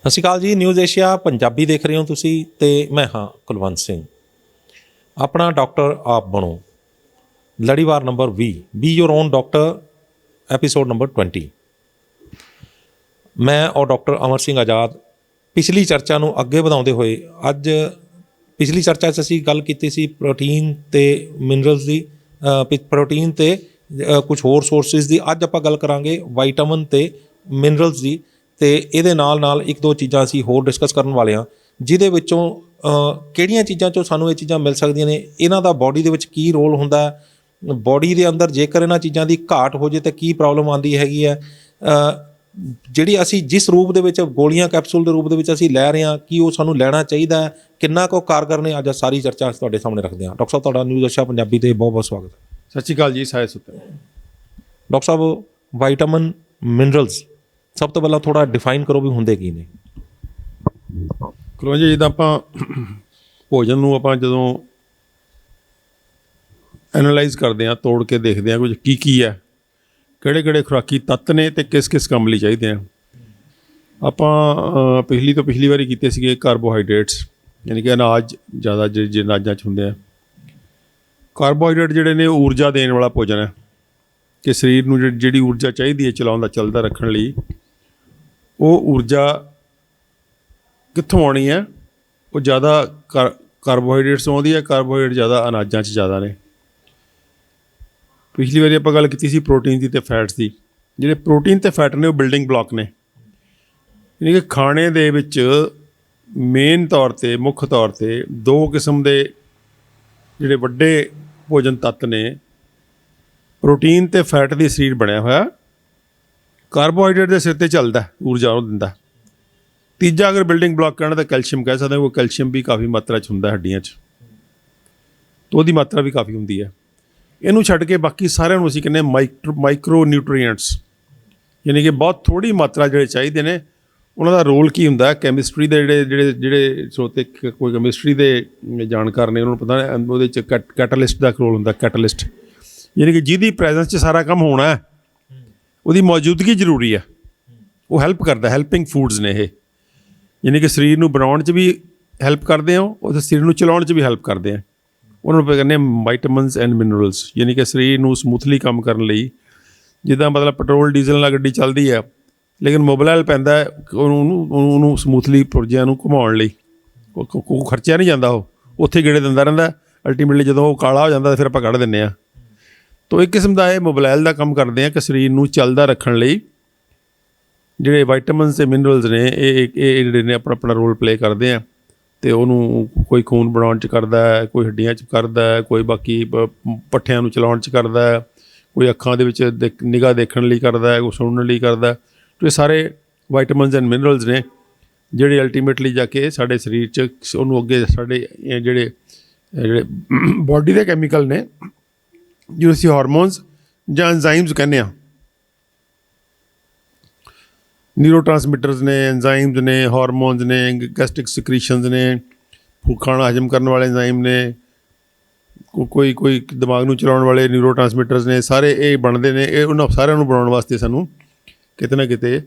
ਸਤਿ ਸ਼੍ਰੀ ਅਕਾਲ ਜੀ। News Asia Punjabi ਦੇਖ ਰਹੇ ਹੋ ਤੁਸੀਂ ਤੇ ਮੈਂ ਹਾਂ ਕੁਲਵੰਤ ਸਿੰਘ। ਆਪਣਾ ਡਾਕਟਰ ਆਪ ਬਣੋ, ਲੜੀਵਾਰ number 20, B your own doctor, episode number 20। ਮੈਂ ਔਰ ਡਾਕਟਰ ਅਮਰ ਸਿੰਘ ਆਜ਼ਾਦ ਪਿਛਲੀ ਚਰਚਾ ਨੂੰ ਅੱਗੇ ਵਧਾਉਂਦੇ ਹੋਏ ਅੱਜ ਪਿਛਲੀ ਚਰਚਾ 'ਚ ਅਸੀਂ ਗੱਲ ਕੀਤੀ ਸੀ ਪ੍ਰੋਟੀਨ ਅਤੇ ਮਿਨਰਲਸ ਦੀ, ਪ੍ਰੋਟੀਨ ਅਤੇ ਕੁਛ ਹੋਰ ਸੋਰਸਿਸ ਦੀ। ਅੱਜ ਆਪਾਂ ਗੱਲ ਕਰਾਂਗੇ ਵਾਈਟਾਮਿਨ ਅਤੇ ਮਿਨਰਲਸ ਦੀ, ਅਤੇ ਇਹਦੇ ਨਾਲ ਇੱਕ ਦੋ ਚੀਜ਼ਾਂ ਅਸੀਂ ਹੋਰ ਡਿਸਕਸ ਕਰਨ ਵਾਲੇ ਹਾਂ, ਜਿਹਦੇ ਵਿੱਚੋਂ ਕਿਹੜੀਆਂ ਚੀਜ਼ਾਂ 'ਚੋਂ ਸਾਨੂੰ ਇਹ ਚੀਜ਼ਾਂ ਮਿਲ ਸਕਦੀਆਂ ਨੇ, ਇਹਨਾਂ ਦਾ ਬੋਡੀ ਦੇ ਵਿੱਚ ਕੀ ਰੋਲ ਹੁੰਦਾ, ਬੋਡੀ ਦੇ ਅੰਦਰ ਜੇਕਰ ਇਹਨਾਂ ਚੀਜ਼ਾਂ ਦੀ ਘਾਟ ਹੋ ਜਾਵੇ ਤਾਂ ਕੀ ਪ੍ਰੋਬਲਮ ਆਉਂਦੀ ਹੈਗੀ ਹੈ, ਜਿਹੜੀ ਅਸੀਂ ਜਿਸ ਰੂਪ ਦੇ ਵਿੱਚ ਗੋਲੀਆਂ ਕੈਪਸੂਲ ਦੇ ਰੂਪ ਦੇ ਵਿੱਚ ਅਸੀਂ ਲੈ ਰਹੇ ਹਾਂ, ਕੀ ਉਹ ਸਾਨੂੰ ਲੈਣਾ ਚਾਹੀਦਾ ਹੈ, ਕਿੰਨਾ ਕੁ ਕਾਰਗਰ ਨੇ। ਅੱਜ ਸਾਰੀ ਚਰਚਾ ਅਸੀਂ ਤੁਹਾਡੇ ਸਾਹਮਣੇ ਰੱਖਦੇ ਹਾਂ। ਡਾਕਟਰ ਸਾਹਿਬ, ਤੁਹਾਡਾ ਨਿਊਜ਼ ਏਸ਼ੀਆ ਪੰਜਾਬੀ 'ਤੇ ਬਹੁਤ ਬਹੁਤ ਸਵਾਗਤ ਹੈ। ਸਤਿ ਸ਼੍ਰੀ ਅਕਾਲ ਜੀ ਸਾਰੇ ਸੁੱਤੇ। ਡਾਕਟਰ ਸਾਹਿਬ, ਵਾਈਟਾਮਿਨ ਮਿਨਰਲਸ ਸਭ ਤੋਂ ਪਹਿਲਾਂ ਥੋੜ੍ਹਾ ਡਿਫਾਈਨ ਕਰੋ ਵੀ ਹੁੰਦੇ ਕੀ ਨੇ। ਕਰੋ ਜੀ, ਜਿੱਦਾਂ ਆਪਾਂ ਭੋਜਨ ਨੂੰ ਆਪਾਂ ਜਦੋਂ ਐਨਾਲਾਈਜ਼ ਕਰਦੇ ਹਾਂ, ਤੋੜ ਕੇ ਦੇਖਦੇ ਹਾਂ ਕੁਝ ਕੀ ਹੈ, ਕਿਹੜੇ ਕਿਹੜੇ ਖੁਰਾਕੀ ਤੱਤ ਨੇ ਅਤੇ ਕਿਸ ਕਿਸ ਕੰਮ ਲਈ ਚਾਹੀਦੇ ਆ। ਆਪਾਂ ਪਿਛਲੀ ਵਾਰੀ ਕੀਤੇ ਸੀਗੇ ਕਾਰਬੋਹਾਈਡਰੇਟਸ, ਯਾਨੀ ਕਿ ਅਨਾਜ ਜ਼ਿਆਦਾ ਜਿਹੜੇ ਅਨਾਜਾਂ 'ਚ ਹੁੰਦੇ ਆ। ਕਾਰਬੋਹਾਈਡਰੇਟ ਜਿਹੜੇ ਨੇ ਉਹ ਊਰਜਾ ਦੇਣ ਵਾਲਾ ਭੋਜਨ ਹੈ, ਕਿ ਸਰੀਰ ਨੂੰ ਜਿਹੜੀ ਊਰਜਾ ਚਾਹੀਦੀ ਹੈ ਚੱਲਦਾ ਰੱਖਣ ਲਈ, ਉਹ ਊਰਜਾ ਕਿੱਥੋਂ ਆਉਣੀ ਹੈ? ਉਹ ਜ਼ਿਆਦਾ ਕਾਰਬੋਹਾਈਡਰੇਟਸ ਆਉਂਦੀ ਹੈ। ਕਾਰਬੋਹਾਈਡਰੇਟ ਜ਼ਿਆਦਾ ਅਨਾਜਾਂ 'ਚ ਜ਼ਿਆਦਾ ਨੇ। ਪਿਛਲੀ ਵਾਰੀ ਆਪਾਂ ਗੱਲ ਕੀਤੀ ਸੀ ਪ੍ਰੋਟੀਨ ਦੀ ਅਤੇ ਫੈਟਸ ਦੀ। ਜਿਹੜੇ ਪ੍ਰੋਟੀਨ ਅਤੇ ਫੈਟ ਨੇ ਉਹ ਬਿਲਡਿੰਗ ਬਲਾਕ ਨੇ, ਯਾਨੀ ਕਿ ਖਾਣੇ ਦੇ ਵਿੱਚ ਮੁੱਖ ਤੌਰ 'ਤੇ ਦੋ ਕਿਸਮ ਦੇ ਜਿਹੜੇ ਵੱਡੇ ਭੋਜਨ ਤੱਤ ਨੇ, ਪ੍ਰੋਟੀਨ ਅਤੇ ਫੈਟ ਦੀ ਸਰੀਰ ਬਣਿਆ ਹੋਇਆ। ਕਾਰਬੋਹਾਈਡਰੇਟ ਦੇ ਸਿਰ 'ਤੇ ਚੱਲਦਾ, ਊਰਜਾ ਉਹ ਦਿੰਦਾ। ਤੀਜਾ ਅਗਰ ਬਿਲਡਿੰਗ ਬਲਾਕ ਕਹਿਣਾ ਤਾਂ ਕੈਲਸ਼ੀਅਮ ਕਹਿ ਸਕਦੇ ਹਾਂ। ਉਹ ਕੈਲਸ਼ੀਅਮ ਵੀ ਕਾਫੀ ਮਾਤਰਾ 'ਚ ਹੁੰਦਾ ਹੱਡੀਆਂ 'ਚ, ਤਾਂ ਉਹਦੀ ਮਾਤਰਾ ਵੀ ਕਾਫੀ ਹੁੰਦੀ ਹੈ। ਇਹਨੂੰ ਛੱਡ ਕੇ ਬਾਕੀ ਸਾਰਿਆਂ ਨੂੰ ਅਸੀਂ ਕਹਿੰਦੇ ਮਾਈਕਰੋ ਨਿਊਟਰੀਐਂਟਸ, ਯਾਨੀ ਕਿ ਬਹੁਤ ਥੋੜ੍ਹੀ ਮਾਤਰਾ ਜਿਹੜੇ ਚਾਹੀਦੇ ਨੇ। ਉਹਨਾਂ ਦਾ ਰੋਲ ਕੀ ਹੁੰਦਾ? ਕੈਮਿਸਟਰੀ ਦੇ ਜਿਹੜੇ ਸਰੋਤੇ ਕੋਈ ਕੈਮਿਸਟਰੀ ਦੇ ਜਾਣਕਾਰ ਨੇ, ਉਹਨਾਂ ਨੂੰ ਪਤਾ ਉਹਦੇ 'ਚ ਕੈਟਾਲਿਸਟ ਦਾ ਰੋਲ ਹੁੰਦਾ। ਕੈਟਾਲਿਸਟ ਯਾਨੀ ਕਿ ਜਿਹਦੀ ਪ੍ਰੈਜ਼ੈਂਸ 'ਚ ਸਾਰਾ ਕੰਮ ਹੋਣਾ ਹੈ, ਉਹਦੀ ਮੌਜੂਦਗੀ ਜ਼ਰੂਰੀ ਹੈ। ਉਹ ਹੈਲਪ ਕਰਦਾ, ਹੈਲਪਿੰਗ ਫੂਡਸ ਨੇ ਇਹ, ਯਾਨੀ ਕਿ ਸਰੀਰ ਨੂੰ ਬਣਾਉਣ 'ਚ ਵੀ ਹੈਲਪ ਕਰਦੇ ਹੋ, ਉਹ ਸਰੀਰ ਨੂੰ ਚਲਾਉਣ 'ਚ ਵੀ ਹੈਲਪ ਕਰਦੇ ਆ। ਉਹਨਾਂ ਨੂੰ ਕਹਿੰਦੇ ਵਾਈਟਾਮਿਨਸ ਐਂਡ ਮਿਨਰਲਸ, ਯਾਨੀ ਕਿ ਸਰੀਰ ਨੂੰ ਸਮੂਥਲੀ ਕੰਮ ਕਰਨ ਲਈ। ਜਿੱਦਾਂ ਮਤਲਬ ਪੈਟਰੋਲ ਡੀਜ਼ਲ ਨਾਲ ਗੱਡੀ ਚੱਲਦੀ ਹੈ, ਲੇਕਿਨ ਮੋਬਿਲ ਪੈਂਦਾ ਉਹਨੂੰ ਸਮੂਥਲੀ ਪੁਰਜਿਆਂ ਨੂੰ ਘੁਮਾਉਣ ਲਈ। ਉਹ ਖਰਚਿਆ ਨਹੀਂ ਜਾਂਦਾ, ਉਹ ਉੱਥੇ ਗੇੜੇ ਦਿੰਦਾ ਰਹਿੰਦਾ। ਅਲਟੀਮੇਟਲੀ ਜਦੋਂ ਉਹ ਕਾਲਾ ਹੋ ਜਾਂਦਾ ਤਾਂ ਫਿਰ ਆਪਾਂ ਕੱਢ ਦਿੰਦੇ ਹਾਂ। ਤਾਂ ਇੱਕ ਕਿਸਮ ਦਾ ਇਹ ਮੋਬਾਈਲ ਦਾ ਕੰਮ ਕਰਦੇ ਆ ਕਿ ਸਰੀਰ ਨੂੰ ਚੱਲਦਾ ਰੱਖਣ ਲਈ ਜਿਹੜੇ ਵਾਈਟਾਮਿਨਸ ਅਤੇ ਮਿਨਰਲਸ ਨੇ, ਇਹ ਜਿਹੜੇ ਨੇ ਆਪਣਾ ਰੋਲ ਪਲੇਅ ਕਰਦੇ ਆ। ਅਤੇ ਉਹਨੂੰ ਕੋਈ ਖੂਨ ਬਣਾਉਣ 'ਚ ਕਰਦਾ ਹੈ, ਕੋਈ ਹੱਡੀਆਂ 'ਚ ਕਰਦਾ ਹੈ, ਕੋਈ ਬਾਕੀ ਪੱਠਿਆਂ ਨੂੰ ਚਲਾਉਣ 'ਚ ਕਰਦਾ ਹੈ, ਕੋਈ ਅੱਖਾਂ ਦੇ ਵਿੱਚ ਨਿਗਾਹ ਦੇਖਣ ਲਈ ਕਰਦਾ ਹੈ, ਕੋਈ ਸੁਣਨ ਲਈ ਕਰਦਾ। ਅਤੇ ਇਹ ਸਾਰੇ ਵਾਈਟਾਮਿਨਸ ਐਂਡ ਮਿਨਰਲਸ ਨੇ ਜਿਹੜੇ ਅਲਟੀਮੇਟਲੀ ਜਾ ਕੇ ਸਾਡੇ ਸਰੀਰ 'ਚ ਉਹਨੂੰ ਅੱਗੇ ਸਾਡੇ ਜਿਹੜੇ ਬੋਡੀ ਦੇ ਕੈਮੀਕਲ ਨੇ, ਜਿਹਨੂੰ ਅਸੀਂ ਹਾਰਮੋਨਸ ਜਾਂ ਐਨਜ਼ਾਈਮਸ ਕਹਿੰਦੇ ਹਾਂ। ਨਿਊਰੋ ਟਰਾਂਸਮਿਟਰਸ ਨੇ, ਐਨਜ਼ਾਈਮਸ ਨੇ, ਹਾਰਮੋਨਸ ਨੇ, ਗੈਸਟ੍ਰਿਕ ਸਕ੍ਰੀਸ਼ਨਸ ਨੇ, ਖਾਣਾ ਹਜ਼ਮ ਕਰਨ ਵਾਲੇ ਐਨਜ਼ਾਈਮ ਨੇ, ਕੋਈ ਦਿਮਾਗ ਨੂੰ ਚਲਾਉਣ ਵਾਲੇ ਨਿਊਰੋ ਟਰਾਂਸਮਿਟਰਸ ਨੇ। ਸਾਰੇ ਇਹ ਬਣਦੇ ਨੇ। ਇਹ ਉਹਨਾਂ ਸਾਰਿਆਂ ਨੂੰ ਬਣਾਉਣ ਵਾਸਤੇ ਸਾਨੂੰ ਕਿਤੇ ਨਾ ਕਿਤੇ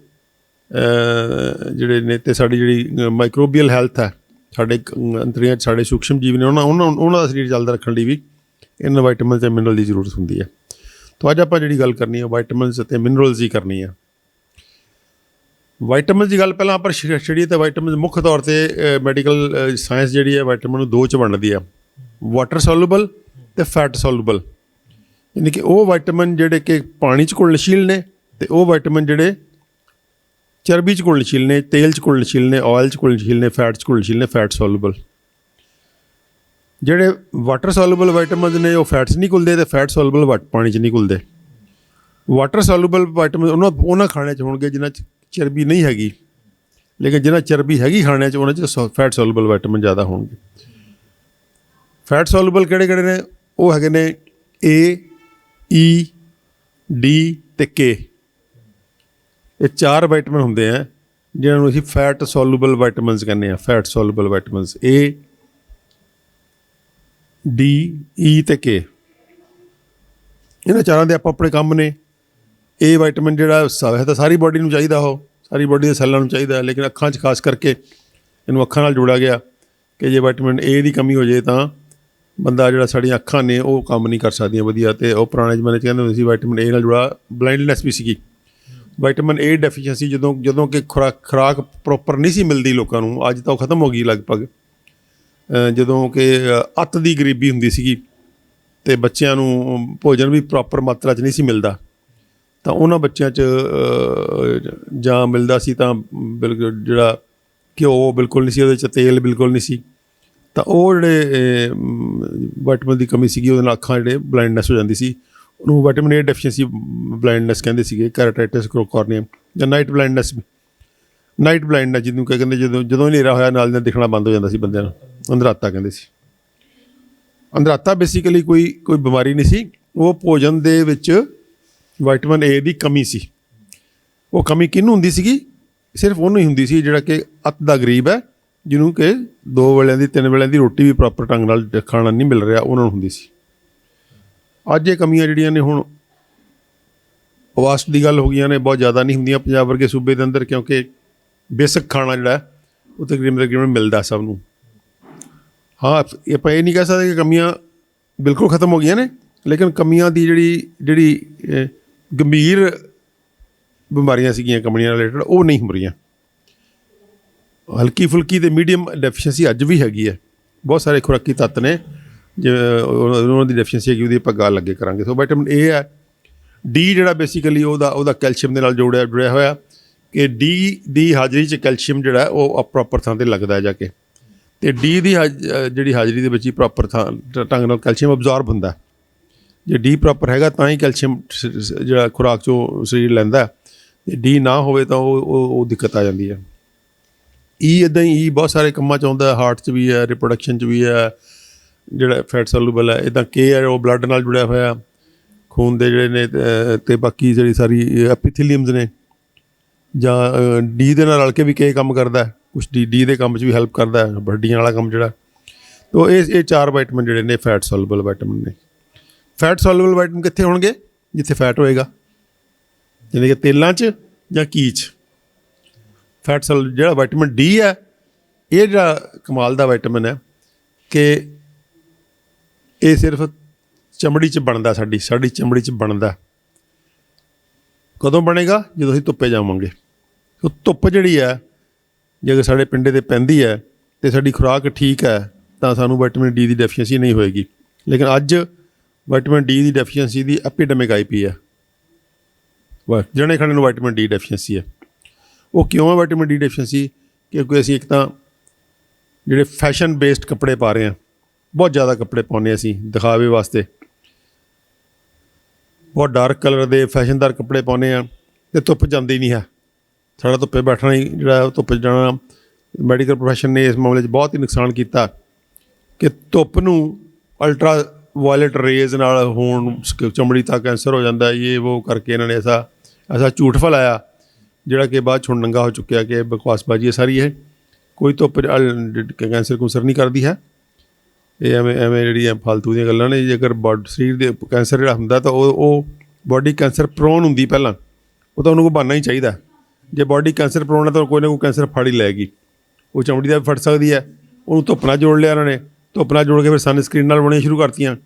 ਜਿਹੜੇ ਨੇ, ਅਤੇ ਸਾਡੀ ਜਿਹੜੀ ਮਾਈਕਰੋਬੀਅਲ ਹੈਲਥ ਹੈ, ਸਾਡੇ ਅੰਤੜੀਆਂ 'ਚ ਸਾਡੇ ਸੂਖਸ਼ਮ ਜੀਵ ਨੇ, ਉਹਨਾਂ ਦਾ ਸਰੀਰ ਚੱਲਦਾ ਰੱਖਣ ਲਈ ਵੀ ਇਹਨਾਂ ਵਾਈਟਾਮਿਨਸ ਅਤੇ ਮਿਨਰਲ ਦੀ ਜ਼ਰੂਰਤ ਹੁੰਦੀ ਹੈ। ਤਾਂ ਅੱਜ ਆਪਾਂ ਜਿਹੜੀ ਗੱਲ ਕਰਨੀ ਹੈ ਵਾਈਟਾਮਿਨਸ ਅਤੇ ਮਿਨਰਲਸ ਦੀ ਕਰਨੀ ਹੈ। ਵਾਈਟਾਮਿਨਸ ਦੀ ਗੱਲ ਪਹਿਲਾਂ ਆਪਾਂ ਛੜੀਏ ਤਾਂ ਵਾਈਟਾਮਿਨਸ ਮੁੱਖ ਤੌਰ 'ਤੇ ਮੈਡੀਕਲ ਸਾਇੰਸ ਜਿਹੜੀ ਹੈ ਵਾਈਟਾਮਿਨ ਨੂੰ ਦੋ 'ਚ ਵੰਡਦੀ ਆ, ਵਾਟਰ ਸੋਲੂਬਲ ਅਤੇ ਫੈਟ ਸੋਲੂਬਲ। ਯਾਨੀ ਕਿ ਉਹ ਵਾਈਟਾਮਿਨ ਜਿਹੜੇ ਕਿ ਪਾਣੀ 'ਚ ਘੁਲਣਸ਼ੀਲ ਨੇ, ਅਤੇ ਉਹ ਵਾਈਟਾਮਿਨ ਜਿਹੜੇ ਚਰਬੀ 'ਚ ਘੁਲਣਸ਼ੀਲ ਨੇ, ਤੇਲ 'ਚ ਘੁਲਣਸ਼ੀਲ ਨੇ, ਆਇਲ 'ਚ ਘੁਲਣਸ਼ੀਲ ਨੇ, ਫੈਟ 'ਚ ਘੁਲਣਸ਼ੀਲ ਨੇ, ਫੈਟ ਸੋਲੂਬਲ। ਜਿਹੜੇ ਵਾਟਰ ਸੋਲੂਬਲ ਵਾਈਟਾਮਿਨਸ ਨੇ ਉਹ ਫੈਟ 'ਚ ਨਹੀਂ ਘੁਲਦੇ, ਅਤੇ ਫੈਟ ਸੋਲੂਬਲ ਪਾਣੀ 'ਚ ਨਹੀਂ ਘੁਲਦੇ। ਵਾਟਰ ਸੋਲੂਬਲ ਵਾਈਟਾਮਿਨ ਉਹਨਾਂ ਖਾਣਿਆਂ 'ਚ ਹੋਣਗੇ ਜਿਨ੍ਹਾਂ 'ਚ ਚਰਬੀ ਨਹੀਂ ਹੈਗੀ, ਲੇਕਿਨ ਜਿਹਨਾਂ ਚਰਬੀ ਹੈਗੀ ਖਾਣਿਆਂ 'ਚ ਉਹਨਾਂ 'ਚ ਫੈਟ ਸੋਲੂਬਲ ਵਾਈਟਾਮਿਨ ਜ਼ਿਆਦਾ ਹੋਣਗੇ। ਫੈਟ ਸੋਲੂਬਲ ਕਿਹੜੇ ਨੇ? ਉਹ ਹੈਗੇ ਨੇ A, E, D ਅਤੇ K। ਇਹ ਚਾਰ ਵਾਈਟਾਮਿਨ ਹੁੰਦੇ ਆ ਜਿਹਨਾਂ ਨੂੰ ਅਸੀਂ ਫੈਟ ਸੋਲੂਬਲ ਵਾਈਟਾਮਿਨਸ ਕਹਿੰਦੇ ਹਾਂ। Fat soluble vitamins A, D, E ਅਤੇ K। ਇਹਨਾਂ ਚਾਰਾਂ ਦੇ ਆਪੋ ਆਪਣੇ ਕੰਮ ਨੇ। ਏ ਵਿਟਾਮਿਨ ਜਿਹੜਾ ਹੈ ਤਾਂ ਸਾਰੀ ਬਾਡੀ ਨੂੰ ਚਾਹੀਦਾ, ਉਹ ਸਾਰੀ ਬੋਡੀ ਦੇ ਸੈੱਲਾਂ ਨੂੰ ਚਾਹੀਦਾ, ਲੇਕਿਨ ਅੱਖਾਂ 'ਚ ਖਾਸ ਕਰਕੇ ਇਹਨੂੰ ਅੱਖਾਂ ਨਾਲ ਜੋੜਿਆ ਗਿਆ ਕਿ ਜੇ ਵਿਟਾਮਿਨ ਏ ਦੀ ਕਮੀ ਹੋ ਜਾਏ ਤਾਂ ਬੰਦਾ ਜਿਹੜਾ ਸਾਡੀਆਂ ਅੱਖਾਂ ਨੇ ਉਹ ਕੰਮ ਨਹੀਂ ਕਰ ਸਕਦੀਆਂ ਵਧੀਆ। ਅਤੇ ਉਹ ਪੁਰਾਣੇ ਜ਼ਮਾਨੇ 'ਚ ਕਹਿੰਦੇ ਹੁੰਦੇ ਸੀ ਵਿਟਾਮਿਨ ਏ ਨਾਲ ਜੁੜਾ ਬਲਾਈਂਡਨੈਸ ਵੀ ਸੀਗੀ। ਵਿਟਾਮਿਨ ਏ ਡੈਫੀਸ਼ੀਐਂਸੀ ਜਦੋਂ ਕਿ ਖੁਰਾਕ ਪ੍ਰੋਪਰ ਨਹੀਂ ਸੀ ਮਿਲਦੀ ਲੋਕਾਂ ਨੂੰ, ਅੱਜ ਤਾਂ ਉਹ ਖਤਮ ਹੋ ਗਈ ਲਗਭਗ। ਜਦੋਂ ਕਿ ਅੱਤ ਦੀ ਗਰੀਬੀ ਹੁੰਦੀ ਸੀਗੀ ਅਤੇ ਬੱਚਿਆਂ ਨੂੰ ਭੋਜਨ ਵੀ ਪ੍ਰੋਪਰ ਮਾਤਰਾ 'ਚ ਨਹੀਂ ਸੀ ਮਿਲਦਾ, ਤਾਂ ਉਹਨਾਂ ਬੱਚਿਆਂ 'ਚ ਜਾਂ ਮਿਲਦਾ ਸੀ ਤਾਂ ਬਿਲਕੁਲ ਜਿਹੜਾ ਘਿਓ ਬਿਲਕੁਲ ਨਹੀਂ ਸੀ, ਉਹਦੇ 'ਚ ਤੇਲ ਬਿਲਕੁਲ ਨਹੀਂ ਸੀ, ਤਾਂ ਉਹ ਜਿਹੜੇ ਵਿਟਾਮਿਨ ਦੀ ਕਮੀ ਸੀਗੀ ਉਹਦੇ ਨਾਲ ਅੱਖਾਂ ਜਿਹੜੇ ਬਲਾਈਂਡਨੈਸ ਹੋ ਜਾਂਦੀ ਸੀ। ਉਹਨੂੰ ਵਿਟਾਮਿਨ ਏ ਡੈਫੀਸ਼ੀਐਂਸੀ ਬਲਾਈਂਡਨੈਸ ਕਹਿੰਦੇ ਸੀਗੇ, ਕੈਰਾਟਾਈਟਿਸ ਕੋਰਨੀਅਮ ਜਾਂ ਨਾਈਟ ਬਲਾਈਂਡਨੈਸ ਜਿਹਨੂੰ ਕਹਿੰਦੇ ਜਦੋਂ ਹਨੇਰਾ ਹੋਇਆ ਨਾਲ ਦਿਖਣਾ ਬੰਦ ਹੋ ਜਾਂਦਾ ਸੀ ਬੰਦਿਆਂ ਨੂੰ, ਅੰਧਰਾਤਾ ਕਹਿੰਦੇ ਸੀ। ਅੰਧਰਾਤਾ ਬੇਸਿਕਲੀ ਕੋਈ ਬਿਮਾਰੀ ਨਹੀਂ ਸੀ, ਉਹ ਭੋਜਨ ਦੇ ਵਿੱਚ ਵਿਟਾਮਿਨ ਏ ਦੀ ਕਮੀ ਸੀ। ਉਹ ਕਮੀ ਕਿਹਨੂੰ ਹੁੰਦੀ ਸੀਗੀ? ਸਿਰਫ ਉਹਨੂੰ ਹੀ ਹੁੰਦੀ ਸੀ ਜਿਹੜਾ ਕਿ ਅੱਤ ਦਾ ਗਰੀਬ ਹੈ, ਜਿਹਨੂੰ ਕਿ 2 ਵੇਲਿਆਂ ਦੀ 3 ਵੇਲਿਆਂ ਦੀ ਰੋਟੀ ਵੀ ਪ੍ਰੋਪਰ ਢੰਗ ਨਾਲ ਖਾਣਾ ਨਹੀਂ ਮਿਲ ਰਿਹਾ, ਉਹਨਾਂ ਨੂੰ ਹੁੰਦੀ ਸੀ। ਅੱਜ ਇਹ ਕਮੀਆਂ ਜਿਹੜੀਆਂ ਨੇ ਹੁਣ ਵਾਸਟ ਦੀ ਗੱਲ ਹੋ ਗਈਆਂ ਨੇ, ਬਹੁਤ ਜ਼ਿਆਦਾ ਨਹੀਂ ਹੁੰਦੀਆਂ ਪੰਜਾਬ ਵਰਗੇ ਸੂਬੇ ਦੇ ਅੰਦਰ, ਕਿਉਂਕਿ ਬੇਸਿਕ ਖਾਣਾ ਜਿਹੜਾ ਉਹ ਤਕਰੀਬਨ ਮਿਲਦਾ ਸਭ ਨੂੰ। ਹਾਂ, ਆਪਾਂ ਇਹ ਨਹੀਂ ਕਹਿ ਸਕਦੇ ਕਿ ਕਮੀਆਂ ਬਿਲਕੁਲ ਖਤਮ ਹੋ ਗਈਆਂ ਨੇ, ਲੇਕਿਨ ਕਮੀਆਂ ਦੀ ਜਿਹੜੀ ਗੰਭੀਰ ਬਿਮਾਰੀਆਂ ਸੀਗੀਆਂ ਕਮੀਆਂ ਰਿਲੇਟਡ ਉਹ ਨਹੀਂ ਹੋ ਰਹੀਆਂ। ਹਲਕੀ ਫੁਲਕੀ ਅਤੇ ਮੀਡੀਅਮ ਡੈਫੀਸ਼ੀਐਂਸੀ ਅੱਜ ਵੀ ਹੈਗੀ ਹੈ। ਬਹੁਤ ਸਾਰੇ ਖੁਰਾਕੀ ਤੱਤ ਨੇ ਜਿਵੇਂ ਉਹਨਾਂ ਦੀ ਡੈਫੀਸ਼ੀਐਂਸੀ ਹੈਗੀ, ਉਹਦੀ ਆਪਾਂ ਗੱਲ ਅੱਗੇ ਕਰਾਂਗੇ। ਸੋ ਵਿਟਾਮਿਨ ਏ ਹੈ। ਡੀ ਜਿਹੜਾ ਬੇਸਿਕਲੀ ਉਹਦਾ ਕੈਲਸ਼ੀਅਮ ਦੇ ਨਾਲ ਜੁੜਿਆ ਹੋਇਆ ਕਿ ਡੀ ਦੀ ਹਾਜ਼ਰੀ 'ਚ ਕੈਲਸ਼ੀਅਮ ਜਿਹੜਾ ਉਹ ਪ੍ਰੋਪਰ ਥਾਂ 'ਤੇ ਲੱਗਦਾ ਜਾ ਕੇ, ਅਤੇ ਡੀ ਦੀ ਜਿਹੜੀ ਹਾਜ਼ਰੀ ਦੇ ਵਿੱਚ ਹੀ ਪ੍ਰੋਪਰ ਢੰਗ ਨਾਲ ਕੈਲਸ਼ੀਅਮ ਅਬਜ਼ੋਰਬ ਹੁੰਦਾ। ਜੇ ਡੀ ਪ੍ਰੋਪਰ ਹੈਗਾ ਤਾਂ ਹੀ ਕੈਲਸ਼ੀਅਮ ਜਿਹੜਾ ਖੁਰਾਕ 'ਚੋਂ ਸਰੀਰ ਲੈਂਦਾ, ਅਤੇ ਡੀ ਨਾ ਹੋਵੇ ਤਾਂ ਉਹ ਦਿੱਕਤ ਆ ਜਾਂਦੀ ਹੈ। ਇੱਦਾਂ ਹੀ ਬਹੁਤ ਸਾਰੇ ਕੰਮਾਂ 'ਚ ਆਉਂਦਾ, ਹਾਰਟ 'ਚ ਵੀ ਹੈ, ਰਿਪਰੋਡਕਸ਼ਨ 'ਚ ਵੀ ਹੈ, ਜਿਹੜਾ ਫੈਟ ਸੋਲੂਬਲ ਹੈ। ਇੱਦਾਂ ਕੇ ਹੈ ਉਹ ਬਲੱਡ ਨਾਲ ਜੁੜਿਆ ਹੋਇਆ, ਖੂਨ ਦੇ ਜਿਹੜੇ ਨੇ, ਅਤੇ ਬਾਕੀ ਜਿਹੜੀ ਸਾਰੀ ਐਪੀਥੀਲੀਅਮਸ ਨੇ, ਜਾਂ ਡੀ ਦੇ ਨਾਲ ਰਲ ਕੇ ਵੀ ਕੇ ਕੰਮ ਕਰਦਾ, ਕੁਛ ਡੀ ਦੇ ਕੰਮ 'ਚ ਵੀ ਹੈਲਪ ਕਰਦਾ, ਹੱਡੀਆਂ ਵਾਲਾ ਕੰਮ ਜਿਹੜਾ। ਤੋ ਇਹ 4 ਵਿਟਾਮਿਨ ਜਿਹੜੇ ਨੇ ਫੈਟ ਸੋਲੂਬਲ ਵਿਟਾਮਿਨ ਨੇ। ਫੈਟ ਸੋਲੂਬਲ ਵਿਟਾਮਿਨ ਕਿੱਥੇ ਹੋਣਗੇ? ਜਿੱਥੇ ਫੈਟ ਹੋਏਗਾ, ਜਿਵੇਂ ਕਿ ਤੇਲਾਂ 'ਚ ਜਾਂ ਘੀ 'ਚ। ਫੈਟ ਸੋਲੂਬਲ ਜਿਹੜਾ ਵਿਟਾਮਿਨ ਡੀ ਹੈ, ਇਹ ਜਿਹੜਾ ਕਮਾਲ ਦਾ ਵਿਟਾਮਿਨ ਹੈ ਕਿ ਇਹ ਸਿਰਫ ਚਮੜੀ 'ਚ ਬਣਦਾ, ਸਾਡੀ ਚਮੜੀ 'ਚ ਬਣਦਾ। ਕਦੋਂ ਬਣੇਗਾ? ਜਦੋਂ ਅਸੀਂ ਧੁੱਪੇ ਜਾਵਾਂਗੇ। ਸੋ ਧੁੱਪ ਜਿਹੜੀ ਹੈ ਜੇ ਅਗਰ ਸਾਡੇ ਪਿੰਡੇ 'ਤੇ ਪੈਂਦੀ ਹੈ ਅਤੇ ਸਾਡੀ ਖੁਰਾਕ ਠੀਕ ਹੈ ਤਾਂ ਸਾਨੂੰ ਵਿਟਾਮਿਨ ਡੀ ਦੀ ਡੈਫੀਸ਼ੀਐਂਸੀ ਨਹੀਂ ਹੋਏਗੀ। ਲੇਕਿਨ ਅੱਜ ਵਿਟਾਮਿਨ ਡੀ ਦੀ ਡੈਫੀਸ਼ੀਐਂਸੀ ਦੀ ਐਪੀਡੈਮਿਕ ਆਈ ਪਈ ਹੈ। ਜਣੇ ਖਣੇ ਨੂੰ ਵਿਟਾਮਿਨ ਡੀ ਡੈਫੀਸ਼ੀਐਂਸੀ ਹੈ। ਉਹ ਕਿਉਂ ਹੈ ਵਿਟਾਮਿਨ ਡੀ ਡੈਫੀਸ਼ੀਐਂਸੀ? ਕਿਉਂਕਿ ਅਸੀਂ ਇੱਕ ਤਾਂ ਜਿਹੜੇ ਫੈਸ਼ਨ ਬੇਸਡ ਕੱਪੜੇ ਪਾ ਰਹੇ ਹਾਂ, ਬਹੁਤ ਜ਼ਿਆਦਾ ਕੱਪੜੇ ਪਾਉਂਦੇ ਅਸੀਂ ਦਿਖਾਵੇ ਵਾਸਤੇ, ਬਹੁਤ ਡਾਰਕ ਕਲਰ ਦੇ ਫੈਸ਼ਨਦਾਰ ਕੱਪੜੇ ਪਾਉਂਦੇ ਹਾਂ ਅਤੇ ਧੁੱਪ ਜਾਂਦੀ ਨਹੀਂ ਹੈ। ਸਾਡਾ ਧੁੱਪੇ ਬੈਠਣਾ ਹੀ ਜਿਹੜਾ ਧੁੱਪ 'ਚ ਜਾਣਾ, ਮੈਡੀਕਲ ਪ੍ਰੋਫੈਸ਼ਨ ਨੇ ਇਸ ਮਾਮਲੇ 'ਚ ਬਹੁਤ ਹੀ ਨੁਕਸਾਨ ਕੀਤਾ ਕਿ ਧੁੱਪ ਨੂੰ ਅਲਟਰਾ ਵਾਇਲਟ ਰੇਜ਼ ਨਾਲ ਹੋਣ ਚਮੜੀ ਤੱਕ ਕੈਂਸਰ ਹੋ ਜਾਂਦਾ। ਇਹ ਉਹ ਕਰਕੇ ਇਹਨਾਂ ਨੇ ਐਸਾ ਝੂਠ ਫੈਲਾਇਆ ਜਿਹੜਾ ਕਿ ਬਾਅਦ 'ਚ ਹੁਣ ਨੰਗਾ ਹੋ ਚੁੱਕਿਆ ਕਿ ਬਕਵਾਸਬਾਜ਼ੀ ਹੈ ਸਾਰੀ। ਇਹ ਕੋਈ ਧੁੱਪ ਕੈਂਸਰ ਨਹੀਂ ਕਰਦੀ ਹੈ। ਇਹ ਐਵੇਂ ਜਿਹੜੀਆਂ ਫਾਲਤੂ ਦੀਆਂ ਗੱਲਾਂ ਨੇ। ਜੇਕਰ ਸਰੀਰ ਦੇ ਕੈਂਸਰ ਜਿਹੜਾ ਹੁੰਦਾ ਤਾਂ ਉਹ ਬਾਡੀ ਕੈਂਸਰ ਪ੍ਰੋਨ ਹੁੰਦੀ ਪਹਿਲਾਂ, ਉਹ ਤਾਂ ਉਹਨੂੰ ਕੋਈ ਬਹਾਨਾ ਹੀ ਚਾਹੀਦਾ। ਜੇ ਬਾਡੀ ਕੈਂਸਰ ਪ੍ਰੋਨ ਹੈ ਤਾਂ ਕੋਈ ਨਾ ਕੋਈ ਕੈਂਸਰ ਫੜ ਹੀ ਲਏਗੀ। ਉਹ ਚਮੜੀ ਦਾ ਵੀ ਫੜ ਸਕਦੀ ਹੈ। ਉਹਨੂੰ ਧੁੱਪ ਨਾਲ ਜੋੜ ਲਿਆ ਇਹਨਾਂ ਨੇ, ਧੁੱਪ ਨਾਲ ਜੋੜ ਕੇ ਫਿਰ ਸਨਸਕ੍ਰੀਨ ਨਾਲ ਬਣਾਉਣੀਆਂ ਸ਼ੁਰੂ ਕਰਤੀਆਂ।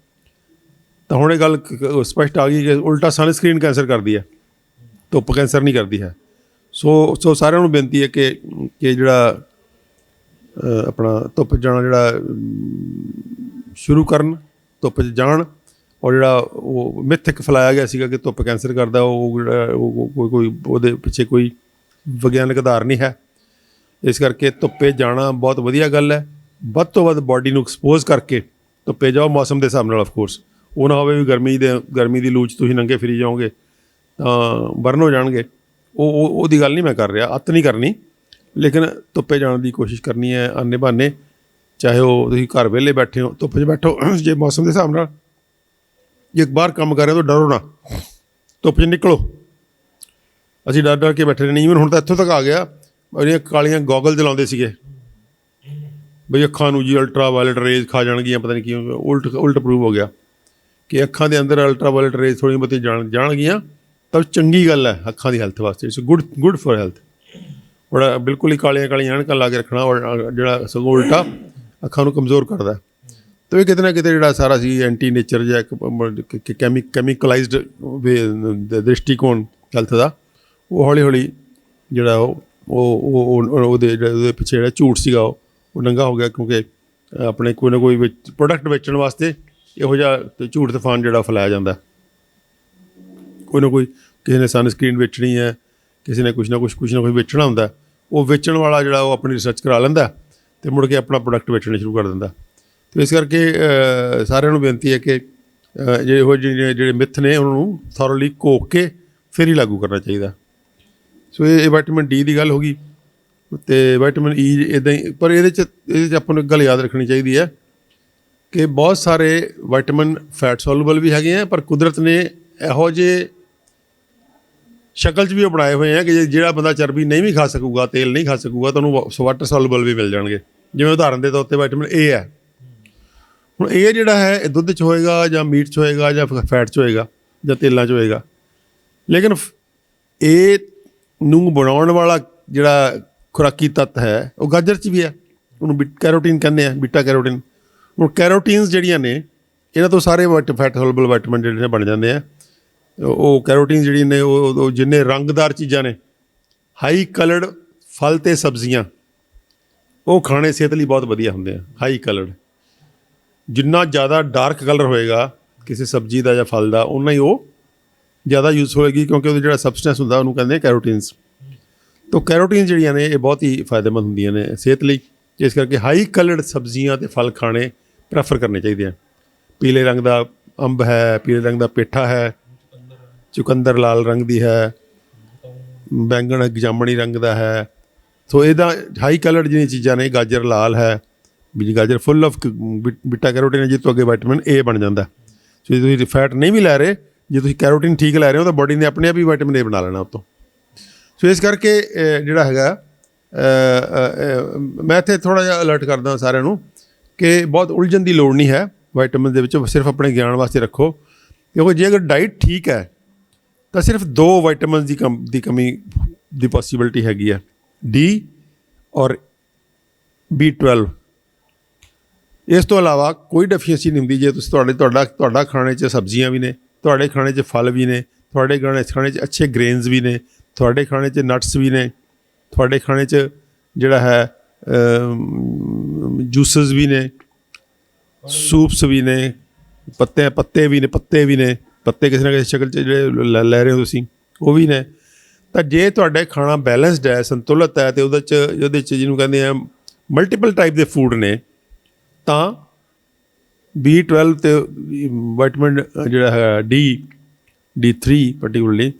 ਤਾਂ ਹੁਣ ਇਹ ਗੱਲ ਸਪਸ਼ਟ ਆ ਗਈ ਕਿ ਉਲਟਾ ਸਨਸਕ੍ਰੀਨ ਕੈਂਸਰ ਕਰਦੀ ਹੈ, ਧੁੱਪ ਕੈਂਸਰ ਨਹੀਂ ਕਰਦੀ ਹੈ। ਸੋ ਸਾਰਿਆਂ ਨੂੰ ਬੇਨਤੀ ਹੈ ਕਿ ਜਿਹੜਾ ਆਪਣਾ ਧੁੱਪ ਜਾਣਾ ਜਿਹੜਾ ਸ਼ੁਰੂ ਕਰਨ, ਧੁੱਪ 'ਚ ਜਾਣ। ਔਰ ਜਿਹੜਾ ਉਹ ਮਿੱਥ ਇੱਕ ਫੈਲਾਇਆ ਗਿਆ ਸੀਗਾ ਕਿ ਧੁੱਪ ਕੈਂਸਰ ਕਰਦਾ, ਉਹ ਜਿਹੜਾ ਕੋਈ ਉਹਦੇ ਪਿੱਛੇ ਕੋਈ ਵਿਗਿਆਨਕ ਆਧਾਰ ਨਹੀਂ ਹੈ। ਇਸ ਕਰਕੇ ਧੁੱਪੇ ਜਾਣਾ ਬਹੁਤ ਵਧੀਆ ਗੱਲ ਹੈ। ਵੱਧ ਤੋਂ ਵੱਧ ਬਾਡੀ ਨੂੰ ਐਕਸਪੋਜ਼ ਕਰਕੇ ਧੁੱਪੇ ਜਾਓ, ਮੌਸਮ ਦੇ ਹਿਸਾਬ ਨਾਲ ਆਫਕੋਰਸ। ਉਹ ਨਾ ਹੋਵੇ ਵੀ ਗਰਮੀ ਦੀ ਲੂ 'ਚ ਤੁਸੀਂ ਨੰਗੇ ਫਿਰੀ ਜਾਓਗੇ ਤਾਂ ਬਰਨ ਹੋ ਜਾਣਗੇ। ਉਹਦੀ ਗੱਲ ਨਹੀਂ ਮੈਂ ਕਰ ਰਿਹਾ, ਅੱਤ ਨਹੀਂ ਕਰਨੀ, ਲੇਕਿਨ ਧੁੱਪੇ ਜਾਣ ਦੀ ਕੋਸ਼ਿਸ਼ ਕਰਨੀ ਹੈ ਆਨੇ ਬਹਾਨੇ। ਚਾਹੇ ਉਹ ਤੁਸੀਂ ਘਰ ਵਿਹਲੇ ਬੈਠੇ ਹੋ, ਧੁੱਪ 'ਚ ਬੈਠੋ। ਜੇ ਮੌਸਮ ਦੇ ਹਿਸਾਬ ਨਾਲ ਜੇ ਬਾਹਰ ਕੰਮ ਕਰ ਰਹੇ ਤਾਂ ਡਰੋ ਨਾ, ਧੁੱਪ 'ਚ ਨਿਕਲੋ। ਅਸੀਂ ਡਰ ਕੇ ਬੈਠੇ ਨਹੀਂ। ਈਵਨ ਹੁਣ ਤਾਂ ਇੱਥੋਂ ਤੱਕ ਆ ਗਿਆ, ਜਿਹੜੀਆਂ ਕਾਲੀਆਂ ਗੋਗਲ ਲਾਉਂਦੇ ਸੀਗੇ ਬਈ ਅੱਖਾਂ ਨੂੰ ਜੀ ਅਲਟਰਾ ਵਾਇਲਟ ਰੇਜ਼ ਖਾ ਜਾਣਗੀਆਂ, ਪਤਾ ਨਹੀਂ ਕੀ ਉਲਟ ਪ੍ਰੂਵ ਹੋ ਗਿਆ ਕਿ ਅੱਖਾਂ ਦੇ ਅੰਦਰ ਅਲਟਰਾ ਵਾਇਲਟ ਰੇਜ਼ ਥੋੜ੍ਹੀਆਂ ਬਹੁਤੀ ਜਾਣਗੀਆਂ ਤਾਂ ਚੰਗੀ ਗੱਲ ਹੈ ਅੱਖਾਂ ਦੀ ਹੈਲਥ ਵਾਸਤੇ। It's good for health. ਬੜਾ ਬਿਲਕੁਲ ਹੀ ਕਾਲੀਆਂ ਕਾਲੀਆਂ ਐਨਕਾਂ ਲਾ ਕੇ ਰੱਖਣਾ, ਔਰ ਜਿਹੜਾ ਸਗੋਂ ਉਲਟਾ ਅੱਖਾਂ ਨੂੰ ਕਮਜ਼ੋਰ ਕਰਦਾ। ਤੇ ਇਹ ਕਿਤੇ ਨਾ ਕਿਤੇ ਜਿਹੜਾ ਸਾਰਾ ਸੀ ਐਂਟੀ ਨੇਚਰ ਜਾਂ ਇੱਕ ਕੈਮੀਕਲਾਈਜ਼ਡ ਦ੍ਰਿਸ਼ਟੀਕੋਣ ਹੈਲਥ ਦਾ, ਉਹ ਹੌਲੀ ਹੌਲੀ ਜਿਹੜਾ ਉਹਦੇ ਪਿੱਛੇ ਜਿਹੜਾ ਝੂਠ ਸੀਗਾ ਉਹ ਨੰਗਾ ਹੋ ਗਿਆ, ਕਿਉਂਕਿ ਆਪਣੇ ਕੋਈ ਨਾ ਕੋਈ ਪ੍ਰੋਡਕਟ ਵੇਚਣ ਵਾਸਤੇ ਇਹੋ ਜਿਹਾ ਝੂਠ ਤੂਫਾਨ ਜਿਹੜਾ ਫੈਲਾਇਆ ਜਾਂਦਾ। ਕੋਈ ਨਾ ਕੋਈ ਕਿਸੇ ਨੇ ਸਨਸਕ੍ਰੀਨ ਵੇਚਣੀ ਹੈ, ਕਿਸੇ ਨੇ ਕੁਛ ਨਾ ਕੁਛ ਵੇਚਣਾ ਹੁੰਦਾ, ਉਹ ਵੇਚਣ ਵਾਲਾ ਜਿਹੜਾ ਉਹ ਆਪਣੀ ਰਿਸਰਚ ਕਰਾ ਲੈਂਦਾ ਅਤੇ ਮੁੜ ਕੇ ਆਪਣਾ ਪ੍ਰੋਡਕਟ ਵੇਚਣਾ ਸ਼ੁਰੂ ਕਰ ਦਿੰਦਾ। ਅਤੇ ਇਸ ਕਰਕੇ ਸਾਰਿਆਂ ਨੂੰ ਬੇਨਤੀ ਹੈ ਕਿ ਇਹੋ ਜਿਹੇ ਜਿਹੜੇ ਮਿੱਥ ਨੇ ਉਹਨਾਂ ਨੂੰ ਥੋਰਲੀ ਘੋਖ ਕੇ ਫਿਰ ਹੀ ਲਾਗੂ ਕਰਨਾ ਚਾਹੀਦਾ। ਸੋ ਇਹ ਵਿਟਾਮਿਨ ਡੀ ਦੀ ਗੱਲ ਹੋ ਗਈ। ਅਤੇ ਵਿਟਾਮਿਨ ਈ ਇੱਦਾਂ ਹੀ, ਪਰ ਇਹਦੇ 'ਚ ਆਪਾਂ ਨੂੰ ਇੱਕ ਗੱਲ ਯਾਦ ਰੱਖਣੀ ਚਾਹੀਦੀ ਹੈ ਕਿ ਬਹੁਤ ਸਾਰੇ ਵਿਟਾਮਿਨ ਫੈਟ ਸੋਲੂਬਲ ਵੀ ਹੈਗੇ ਆ, ਪਰ ਕੁਦਰਤ ਨੇ ਇਹੋ ਜਿਹੇ ਸ਼ਕਲ 'ਚ ਵੀ ਉਹ ਬਣਾਏ ਹੋਏ ਆ ਕਿ ਜਿਹੜਾ ਬੰਦਾ ਚਰਬੀ ਨਹੀਂ ਵੀ ਖਾ ਸਕੂਗਾ, ਤੇਲ ਨਹੀਂ ਖਾ ਸਕੂਗਾ, ਤਾਂ ਉਹਨੂੰ ਵਾਟਰ ਸੋਲੂਬਲ ਵੀ ਮਿਲ ਜਾਣਗੇ। ਜਿਵੇਂ ਉਦਾਹਰਨ ਦੇ ਤੌਰ 'ਤੇ ਵਿਟਾਮਿਨ ਏ ਹੈ। ਹੁਣ ਇਹ ਜਿਹੜਾ ਹੈ ਇਹ ਦੁੱਧ 'ਚ ਹੋਏਗਾ ਜਾਂ ਮੀਟ 'ਚ ਹੋਏਗਾ ਜਾਂ ਫੈਟ 'ਚ ਹੋਏਗਾ ਜਾਂ ਤੇਲਾਂ 'ਚ ਹੋਏਗਾ, ਲੇਕਿਨ ਇਹ ਨੂੰ ਬਣਾਉਣ ਵਾਲਾ ਜਿਹੜਾ ਖੁਰਾਕੀ ਤੱਤ ਹੈ ਉਹ ਗਾਜਰ 'ਚ ਵੀ ਹੈ। ਉਹਨੂੰ ਕੈਰੋਟੀਨ ਕਹਿੰਦੇ ਆ, ਬੀਟਾ ਕੈਰੋਟੀਨ। ਹੁਣ ਕੈਰੋਟੀਨਸ ਜਿਹੜੀਆਂ ਨੇ ਇਹਨਾਂ ਤੋਂ ਸਾਰੇ ਫੈਟ ਸੋਲੂਬਲ ਵਿਟਾਮਿਨ ਜਿਹੜੇ ਨੇ ਬਣ ਜਾਂਦੇ ਆ। ਉਹ ਕੈਰੋਟੀਨ ਜਿਹੜੀਆਂ ਨੇ ਉਹ ਜਿੰਨੇ ਰੰਗਦਾਰ ਚੀਜ਼ਾਂ ਨੇ, ਹਾਈ ਕਲਰਡ ਫਲ ਅਤੇ ਸਬਜ਼ੀਆਂ, ਉਹ ਖਾਣੇ ਸਿਹਤ ਲਈ ਬਹੁਤ ਵਧੀਆ ਹੁੰਦੇ ਆ। ਹਾਈ ਕਲਰਡ, ਜਿੰਨਾ ਜ਼ਿਆਦਾ ਡਾਰਕ ਕਲਰ ਹੋਏਗਾ ਕਿਸੇ ਸਬਜ਼ੀ ਦਾ ਜਾਂ ਫਲ ਦਾ, ਓਨਾ ਹੀ ਉਹ ਜ਼ਿਆਦਾ ਯੂਜ਼ ਹੋਏਗੀ, ਕਿਉਂਕਿ ਉਹਦਾ ਜਿਹੜਾ ਸਬਸਟੈਂਸ ਹੁੰਦਾ ਉਹਨੂੰ ਕਹਿੰਦੇ ਕੈਰੋਟੀਨਸ। ਤਾਂ ਕੈਰੋਟੀਨ ਜਿਹੜੀਆਂ ਨੇ ਇਹ ਬਹੁਤ ਹੀ ਫਾਇਦੇਮੰਦ ਹੁੰਦੀਆਂ ਨੇ ਸਿਹਤ ਲਈ। ਇਸ ਕਰਕੇ ਹਾਈ ਕਲਰਡ ਸਬਜ਼ੀਆਂ ਅਤੇ ਫਲ ਖਾਣੇ ਪ੍ਰੈਫਰ ਕਰਨੇ ਚਾਹੀਦੇ ਆ। ਪੀਲੇ ਰੰਗ ਦਾ ਅੰਬ ਹੈ, ਪੀਲੇ ਰੰਗ ਦਾ ਪੇਠਾ ਹੈ, ਚੁਕੰਦਰ ਲਾਲ ਰੰਗ ਦੀ ਹੈ, ਬੈਂਗਣ ਜਾਮਣੀ ਰੰਗ ਦਾ ਹੈ। ਸੋ ਇਹਦਾ ਹਾਈ ਕਲਰਡ ਜਿਹੜੀਆਂ ਚੀਜ਼ਾਂ ਨੇ, ਗਾਜਰ ਲਾਲ ਹੈ, ਵੀ ਗਾਜਰ ਫੁੱਲ ਆਫ ਬੀਟਾ ਕੈਰੋਟੀਨ ਹੈ, ਜਿਸ ਤੋਂ ਅੱਗੇ ਵਿਟਾਮਿਨ ਏ ਬਣ ਜਾਂਦਾ। ਸੋ ਜੇ ਤੁਸੀਂ ਫੈਟ ਨਹੀਂ ਵੀ ਲੈ ਰਹੇ, ਜੇ ਤੁਸੀਂ ਕੈਰੋਟੀਨ ਠੀਕ ਲੈ ਰਹੇ ਹੋ ਤਾਂ ਬੋਡੀ ਨੇ ਆਪਣੇ ਆਪ ਹੀ ਵਿਟਾਮਿਨ ਏ ਬਣਾ ਲੈਣਾ ਉੱਤੋਂ। ਸੋ ਇਸ ਕਰਕੇ ਜਿਹੜਾ ਹੈਗਾ ਮੈਂ ਇੱਥੇ ਥੋੜ੍ਹਾ ਜਿਹਾ ਅਲਰਟ ਕਰਦਾ ਸਾਰਿਆਂ ਨੂੰ ਕਿ ਬਹੁਤ ਉਲਝਣ ਦੀ ਲੋੜ ਨਹੀਂ ਹੈ ਵਿਟਾਮਿਨ ਦੇ ਵਿੱਚ। ਸਿਰਫ ਆਪਣੇ ਗਿਆਨ ਵਾਸਤੇ ਰੱਖੋ, ਕਿਉਂਕਿ ਜੇ ਅਗਰ ਡਾਈਟ ਠੀਕ ਹੈ ਤਾਂ ਸਿਰਫ 2 ਵਿਟਾਮਿਨ ਦੀ ਕਮੀ ਦੀ ਪੋਸੀਬਿਲਿਟੀ ਹੈਗੀ ਹੈ, ਡੀ ਔਰ B12। ਇਸ ਤੋਂ ਇਲਾਵਾ ਕੋਈ ਡੈਫੀਸ਼ੀਐਂਸੀ ਨਹੀਂ ਹੁੰਦੀ। ਜੇ ਤੁਸੀਂ ਤੁਹਾਡਾ ਖਾਣੇ 'ਚ ਸਬਜ਼ੀਆਂ ਵੀ ਨੇ, ਤੁਹਾਡੇ ਖਾਣੇ 'ਚ ਫਲ ਵੀ ਨੇ, ਤੁਹਾਡੇ ਖਾਣੇ 'ਚ ਅੱਛੇ ਗ੍ਰੇਨਸ ਵੀ ਨੇ, ਤੁਹਾਡੇ ਖਾਣੇ 'ਚ ਨਟਸ ਵੀ ਨੇ, ਤੁਹਾਡੇ ਖਾਣੇ 'ਚ ਜਿਹੜਾ ਹੈ ਜੂਸਸ ਵੀ ਨੇ, ਸੂਪਸ ਵੀ ਨੇ, ਪੱਤੇ ਵੀ ਨੇ, ਪੱਤੇ ਕਿਸੇ ਨਾ ਕਿਸੇ ਸ਼ਕਲ 'ਚ ਜਿਹੜੇ ਲੈ ਰਹੇ ਹੋ ਤੁਸੀਂ, ਉਹ ਵੀ ਨੇ। ਤਾਂ ਜੇ ਤੁਹਾਡੇ ਖਾਣਾ ਬੈਲੈਂਸਡ ਹੈ, ਸੰਤੁਲਿਤ ਹੈ, ਅਤੇ ਉਹਦੇ 'ਚ ਜਿਹਨੂੰ ਕਹਿੰਦੇ ਆ ਮਲਟੀਪਲ ਟਾਈਪ ਦੇ ਫੂਡ ਨੇ, ਤਾਂ B12 ਅਤੇ ਵਿਟਾਮਿਨ ਜਿਹੜਾ ਹੈ D3 ਪਾਰਟੀਕੂਲਰਲੀ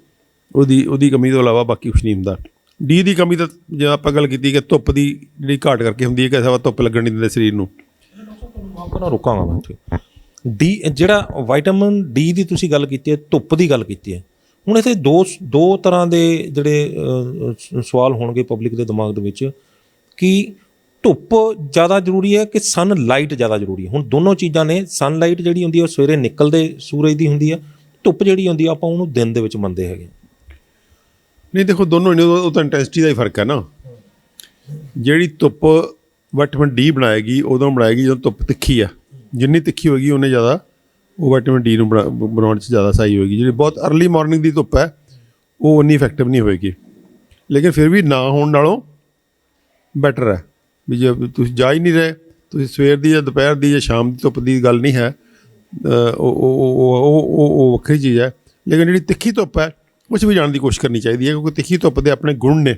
ਉਹਦੀ ਕਮੀ ਤੋਂ ਇਲਾਵਾ ਬਾਕੀ ਕੁਛ ਨਹੀਂ ਹੁੰਦਾ। ਡੀ ਦੀ ਕਮੀ ਤਾਂ ਜੇ ਆਪਾਂ ਗੱਲ ਕੀਤੀ ਕਿ ਧੁੱਪ ਦੀ ਜਿਹੜੀ ਘਾਟ ਕਰਕੇ ਹੁੰਦੀ ਹੈ, ਕਿ ਸਵਾ ਧੁੱਪ ਲੱਗਣ ਨਹੀਂ ਦਿੰਦੇ ਸਰੀਰ ਨੂੰ। ਆਪਣਾ ਰੁਕਾਂਗਾ ਮੈਂ ਇੱਥੇ। ਡੀ ਜਿਹੜਾ ਵਿਟਾਮਿਨ ਡੀ ਦੀ ਤੁਸੀਂ ਗੱਲ ਕੀਤੀ ਹੈ, ਧੁੱਪ ਦੀ ਗੱਲ ਕੀਤੀ ਹੈ। ਹੁਣ ਇੱਥੇ ਦੋ ਤਰ੍ਹਾਂ ਦੇ ਜਿਹੜੇ ਸਵਾਲ ਹੋਣਗੇ ਪਬਲਿਕ ਦੇ ਦਿਮਾਗ ਦੇ ਵਿੱਚ ਕਿ ਧੁੱਪ ਜ਼ਿਆਦਾ ਜ਼ਰੂਰੀ ਹੈ ਕਿ ਸਨ ਲਾਈਟ ਜ਼ਿਆਦਾ ਜ਼ਰੂਰੀ ਹੈ। ਹੁਣ ਦੋਨੋਂ ਚੀਜ਼ਾਂ ਨੇ। ਸਨ ਲਾਈਟ ਜਿਹੜੀ ਹੁੰਦੀ ਹੈ ਉਹ ਸਵੇਰੇ ਨਿਕਲਦੇ ਸੂਰਜ ਦੀ ਹੁੰਦੀ ਹੈ, ਧੁੱਪ ਜਿਹੜੀ ਹੁੰਦੀ ਆ ਆਪਾਂ ਉਹਨੂੰ ਦਿਨ ਦੇ ਵਿੱਚ ਮੰਨਦੇ ਹੈਗੇ। ਨਹੀਂ ਦੇਖੋ, ਦੋਨੋਂ ਉਹ ਤਾਂ ਇੰਟੈਂਸਿਟੀ ਦਾ ਹੀ ਫਰਕ ਹੈ ਨਾ। ਜਿਹੜੀ ਧੁੱਪ ਵਿਟਾਮਿਨ ਡੀ ਬਣਾਏਗੀ ਉਦੋਂ ਬਣਾਏਗੀ ਜਦੋਂ ਧੁੱਪ ਤਿੱਖੀ ਆ। ਜਿੰਨੀ ਤਿੱਖੀ ਹੋਏਗੀ ਉਨੇ ਜ਼ਿਆਦਾ ਉਹ ਵਿਟਾਮਿਨ ਡੀ ਨੂੰ ਬਣਾਉਣ 'ਚ ਜ਼ਿਆਦਾ ਸਹੀ ਹੋਏਗੀ। ਜਿਹੜੀ ਬਹੁਤ ਅਰਲੀ ਮਾਰਨਿੰਗ ਦੀ ਧੁੱਪ ਹੈ ਉਹ ਉਨੀ ਇਫੈਕਟਿਵ ਨਹੀਂ ਹੋਏਗੀ, ਲੇਕਿਨ ਫਿਰ ਵੀ ਨਾ ਹੋਣ ਨਾਲੋਂ ਬੈਟਰ ਹੈ। ਵੀ ਜੇ ਤੁਸੀਂ ਜਾ ਹੀ ਨਹੀਂ ਰਹੇ, ਤੁਸੀਂ ਸਵੇਰ ਦੀ ਜਾਂ ਦੁਪਹਿਰ ਦੀ ਜਾਂ ਸ਼ਾਮ ਦੀ ਧੁੱਪ ਦੀ ਗੱਲ ਨਹੀਂ ਹੈ, ਉਹ ਵੱਖਰੀ ਚੀਜ਼ ਹੈ। ਲੇਕਿਨ ਜਿਹੜੀ ਤਿੱਖੀ ਧੁੱਪ ਹੈ ਉਹ 'ਚ ਵੀ ਜਾਣ ਦੀ ਕੋਸ਼ਿਸ਼ ਕਰਨੀ ਚਾਹੀਦੀ ਹੈ, ਕਿਉਂਕਿ ਤਿੱਖੀ ਧੁੱਪ ਦੇ ਆਪਣੇ ਗੁਣ ਨੇ।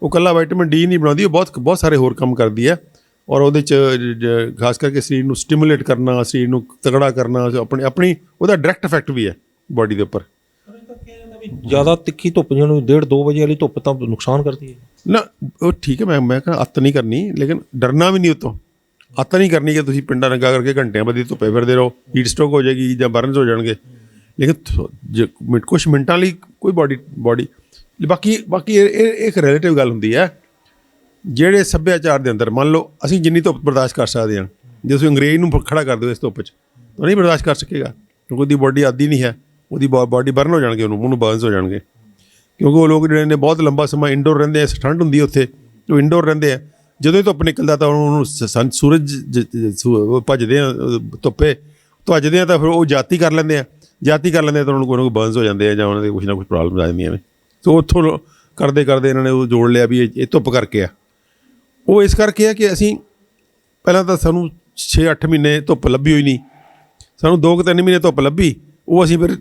ਉਹ ਇਕੱਲਾ ਵਿਟਾਮਿਨ ਡੀ ਨਹੀਂ ਬਣਾਉਂਦੀ, ਉਹ ਬਹੁਤ ਸਾਰੇ ਹੋਰ ਕੰਮ ਕਰਦੀ ਹੈ। ਔਰ ਉਹਦੇ 'ਚ ਖਾਸ ਕਰਕੇ ਸਰੀਰ ਨੂੰ ਸਟੀਮੂਲੇਟ ਕਰਨਾ, ਸਰੀਰ ਨੂੰ ਤਗੜਾ ਕਰਨਾ, ਆਪਣੀ ਉਹਦਾ ਡਾਇਰੈਕਟ ਇਫੈਕਟ ਵੀ ਹੈ ਬਾਡੀ ਦੇ ਉੱਪਰ। ਜ਼ਿਆਦਾ ਤਿੱਖੀ ਧੁੱਪ ਜਿਹਨੂੰ 1:30-2 ਵਜੇ ਵਾਲੀ ਧੁੱਪ ਤਾਂ ਨੁਕਸਾਨ ਕਰਦੀ ਹੈ ਨਾ। ਉਹ ਠੀਕ ਹੈ, ਮੈਂ ਕਿਹਾ ਅੱਤ ਨਹੀਂ ਕਰਨੀ, ਲੇਕਿਨ ਡਰਨਾ ਵੀ ਨਹੀਂ ਉਤੋਂ। ਅੱਤ ਨਹੀਂ ਕਰਨੀ ਕਿ ਤੁਸੀਂ ਪਿੰਡਾਂ ਰੰਗਾ ਕਰਕੇ ਘੰਟਿਆਂ ਬੱਧੀ ਧੁੱਪੇ ਫਿਰਦੇ ਰਹੋ, ਹੀਟ ਸਟ੍ਰੋਕ ਹੋ ਜਾਏਗੀ ਜਾਂ ਬਰਨਸ ਹੋ ਜਾਣਗੇ। ਲੇਕਿਨ ਜੇ ਕੁਛ ਮਿੰਟਾਂ ਲਈ ਕੋਈ ਬਾਡੀ ਬਾਕੀ ਇਹ ਇੱਕ ਰਿਲੇਟਿਵ ਗੱਲ ਹੁੰਦੀ ਹੈ। ਜਿਹੜੇ ਸੱਭਿਆਚਾਰ ਦੇ ਅੰਦਰ ਮੰਨ ਲਓ ਅਸੀਂ ਜਿੰਨੀ ਧੁੱਪ ਬਰਦਾਸ਼ਤ ਕਰ ਸਕਦੇ ਹਾਂ, ਜੇ ਤੁਸੀਂ ਅੰਗਰੇਜ਼ ਨੂੰ ਖੜਾ ਕਰ ਦਿਓ ਇਸ ਧੁੱਪ 'ਚ ਤਾਂ ਨਹੀਂ ਬਰਦਾਸ਼ਤ ਕਰ ਸਕੇਗਾ, ਕਿਉਂਕਿ ਉਹਦੀ ਬਾਡੀ ਆਦੀ ਨਹੀਂ ਹੈ, ਉਹਦੀ ਬਾਡੀ ਬਰਨ ਹੋ ਜਾਣਗੇ, ਉਹਨੂੰ ਬਰਨਸ ਹੋ ਜਾਣਗੇ। ਕਿਉਂਕਿ ਉਹ ਲੋਕ ਜਿਹੜੇ ਨੇ ਬਹੁਤ ਲੰਬਾ ਸਮਾਂ ਇੰਡੋਰ ਰਹਿੰਦੇ ਆ, ਠੰਡ ਹੁੰਦੀ ਹੈ ਉੱਥੇ, ਉਹ ਇੰਡੋਰ ਰਹਿੰਦੇ ਆ। ਜਦੋਂ ਹੀ ਧੁੱਪ ਨਿਕਲਦਾ ਤਾਂ ਉਹਨੂੰ ਸੂਰਜ ਭੱਜਦੇ ਆ, ਧੁੱਪੇ ਭੱਜਦੇ ਆ ਤਾਂ ਫਿਰ ਉਹ ਜਾਤੀ ਕਰ ਲੈਂਦੇ ਆ ਤਾਂ ਉਹਨਾਂ ਨੂੰ ਕੋਈ ਨਾ ਕੋਈ ਬਰਨਸ ਹੋ ਜਾਂਦੇ ਆ ਜਾਂ ਉਹਨਾਂ ਦੇ ਕੁਛ ਨਾ ਕੁਛ ਪ੍ਰੋਬਲਮ ਆ ਜਾਂਦੀਆਂ ਨੇ। ਸੋ ਉੱਥੋਂ ਕਰਦੇ ਇਹਨਾਂ ਨੇ ਉਹ ਜੋੜ ਲਿਆ ਵੀ ਇਹ ਧੁੱਪ ਕਰਕੇ ਆ। ਉਹ ਇਸ ਕਰਕੇ ਆ ਕਿ ਅਸੀਂ ਪਹਿਲਾਂ ਤਾਂ ਸਾਨੂੰ 6-8 ਮਹੀਨੇ ਧੁੱਪ ਲੱਭੀ ਹੋਈ ਨਹੀਂ, ਸਾਨੂੰ 2-3 ਮਹੀਨੇ ਧੁੱਪ ਲੱਭੀ, ਉਹ ਅਸੀਂ ਫਿਰ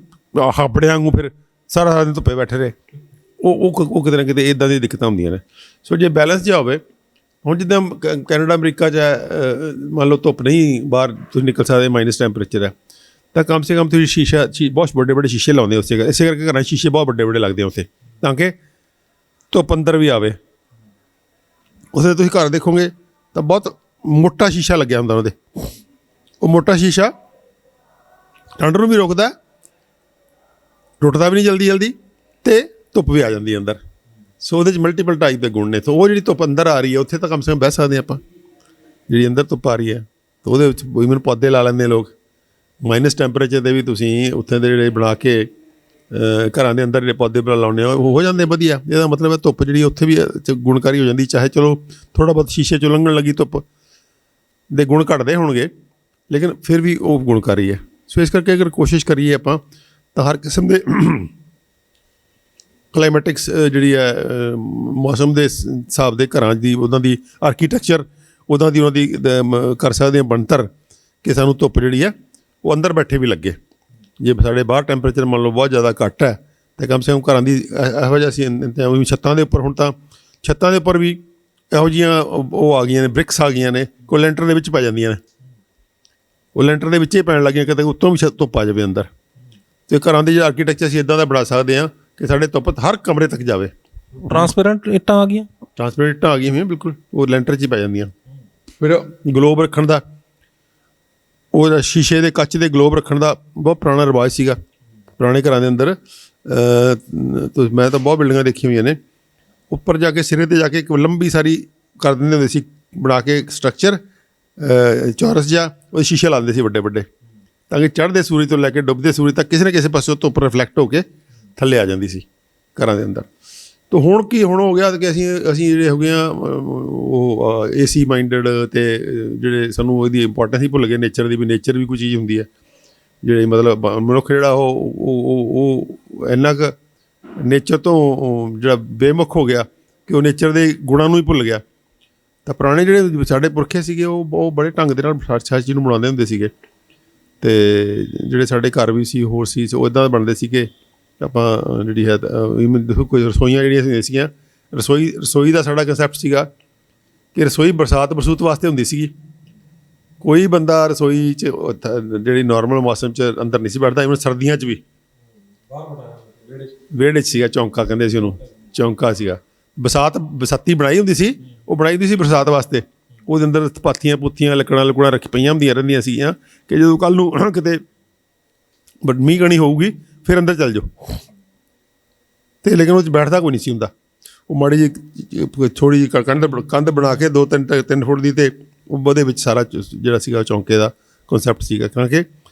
ਹਾਪੜਿਆਂ ਵਾਂਗੂ ਫਿਰ ਸਾਰਾ ਦਿਨ ਧੁੱਪੇ ਬੈਠੇ ਰਹੇ। ਉਹ ਕਿਤੇ ਨਾ ਕਿਤੇ ਇੱਦਾਂ ਦੀਆਂ ਦਿੱਕਤਾਂ ਹੁੰਦੀਆਂ ਨੇ। ਸੋ ਜੇ ਬੈਲੈਂਸ ਜਿਹਾ ਹੋਵੇ, ਹੁਣ ਜਿੱਦਾਂ ਕੈਨੇਡਾ ਅਮਰੀਕਾ 'ਚ ਮੰਨ ਲਓ ਧੁੱਪ ਨਹੀਂ, ਬਾਹਰ ਤੁਸੀਂ ਨਿਕਲ ਸਕਦੇ, ਮਾਈਨਸ ਟੈਂਪਰੇਚਰ ਹੈ, ਤਾਂ ਕਮ ਸੇ ਕਮ ਤੁਸੀਂ ਸ਼ੀਸ਼ਾ ਬਹੁਤ ਵੱਡੇ ਸ਼ੀਸ਼ੇ ਲਾਉਂਦੇ ਉਸੇ ਕਰਕੇ ਘਰਾਂ ਸ਼ੀਸ਼ੇ ਬਹੁਤ ਵੱਡੇ ਲੱਗਦੇ ਆ ਉੱਥੇ, ਤਾਂ ਕਿ ਧੁੱਪ ਅੰਦਰ ਵੀ ਆਵੇ। ਉੱਥੇ ਤੁਸੀਂ ਘਰ ਦੇਖੋਗੇ ਤਾਂ ਬਹੁਤ ਮੋਟਾ ਸ਼ੀਸ਼ਾ ਲੱਗਿਆ ਹੁੰਦਾ ਉਹਦੇ। ਉਹ ਮੋਟਾ ਸ਼ੀਸ਼ਾ ਠੰਡ ਨੂੰ ਵੀ ਰੋਕਦਾ, ਟੁੱਟਦਾ ਵੀ ਨਹੀਂ ਜਲਦੀ ਅਤੇ ਧੁੱਪ ਵੀ ਆ ਜਾਂਦੀ ਅੰਦਰ। ਸੋ ਉਹਦੇ 'ਚ ਮਲਟੀਪਲ ਟਾਈਪ ਦੇ ਗੁਣ ਨੇ। ਸੋ ਉਹ ਜਿਹੜੀ ਧੁੱਪ ਅੰਦਰ ਆ ਰਹੀ ਹੈ ਉੱਥੇ ਤਾਂ ਕਮ ਸੇ ਕਮ ਬਹਿ ਸਕਦੇ ਆਪਾਂ। ਜਿਹੜੀ ਅੰਦਰ ਧੁੱਪ ਆ ਰਹੀ ਹੈ ਤਾਂ ਉਹਦੇ ਵਿੱਚ ਮੈਨੂੰ ਪੌਦੇ ਲਾ ਲੈਂਦੇ ਲੋਕ। ਮਾਈਨਸ ਟੈਂਪਰੇਚਰ ਦੇ ਵੀ ਤੁਸੀਂ ਉੱਥੇ ਦੇ ਜਿਹੜੇ ਬਣਾ ਕੇ ਘਰਾਂ ਦੇ ਅੰਦਰ ਜਿਹੜੇ ਪੌਦੇ ਲਾਉਂਦੇ ਹੋ ਜਾਂਦੇ ਵਧੀਆ। ਇਹਦਾ ਮਤਲਬ ਹੈ ਧੁੱਪ ਜਿਹੜੀ ਉੱਥੇ ਵੀ ਗੁਣਕਾਰੀ ਹੋ ਜਾਂਦੀ। ਚਾਹੇ ਚਲੋ ਥੋੜ੍ਹਾ ਬਹੁਤ ਸ਼ੀਸ਼ੇ 'ਚੋਂ ਲੰਘਣ ਲੱਗੀ ਧੁੱਪ ਦੇ ਗੁਣ ਘੱਟਦੇ ਹੋਣਗੇ, ਲੇਕਿਨ ਫਿਰ ਵੀ ਉਹ ਗੁਣਕਾਰੀ ਹੈ। ਸੋ ਇਸ ਕਰਕੇ ਅਗਰ ਕੋਸ਼ਿਸ਼ ਕਰੀਏ ਆਪਾਂ ਤਾਂ ਹਰ ਕਿਸਮ ਦੇ ਕਲਾਈਮੈਟਿਕਸ ਜਿਹੜੀ ਹੈ ਮੌਸਮ ਦੇ ਹਿਸਾਬ ਦੇ ਘਰਾਂ ਦੀ ਉਹਨਾਂ ਦੀ ਆਰਕੀਟੈਕਚਰ ਉਹਨਾਂ ਦੀ ਕਰ ਸਕਦੇ ਹਾਂ ਬਣਤਰ ਕਿ ਸਾਨੂੰ ਧੁੱਪ ਜਿਹੜੀ ਹੈ ਉਹ ਅੰਦਰ ਬੈਠੇ ਵੀ ਲੱਗੇ। ਜੇ ਸਾਡੇ ਬਾਹਰ ਟੈਂਪਰੇਚਰ ਮੰਨ ਲਓ ਬਹੁਤ ਜ਼ਿਆਦਾ ਘੱਟ ਹੈ ਤਾਂ ਕਮ ਸੇ ਕਮ ਘਰਾਂ ਦੀ ਇਹੋ ਜਿਹਾ ਅਸੀਂ ਛੱਤਾਂ ਦੇ ਉੱਪਰ, ਹੁਣ ਤਾਂ ਛੱਤਾਂ ਦੇ ਉੱਪਰ ਵੀ ਇਹੋ ਜਿਹੀਆਂ ਉਹ ਆ ਗਈਆਂ ਨੇ, ਬ੍ਰਿਕਸ ਆ ਗਈਆਂ ਨੇ, ਕੋਈ ਲੈਂਟਰ ਦੇ ਵਿੱਚ ਪੈ ਜਾਂਦੀਆਂ ਨੇ, ਉਹ ਲੈਂਟਰ ਦੇ ਵਿੱਚ ਹੀ ਪੈਣ ਲੱਗੀਆਂ, ਕਿਤੇ ਉੱਤੋਂ ਵੀ ਧੁੱਪ ਆ ਜਾਵੇ ਅੰਦਰ। ਅਤੇ ਘਰਾਂ ਦੀ ਆਰਕੀਟੈਕਚਰ ਅਸੀਂ ਇੱਦਾਂ ਦਾ ਬਣਾ ਸਕਦੇ ਹਾਂ ਕਿ ਸਾਡੇ ਧੁੱਪ ਹਰ ਕਮਰੇ ਤੱਕ ਜਾਵੇ। ਟਰਾਂਸਪੇਰੈਂਟ ਇੱਟਾਂ ਆ ਗਈਆਂ, ਆ ਗਈਆਂ ਹੋਈਆਂ ਬਿਲਕੁਲ, ਉਹ ਲੈਂਟਰ 'ਚ ਹੀ ਪੈ ਜਾਂਦੀਆਂ। ਫਿਰ ਗਲੋਬ ਰੱਖਣ ਦਾ, ਉਹਦਾ ਸ਼ੀਸ਼ੇ ਦੇ ਕੱਚ ਦੇ ਗਲੋਬ ਰੱਖਣ ਦਾ ਬਹੁਤ ਪੁਰਾਣਾ ਰਿਵਾਜ ਸੀਗਾ ਪੁਰਾਣੇ ਘਰਾਂ ਦੇ ਅੰਦਰ। ਮੈਂ ਤਾਂ ਬਹੁਤ ਬਿਲਡਿੰਗਾਂ ਦੇਖੀਆਂ ਹੋਈਆਂ ਨੇ, ਉੱਪਰ ਜਾ ਕੇ ਸਿਰੇ 'ਤੇ ਜਾ ਕੇ ਇੱਕ ਲੰਬੀ ਸਾਰੀ ਕਰ ਦਿੰਦੇ ਹੁੰਦੇ ਸੀ ਬਣਾ ਕੇ ਸਟਰਕਚਰ ਚੌਰਸ ਜਿਹਾ, ਉਹਦੇ ਸ਼ੀਸ਼ੇ ਲਾਉਂਦੇ ਸੀ ਵੱਡੇ ਤਾਂ ਕਿ ਚੜ੍ਹਦੇ ਸੂਰਜ ਤੋਂ ਲੈ ਕੇ ਡੁੱਬਦੇ ਸੂਰਜ ਤੱਕ ਕਿਸੇ ਨਾ ਕਿਸੇ ਪਾਸੇ ਤੋਂ ਉੱਪਰ ਰਿਫਲੈਕਟ ਹੋ ਕੇ ਥੱਲੇ ਆ ਜਾਂਦੀ ਸੀ ਘਰਾਂ ਦੇ ਅੰਦਰ। ਤਾਂ ਹੁਣ ਹੋ ਗਿਆ ਕਿ ਅਸੀਂ ਜਿਹੜੇ ਹੋ ਗਏ ਹਾਂ ਉਹ AC ਮਾਈਂਡਡ, ਅਤੇ ਜਿਹੜੇ ਸਾਨੂੰ ਉਹਦੀ ਇੰਪੋਰਟੈਂਸ ਹੀ ਭੁੱਲ ਗਏ ਨੇਚਰ ਦੀ, ਵੀ ਨੇਚਰ ਵੀ ਕੋਈ ਚੀਜ਼ ਹੁੰਦੀ ਹੈ। ਜਿਹੜੇ ਮਤਲਬ ਮਨੁੱਖ ਜਿਹੜਾ ਉਹ ਇੰਨਾ ਕੁ ਨੇਚਰ ਤੋਂ ਜਿਹੜਾ ਬੇਮੁਖ ਹੋ ਗਿਆ ਕਿ ਉਹ ਨੇਚਰ ਦੇ ਗੁਣਾਂ ਨੂੰ ਹੀ ਭੁੱਲ ਗਿਆ। ਤਾਂ ਪੁਰਾਣੇ ਜਿਹੜੇ ਸਾਡੇ ਪੁਰਖੇ ਸੀਗੇ ਉਹ ਬੜੇ ਢੰਗ ਦੇ ਨਾਲ ਹਰ ਚੀਜ਼ ਨੂੰ ਬਣਾਉਂਦੇ ਹੁੰਦੇ ਸੀਗੇ। ਅਤੇ ਜਿਹੜੇ ਸਾਡੇ ਘਰ ਵੀ ਸੀ ਹੋਰ ਸੀ, ਉਹ ਇੱਦਾਂ ਬਣਦੇ ਸੀਗੇ। ਆਪਾਂ ਜਿਹੜੀ ਹੈ ਦੇਖੋ ਕੋਈ ਰਸੋਈਆਂ ਜਿਹੜੀਆਂ ਸੀਗੀਆਂ, ਰਸੋਈ ਦਾ ਸਾਡਾ ਕੰਸੈਪਟ ਸੀਗਾ ਕਿ ਰਸੋਈ ਬਰਸਾਤ ਵਾਸਤੇ ਹੁੰਦੀ ਸੀਗੀ। ਕੋਈ ਬੰਦਾ ਰਸੋਈ 'ਚ ਜਿਹੜੀ ਨੋਰਮਲ ਮੌਸਮ 'ਚ ਅੰਦਰ ਨਹੀਂ ਸੀ ਬੈਠਦਾ, ਇਵਨ ਸਰਦੀਆਂ 'ਚ ਵੀ ਵਿਹੜੇ 'ਚ ਸੀਗਾ। ਚੌਂਕਾ ਕਹਿੰਦੇ ਸੀ ਉਹਨੂੰ, ਚੌਂਕਾ ਸੀਗਾ। ਬਸਾਤੀ ਬਣਾਈ ਹੁੰਦੀ ਸੀ, ਉਹ ਬਣਾਈ ਹੁੰਦੀ ਸੀ ਬਰਸਾਤ ਵਾਸਤੇ। ਉਹਦੇ ਅੰਦਰ ਪਾਥੀਆਂ ਪੁੱਥੀਆਂ ਲੱਕੜਾਂ ਰੱਖੀ ਪਈਆਂ ਹੁੰਦੀਆਂ ਰਹਿੰਦੀਆਂ ਸੀਗੀਆਂ ਕਿ ਜਦੋਂ ਕੱਲ੍ਹ ਨੂੰ ਕਿਤੇ ਮੀਂਹ ਕਣੀ ਹੋਊਗੀ ਫਿਰ ਅੰਦਰ ਚੱਲ ਜਾਓ। ਅਤੇ ਲੇਕਿਨ ਉਹ 'ਚ ਬੈਠਦਾ ਕੋਈ ਨਹੀਂ ਸੀ ਹੁੰਦਾ। ਉਹ ਮਾੜੀ ਜਿਹੀ ਥੋੜ੍ਹੀ ਜਿਹੀ ਕੰਧ ਬਣਾ ਕੇ 2-3 ਫੁੱਟ ਦੀ, ਅਤੇ ਉਹਦੇ ਵਿੱਚ ਸਾਰਾ ਜਿਹੜਾ ਸੀਗਾ ਚੌਂਕੇ ਦਾ ਕਨਸੈਪਟ ਸੀਗਾ ਕਿਉਂਕਿ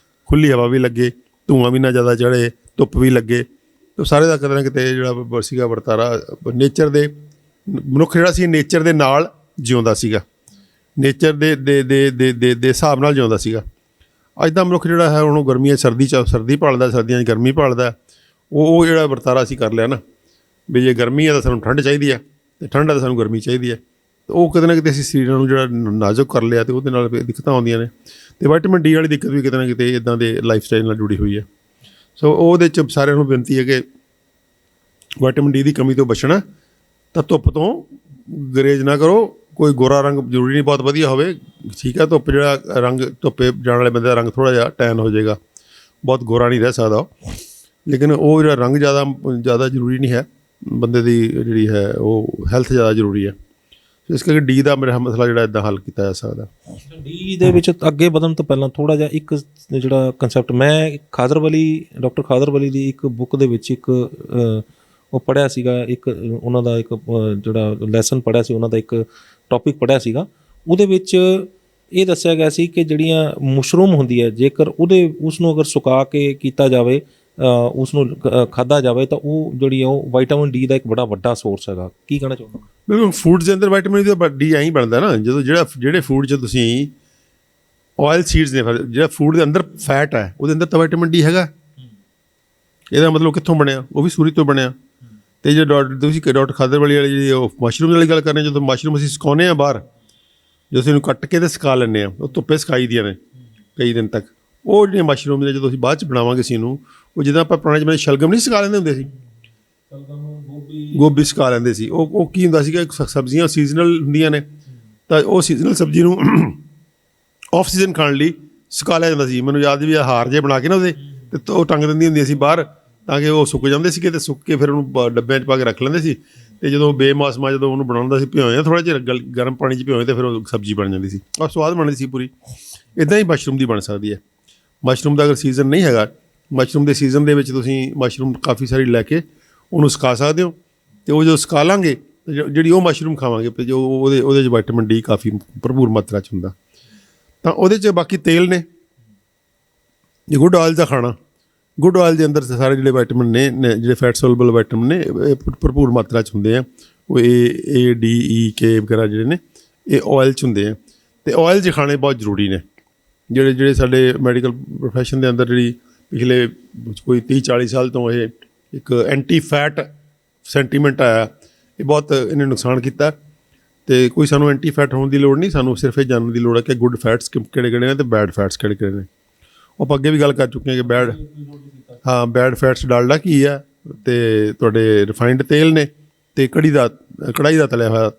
ਖੁੱਲ੍ਹੀ ਹਵਾ ਵੀ ਲੱਗੇ, ਧੂੰਆਂ ਵੀ ਨਾ ਜ਼ਿਆਦਾ ਚੜ੍ਹੇ, ਧੁੱਪ ਵੀ ਲੱਗੇ। ਤਾਂ ਸਾਰੇ ਦਾ ਕਿਤੇ ਨਾ ਕਿਤੇ ਜਿਹੜਾ ਸੀਗਾ ਵਰਤਾਰਾ ਨੇਚਰ ਦੇ, ਮਨੁੱਖ ਜਿਹੜਾ ਸੀ ਨੇਚਰ ਦੇ ਨਾਲ ਜਿਉਂਦਾ ਸੀਗਾ, ਨੇਚਰ ਦੇ ਹਿਸਾਬ ਨਾਲ ਜਿਉਂਦਾ ਸੀਗਾ। ਅੱਜ ਦਾ ਮਨੁੱਖ ਜਿਹੜਾ ਹੈ ਉਹਨੂੰ ਗਰਮੀਆਂ ਸਰਦੀ ਭਾਲਦਾ, ਸਰਦੀਆਂ 'ਚ ਗਰਮੀ ਭਾਲਦਾ। ਉਹ ਜਿਹੜਾ ਵਰਤਾਰਾ ਅਸੀਂ ਕਰ ਲਿਆ ਨਾ ਵੀ ਜੇ ਗਰਮੀ ਹੈ ਤਾਂ ਸਾਨੂੰ ਠੰਡ ਚਾਹੀਦੀ ਹੈ, ਅਤੇ ਠੰਡ ਹੈ ਤਾਂ ਸਾਨੂੰ ਗਰਮੀ ਚਾਹੀਦੀ ਹੈ। ਉਹ ਕਿਤੇ ਨਾ ਕਿਤੇ ਅਸੀਂ ਸਰੀਰਾਂ ਨੂੰ ਜਿਹੜਾ ਨਾਜ਼ੁਕ ਕਰ ਲਿਆ, ਅਤੇ ਉਹਦੇ ਨਾਲ ਦਿੱਕਤਾਂ ਆਉਂਦੀਆਂ ਨੇ। ਅਤੇ ਵਿਟਾਮਿਨ ਡੀ ਵਾਲੀ ਦਿੱਕਤ ਵੀ ਕਿਤੇ ਨਾ ਕਿਤੇ ਇੱਦਾਂ ਦੇ ਲਾਈਫ ਸਟਾਈਲ ਨਾਲ ਜੁੜੀ ਹੋਈ ਹੈ। ਸੋ ਉਹਦੇ 'ਚ ਸਾਰਿਆਂ ਨੂੰ ਬੇਨਤੀ ਹੈ ਕਿ ਵਿਟਾਮਿਨ ਡੀ ਦੀ ਕਮੀ ਤੋਂ ਬਚਣਾ ਤਾਂ ਧੁੱਪ ਤੋਂ ਗਰੇਜ਼ ਨਾ ਕਰੋ। ਕੋਈ ਗੋਰਾ ਰੰਗ ਜ਼ਰੂਰੀ ਨਹੀਂ ਬਹੁਤ ਵਧੀਆ ਹੋਵੇ, ਠੀਕ ਹੈ। ਧੁੱਪ ਜਿਹੜਾ ਰੰਗ, ਧੁੱਪੇ ਜਾਣ ਵਾਲੇ ਬੰਦੇ ਦਾ ਰੰਗ ਥੋੜ੍ਹਾ ਜਿਹਾ ਟੈਨ ਹੋ ਜਾਏਗਾ, ਬਹੁਤ ਗੋਰਾ ਨਹੀਂ ਰਹਿ ਸਕਦਾ ਉਹ, ਲੇਕਿਨ ਉਹ ਜਿਹੜਾ ਰੰਗ ਜ਼ਿਆਦਾ ਜ਼ਰੂਰੀ ਨਹੀਂ ਹੈ। ਬੰਦੇ ਦੀ ਜਿਹੜੀ ਹੈ ਉਹ ਹੈਲਥ ਜ਼ਿਆਦਾ ਜ਼ਰੂਰੀ ਹੈ। ਇਸ ਕਰਕੇ ਡੀ ਦਾ ਮੇਰਾ ਮਸਲਾ ਜਿਹੜਾ ਇੱਦਾਂ ਹੱਲ ਕੀਤਾ ਜਾ ਸਕਦਾ। ਡੀ ਦੇ ਵਿੱਚ ਅੱਗੇ ਵਧਣ ਤੋਂ ਪਹਿਲਾਂ ਥੋੜ੍ਹਾ ਜਿਹਾ ਇੱਕ ਜਿਹੜਾ ਕੰਸੈਪਟ ਮੈਂ ਡਾਕਟਰ ਖਾਦਰ ਵਲੀ ਦੀ ਇੱਕ ਬੁੱਕ ਦੇ ਵਿੱਚ ਇੱਕ ਉਹ ਪੜ੍ਹਿਆ ਸੀਗਾ, ਇੱਕ ਉਹਨਾਂ ਦਾ ਇੱਕ ਜਿਹੜਾ ਲੈਸਨ ਪੜ੍ਹਿਆ ਸੀ, ਉਹਨਾਂ ਦਾ ਇੱਕ ਟੌਪਿਕ ਪੜ੍ਹਿਆ ਸੀਗਾ। ਉਹਦੇ ਵਿੱਚ ਇਹ ਦੱਸਿਆ ਗਿਆ ਸੀ ਕਿ ਜਿਹੜੀਆਂ ਮਸ਼ਰੂਮ ਹੁੰਦੀ ਹੈ, ਜੇਕਰ ਉਸ ਨੂੰ ਅਗਰ ਸੁਕਾ ਕੇ ਕੀਤਾ ਜਾਵੇ ਉਸ ਨੂੰ ਖਾਧਾ ਜਾਵੇ ਤਾਂ ਉਹ ਜਿਹੜੀ ਉਹ ਵਿਟਾਮਿਨ ਡੀ ਦਾ ਇੱਕ ਬੜਾ ਵੱਡਾ ਸੋਰਸ ਹੈਗਾ। ਕੀ ਕਹਿਣਾ ਚਾਹੁੰਦਾ? ਬਿਲਕੁਲ, ਫੂਡਸ ਦੇ ਅੰਦਰ ਵਿਟਾਮਿਨ ਡੀ ਐਂ ਹੀ ਬਣਦਾ ਨਾ, ਜਦੋਂ ਜਿਹੜੇ ਫੂਡ 'ਚ ਤੁਸੀਂ ਆਇਲ ਸੀਡਸ ਨੇ, ਜਿਹੜਾ ਫੂਡ ਦੇ ਅੰਦਰ ਫੈਟ ਹੈ ਉਹਦੇ ਅੰਦਰ ਤਾਂ ਵਿਟਾਮਿਨ ਡੀ ਹੈਗਾ। ਇਹਦਾ ਮਤਲਬ ਕਿੱਥੋਂ ਬਣਿਆ? ਉਹ ਵੀ ਸੂਰਜ ਤੋਂ ਬਣਿਆ। ਅਤੇ ਜੇ ਤੁਸੀਂ ਡਾਕਟਰ ਖਾਦਰਵਾਲੀ ਵਾਲੀ ਜਿਹੜੀ ਉਹ ਮਸ਼ਰੂਮ ਵਾਲੀ ਗੱਲ ਕਰ ਰਹੇ, ਜਦੋਂ ਮਸ਼ਰੂਮ ਅਸੀਂ ਸੁਕਾਉਂਦੇ ਹਾਂ ਬਾਹਰ, ਜਦੋਂ ਅਸੀਂ ਉਹਨੂੰ ਕੱਟ ਕੇ ਅਤੇ ਸੁਕਾ ਲੈਂਦੇ ਹਾਂ, ਉਹ ਧੁੱਪੇ ਸੁਕਾਈ ਦੀਆਂ ਨੇ ਕਈ ਦਿਨ ਤੱਕ, ਉਹ ਜਿਹੜੀਆਂ ਮਸ਼ਰੂਮ ਨੇ ਜਦੋਂ ਅਸੀਂ ਬਾਅਦ 'ਚ ਬਣਾਵਾਂਗੇ ਸੀ ਇਹਨੂੰ, ਉਹ ਜਿੱਦਾਂ ਆਪਾਂ ਪੁਰਾਣੇ ਜ਼ਮਾਨੇ ਸ਼ਲਗਮ ਨਹੀਂ ਸੁਕਾ ਲੈਂਦੇ ਹੁੰਦੇ ਸੀ, ਗੋਭੀ ਸੁਕਾ ਲੈਂਦੇ ਸੀ, ਉਹ ਕੀ ਹੁੰਦਾ ਸੀਗਾ, ਸਬਜ਼ੀਆਂ ਸੀਜ਼ਨਲ ਹੁੰਦੀਆਂ ਨੇ, ਤਾਂ ਉਹ ਸੀਜ਼ਨਲ ਸਬਜ਼ੀ ਨੂੰ ਆਫ ਸੀਜ਼ਨ ਖਾਣ ਲਈ ਸੁਕਾ ਲਿਆ ਜਾਂਦਾ ਸੀ। ਮੈਨੂੰ ਯਾਦ ਵੀ ਹਾਰ ਜੇ ਬਣਾ ਕੇ ਨਾ ਉਹਦੇ ਅਤੇ ਉਹ ਟੰਗ ਦਿੰਦੀ ਹੁੰਦੀ ਸੀ ਬਾਹਰ, ਤਾਂ ਕਿ ਉਹ ਸੁੱਕ ਜਾਂਦੇ ਸੀਗੇ, ਅਤੇ ਸੁੱਕ ਕੇ ਫਿਰ ਉਹਨੂੰ ਡੱਬਿਆਂ 'ਚ ਪਾ ਕੇ ਰੱਖ ਲੈਂਦੇ ਸੀ। ਅਤੇ ਜਦੋਂ ਬੇਮੌਸਮਾ ਜਦੋਂ ਉਹਨੂੰ ਬਣਾਉਂਦਾ ਸੀ, ਭਿਓਏ ਥੋੜ੍ਹਾ ਜਿਹਾ ਗਰਮ ਪਾਣੀ 'ਚ ਭਿਓਏ, ਅਤੇ ਫਿਰ ਉਹ ਸਬਜ਼ੀ ਬਣ ਜਾਂਦੀ ਸੀ ਔਰ ਸਵਾਦ ਬਣਦੀ ਸੀ ਪੂਰੀ। ਇੱਦਾਂ ਹੀ ਮਸ਼ਰੂਮ ਦੀ ਬਣ ਸਕਦੀ ਹੈ। ਮਸ਼ਰੂਮ ਦਾ ਅਗਰ ਸੀਜ਼ਨ ਨਹੀਂ ਹੈਗਾ, ਮਸ਼ਰੂਮ ਦੇ ਸੀਜ਼ਨ ਦੇ ਵਿੱਚ ਤੁਸੀਂ ਮਸ਼ਰੂਮ ਕਾਫੀ ਸਾਰੀ ਲੈ ਕੇ ਉਹਨੂੰ ਸੁਕਾ ਸਕਦੇ ਹੋ, ਅਤੇ ਉਹ ਜਦੋਂ ਸੁਕਾ ਲਾਂਗੇ ਜਿਹੜੀ ਉਹ ਮਸ਼ਰੂਮ ਖਾਵਾਂਗੇ, ਜੋ ਉਹਦੇ 'ਚ ਵਿਟਾਮਿਨ ਡੀ ਕਾਫੀ ਭਰਪੂਰ ਮਾਤਰਾ 'ਚ ਹੁੰਦਾ। ਤਾਂ ਉਹਦੇ 'ਚ ਬਾਕੀ ਤੇਲ ਨੇ, ਜੇ ਗੁੱਡ ਆਇਲ ਦਾ ਖਾਣਾ, ਗੁੱਡ ਆਇਲ ਦੇ ਅੰਦਰ ਸਾਰੇ ਜਿਹੜੇ ਵਿਟਾਮਿਨ ਨੇ, ਜਿਹੜੇ ਫੈਟ ਸੋਲੂਬਲ ਵਿਟਾਮਿਨ ਨੇ, ਇਹ ਭਰਪੂਰ ਮਾਤਰਾ 'ਚ ਹੁੰਦੇ ਆ। ਉਹ ਏ ਡੀ ਈ ਕੇ ਵਗੈਰਾ ਜਿਹੜੇ ਨੇ ਇਹ ਆਇਲ 'ਚ ਹੁੰਦੇ ਆ, ਅਤੇ ਆਇਲ 'ਚ ਖਾਣੇ ਬਹੁਤ ਜ਼ਰੂਰੀ ਨੇ। ਜਿਹੜੇ ਸਾਡੇ ਮੈਡੀਕਲ ਪ੍ਰੋਫੈਸ਼ਨ ਦੇ ਅੰਦਰ ਜਿਹੜੀ ਪਿਛਲੇ ਕੋਈ 30-40 ਸਾਲ ਤੋਂ ਇਹ ਇੱਕ ਐਂਟੀ ਫੈਟ ਸੈਂਟੀਮੈਂਟ ਆਇਆ, ਇਹ ਬਹੁਤ ਇਹਨੇ ਨੁਕਸਾਨ ਕੀਤਾ। ਅਤੇ ਕੋਈ ਸਾਨੂੰ ਐਂਟੀ ਫੈਟ ਹੋਣ ਦੀ ਲੋੜ ਨਹੀਂ, ਸਾਨੂੰ ਸਿਰਫ ਇਹ ਜਾਣਨ ਦੀ ਲੋੜ ਹੈ ਕਿ ਗੁੱਡ ਫੈਟਸ ਕਿਹੜੇ ਕਿਹੜੇ ਨੇ ਅਤੇ ਬੈਡ ਫੈਟਸ ਕਿਹੜੇ ਕਿਹੜੇ ਨੇ। ਉਹ ਆਪਾਂ ਅੱਗੇ ਵੀ ਗੱਲ ਕਰ ਚੁੱਕੇ ਹਾਂ ਕਿ ਬੈਡ ਫੈਟਸ ਡਾਲਡਾ ਕੀ ਆ, ਅਤੇ ਤੁਹਾਡੇ ਰਿਫਾਈਨਡ ਤੇਲ ਨੇ, ਅਤੇ ਕੜਾਹੀ ਦਾ ਤਲਿਆ ਹੋਇਆ,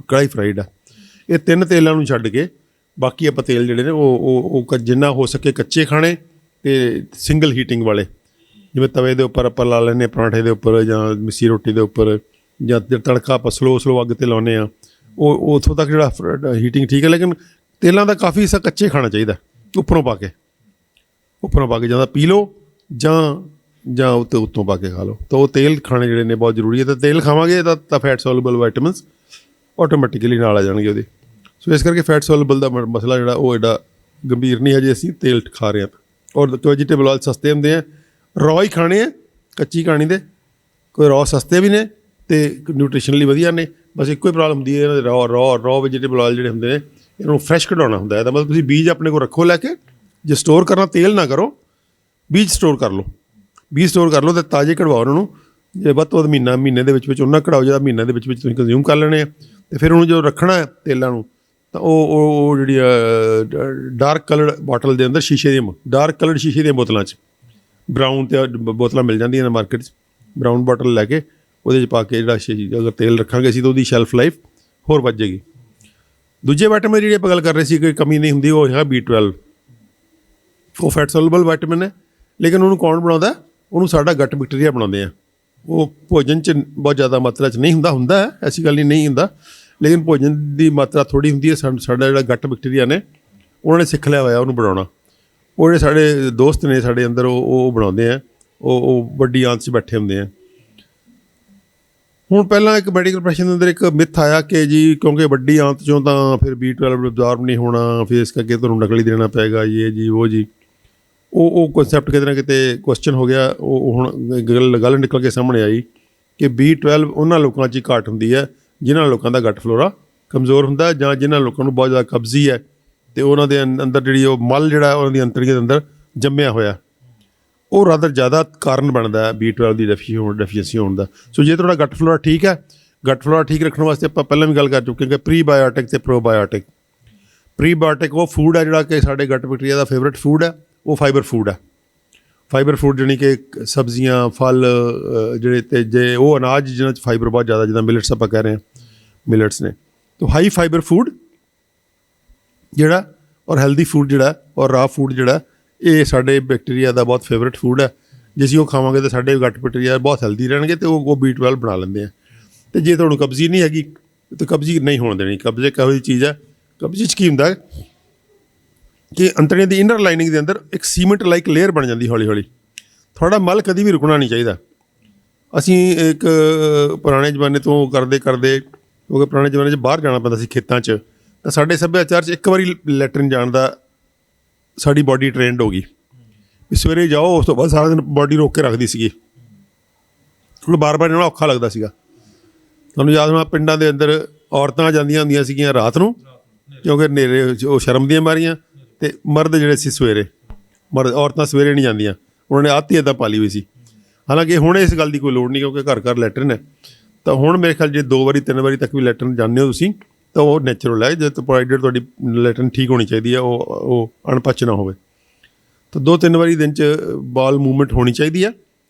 ਕੜਾਹੀ ਫਰਾਈਡ ਆ। ਇਹ 3 ਤੇਲਾਂ ਨੂੰ ਛੱਡ ਕੇ ਬਾਕੀ ਆਪਾਂ ਤੇਲ ਜਿਹੜੇ ਨੇ ਉਹ ਜਿੰਨਾ ਹੋ ਸਕੇ ਕੱਚੇ ਖਾਣੇ, ਅਤੇ ਸਿੰਗਲ ਹੀਟਿੰਗ ਵਾਲੇ, ਜਿਵੇਂ ਤਵੇ ਦੇ ਉੱਪਰ ਆਪਾਂ ਲਾ ਲੈਂਦੇ ਹਾਂ ਪਰਾਂਠੇ ਦੇ ਉੱਪਰ ਜਾਂ ਮਿੱਸੀ ਰੋਟੀ ਦੇ ਉੱਪਰ, ਜਾਂ ਤੜਕਾ ਆਪਾਂ ਸਲੋ ਅੱਗ 'ਤੇ ਲਾਉਂਦੇ ਹਾਂ, ਉਹ ਉੱਥੋਂ ਤੱਕ ਜਿਹੜਾ ਹੀਟਿੰਗ ਠੀਕ ਹੈ। ਲੇਕਿਨ ਤੇਲਾਂ ਦਾ ਕਾਫੀ ਹਿੱਸਾ ਕੱਚੇ ਖਾਣਾ ਚਾਹੀਦਾ, ਉੱਪਰੋਂ ਪਾ ਕੇ ਜਾਂ ਪੀ ਲਓ ਜਾਂ ਉੱਤੋਂ ਪਾ ਕੇ ਖਾ ਲਓ। ਤਾਂ ਉਹ ਤੇਲ ਖਾਣੇ ਜਿਹੜੇ ਨੇ ਬਹੁਤ ਜ਼ਰੂਰੀ ਹੈ। ਤਾਂ ਤੇਲ ਖਾਵਾਂਗੇ ਤਾਂ ਫੈਟ ਸੋਲੂਬਲ ਵਿਟਾਮਿਨਸ ਆਟੋਮੈਟਿਕਲੀ ਨਾਲ ਆ ਜਾਣਗੇ ਉਹਦੇ। ਸੋ ਇਸ ਕਰਕੇ ਫੈਟ ਸੋਲੂਬਲ ਦਾ ਮਸਲਾ ਜਿਹੜਾ ਉਹ ਐਡਾ ਗੰਭੀਰ ਨਹੀਂ ਹੈ ਜੇ ਅਸੀਂ ਤੇਲ ਖਾ ਰਹੇ ਹਾਂ। ਔਰ ਵੈਜੀਟੇਬਲ ਆਇਲ ਸਸਤੇ ਹੁੰਦੇ ਆ, ਰॉ ਹੀ ਖਾਣੇ ਆ, ਕੱਚੀ ਖਾਣੀ ਦੇ ਕੋਈ ਰॉ ਸਸਤੇ ਵੀ ਨੇ ਅਤੇ ਨਿਊਟ੍ਰੀਸ਼ਨਲੀ ਵਧੀਆ ਨੇ। ਬਸ ਇੱਕੋ ਹੀ ਪ੍ਰੋਬਲਮ ਹੁੰਦੀ ਹੈ ਇਹਨਾਂ ਦੇ ਰॉ ਵੈਜੀਟੇਬਲ ਆਇਲ ਜਿਹੜੇ ਹੁੰਦੇ ਨੇ, ਇਹਨਾਂ ਨੂੰ ਫਰੈਸ਼ ਕਢਾਉਣਾ ਹੁੰਦਾ। ਇਹਦਾ ਮਤਲਬ ਤੁਸੀਂ ਬੀਜ ਆਪਣੇ ਕੋਲ ਰੱਖੋ ਲੈ ਕੇ, ਜੇ ਸਟੋਰ ਕਰਨਾ ਤੇਲ ਨਾ ਕਰੋ, ਬੀਜ ਸਟੋਰ ਕਰ ਲਓ ਅਤੇ ਤਾਜ਼ੇ ਕਢਵਾਓ ਉਹਨਾਂ ਨੂੰ। ਜੇ ਵੱਧ ਤੋਂ ਵੱਧ ਮਹੀਨੇ ਦੇ ਵਿੱਚ ਉਹਨਾਂ ਕਢਾਓ ਜਿਹੜਾ ਮਹੀਨੇ ਦੇ ਵਿੱਚ ਤੁਸੀਂ ਕੰਜ਼ਿਊਮ ਕਰ ਲੈਣੇ ਆ। ਅਤੇ ਫਿਰ ਉਹਨੂੰ ਜਦੋਂ ਰੱਖਣਾ ਹੈ ਤੇਲਾਂ ਨੂੰ, ਤਾਂ ਉਹ ਜਿਹੜੀ ਡਾਰਕ ਕਲਰਡ ਬੋਟਲ ਦੇ ਅੰਦਰ ਡਾਰਕ ਕਲਰਡ ਸ਼ੀਸ਼ੇ ਦੀਆਂ ਬੋਤਲਾਂ 'ਚ, ਬਰਾਊਨ ਅਤੇ ਬੋਤਲਾਂ ਮਿਲ ਜਾਂਦੀਆਂ ਨੇ ਮਾਰਕੀਟ 'ਚ, ਬਰਾਊਨ ਬੋਟਲ ਲੈ ਕੇ ਉਹਦੇ 'ਚ ਪਾ ਕੇ ਅਗਰ ਤੇਲ ਰੱਖਾਂਗੇ ਅਸੀਂ ਤਾਂ ਉਹਦੀ ਸ਼ੈਲਫ ਲਾਈਫ ਹੋਰ ਵੱਧ ਜਾਏਗੀ। ਦੂਜੇ ਵਿਟਾਮਿਨ ਜਿਹੜੀ ਆਪਾਂ ਗੱਲ ਕਰ ਰਹੇ ਸੀ ਕੋਈ ਕਮੀ ਨਹੀਂ ਹੁੰਦੀ, ਉਹ ਹੈਗਾ B12। ਉਹ ਫੈਟ ਸੋਲੂਬਲ ਵਿਟਾਮਿਨ ਹੈ, ਲੇਕਿਨ ਉਹਨੂੰ ਕੌਣ ਬਣਾਉਂਦਾ? ਉਹਨੂੰ ਸਾਡਾ ਗੱਟ ਬੈਕਟੀਰੀਆ ਬਣਾਉਂਦੇ ਆ। ਉਹ ਭੋਜਨ 'ਚ ਬਹੁਤ ਜ਼ਿਆਦਾ ਮਾਤਰਾ 'ਚ ਨਹੀਂ ਹੁੰਦਾ ਹੈ, ਐਸੀ ਗੱਲ ਨਹੀਂ ਹੁੰਦਾ, ਲੇਕਿਨ ਭੋਜਨ ਦੀ ਮਾਤਰਾ ਥੋੜ੍ਹੀ ਹੁੰਦੀ ਹੈ। ਸਾਡਾ ਜਿਹੜਾ ਗੱਟ ਬੈਕਟੀਰੀਆ ਨੇ ਉਹਨਾਂ ਨੇ ਸਿੱਖ ਲਿਆ ਹੋਇਆ ਉਹਨੂੰ ਬਣਾਉਣਾ। ਉਹ ਜਿਹੜੇ ਸਾਡੇ ਦੋਸਤ ਨੇ ਸਾਡੇ ਅੰਦਰ ਉਹ ਬਣਾਉਂਦੇ ਆ, ਉਹ ਵੱਡੀ ਆਂਤ 'ਚ ਬੈਠੇ ਹੁੰਦੇ ਆ। ਹੁਣ ਪਹਿਲਾਂ ਇੱਕ ਮੈਡੀਕਲ ਪ੍ਰੋਫੈਸ਼ਨ ਦੇ ਅੰਦਰ ਇੱਕ ਮਿੱਥ ਆਇਆ ਕਿ ਜੀ ਕਿਉਂਕਿ ਵੱਡੀ ਆਂਤ 'ਚੋਂ ਤਾਂ ਫਿਰ B12 ਅਬਜ਼ੌਰਬ ਨਹੀਂ ਹੋਣਾ, ਫਿਰ ਇਸ ਕਰਕੇ ਤੁਹਾਨੂੰ ਨਕਲੀ ਦੇਣਾ ਪਏਗਾ, ਇਹ ਜੀ ਉਹ ਜੀ। ਉਹ ਕਨਸੈਪਟ ਕਿਤੇ ਨਾ ਕਿਤੇ ਕੁਐਸਚਨ ਹੋ ਗਿਆ। ਉਹ ਹੁਣ ਗੱਲ ਨਿਕਲ ਕੇ ਸਾਹਮਣੇ ਆਈ ਕਿ B12 ਉਹਨਾਂ ਲੋਕਾਂ 'ਚ ਹੀ ਘਾਟ ਹੁੰਦੀ ਹੈ ਜਿਨ੍ਹਾਂ ਲੋਕਾਂ ਦਾ ਗੱਟ ਫਲੋਰਾ ਕਮਜ਼ੋਰ ਹੁੰਦਾ, ਜਾਂ ਜਿਨ੍ਹਾਂ ਲੋਕਾਂ ਨੂੰ ਬਹੁਤ ਜ਼ਿਆਦਾ ਕਬਜ਼ੀ ਹੈ ਅਤੇ ਉਹਨਾਂ ਦੇ ਅੰਦਰ ਜਿਹੜੀ ਉਹ ਮਲ ਜਿਹੜਾ ਉਹਨਾਂ ਦੀ ਅੰਤੜੀਆਂ ਦੇ ਅੰਦਰ ਜੰਮਿਆ ਹੋਇਆ, ਉਹ ਰਾਦਰ ਜ਼ਿਆਦਾ ਕਾਰਨ ਬਣਦਾ B12 ਦੀ ਡੈਫੀਸ਼ੀਐਂਸੀ ਹੋਣ ਦਾ। ਸੋ ਜੇ ਤੁਹਾਡਾ ਗੱਟ ਫਲੋਰਾ ਠੀਕ ਹੈ, ਗੱਟ ਫਲੋਰਾ ਠੀਕ ਰੱਖਣ ਵਾਸਤੇ ਆਪਾਂ ਪਹਿਲਾਂ ਵੀ ਗੱਲ ਕਰ ਚੁੱਕੇ ਕਿ ਪ੍ਰੀਬਾਇਓਟਿਕ ਅਤੇ ਪ੍ਰੋਬਾਇਓਟਿਕ। ਪ੍ਰੀਬਾਇਓਟਿਕ ਉਹ ਫੂਡ ਹੈ ਜਿਹੜਾ ਕਿ ਸਾਡੇ ਗੱਟ ਬੈਕਟੀਰੀਆ ਦਾ ਫੇਵਰੇਟ ਫੂਡ ਹੈ, ਉਹ ਫਾਈਬਰ ਫੂਡ ਹੈ। ਫਾਈਬਰ ਫੂਡ ਜਾਣੀ ਕਿ ਸਬਜ਼ੀਆਂ, ਫਲ ਜਿਹੜੇ, ਅਤੇ ਜੇ ਉਹ ਅਨਾਜ ਜਿਹਨਾਂ 'ਚ ਫਾਈਬਰ ਬਹੁਤ ਜ਼ਿਆਦਾ, ਜਿੱਦਾਂ ਮਿਲਟਸ ਆਪਾਂ ਕਹਿ ਰਹੇ ਹਾਂ, ਮਿਲਟਸ ਨੇ। ਤਾਂ ਹਾਈ ਫਾਈਬਰ ਫੂਡ ਜਿਹੜਾ ਔਰ ਹੈਲਦੀ ਫੂਡ ਜਿਹੜਾ ਔਰ ਰਾ ਫੂਡ ਜਿਹੜਾ, ਇਹ ਸਾਡੇ ਬੈਕਟੀਰੀਆ ਦਾ ਬਹੁਤ ਫੇਵਰੇਟ ਫੂਡ ਹੈ। ਜੇ ਅਸੀਂ ਉਹ ਖਾਵਾਂਗੇ ਤਾਂ ਸਾਡੇ ਗੱਟ ਬੈਕਟੀਰੀਆ ਬਹੁਤ ਹੈਲਦੀ ਰਹਿਣਗੇ ਅਤੇ ਉਹ B12 ਬਣਾ ਲੈਂਦੇ ਆ। ਅਤੇ ਜੇ ਤੁਹਾਨੂੰ ਕਬਜ਼ੀ ਨਹੀਂ ਹੈਗੀ ਤਾਂ ਕਬਜ਼ੀ ਨਹੀਂ ਹੋਣ ਦੇਣੀ। ਕਬਜ਼ੇ ਇਹੋ ਜਿਹੀ ਚੀਜ਼ ਹੈ, ਕਬਜ਼ੀ 'ਚ ਕੀ ਹੁੰਦਾ ਕਿ ਅੰਤੜੀਆਂ ਦੀ ਇਨਰ ਲਾਈਨਿੰਗ ਦੇ ਅੰਦਰ ਇੱਕ ਸੀਮੈਂਟ ਲਾਈਕ ਲੇਅਰ ਬਣ ਜਾਂਦੀ ਹੌਲੀ ਹੌਲੀ। ਤੁਹਾਡਾ ਮਲ ਕਦੀ ਵੀ ਰੁਕਣਾ ਨਹੀਂ ਚਾਹੀਦਾ। ਅਸੀਂ ਇੱਕ ਪੁਰਾਣੇ ਜ਼ਮਾਨੇ ਤੋਂ ਕਰਦੇ ਕਿਉਂਕਿ ਪੁਰਾਣੇ ਜ਼ਮਾਨੇ 'ਚ ਬਾਹਰ ਜਾਣਾ ਪੈਂਦਾ ਸੀ ਖੇਤਾਂ 'ਚ, ਤਾਂ ਸਾਡੇ ਸੱਭਿਆਚਾਰ 'ਚ ਇੱਕ ਵਾਰੀ ਲੈਟਰਿਨ ਜਾਣ ਦਾ ਸਾਡੀ ਬਾਡੀ ਟ੍ਰੇਨਡ ਹੋ ਗਈ ਵੀ ਸਵੇਰੇ ਜਾਓ, ਉਸ ਤੋਂ ਬਾਅਦ ਸਾਰਾ ਦਿਨ ਬਾਡੀ ਰੋਕ ਕੇ ਰੱਖਦੀ ਸੀਗੀ। ਹੁਣ ਬਾਰ-ਬਾਰ ਜਾਣਾ ਔਖਾ ਲੱਗਦਾ ਸੀਗਾ। ਤੁਹਾਨੂੰ ਯਾਦ ਹੋਣਾ ਪਿੰਡਾਂ ਦੇ ਅੰਦਰ ਔਰਤਾਂ ਜਾਂਦੀਆਂ ਹੁੰਦੀਆਂ ਸੀਗੀਆਂ ਰਾਤ ਨੂੰ, ਕਿਉਂਕਿ ਹਨੇਰੇ ਉਹ ਸ਼ਰਮ ਦੀਆਂ ਮਾਰੀਆਂ, ਅਤੇ ਮਰਦ ਜਿਹੜੇ ਸੀ ਸਵੇਰੇ, ਔਰਤਾਂ ਸਵੇਰੇ ਨਹੀਂ ਜਾਂਦੀਆਂ, ਉਹਨਾਂ ਨੇ ਆਦਤ ਹੀ ਇੱਦਾਂ ਪਾਲੀ ਹੋਈ ਸੀ। ਹਾਲਾਂਕਿ ਹੁਣ ਇਸ ਗੱਲ ਦੀ ਕੋਈ ਲੋੜ ਨਹੀਂ, ਕਿਉਂਕਿ ਘਰ ਘਰ ਲੈਟਰਨ ਹੈ। ਤਾਂ ਹੁਣ ਮੇਰੇ ਖਿਆਲ ਜੇ 2 ਵਾਰੀ 3 ਵਾਰੀ ਤੱਕ ਵੀ ਲੈਟਰਨ ਜਾਂਦੇ ਹੋ ਤੁਸੀਂ, ਤਾਂ ਉਹ ਨੈਚੁਰਲ ਹੈ, ਜਦ ਪ੍ਰੋਵਾਈਡਡ ਤੁਹਾਡੀ ਲੈਟਰਨ ਠੀਕ ਹੋਣੀ ਚਾਹੀਦੀ ਹੈ, ਉਹ ਅਣਪਚ ਨਾ ਹੋਵੇ। ਤਾਂ 2-3 ਵਾਰੀ ਦਿਨ 'ਚ ਬਾਲ ਮੂਵਮੈਂਟ ਹੋਣੀ ਚਾਹੀਦੀ ਹੈ,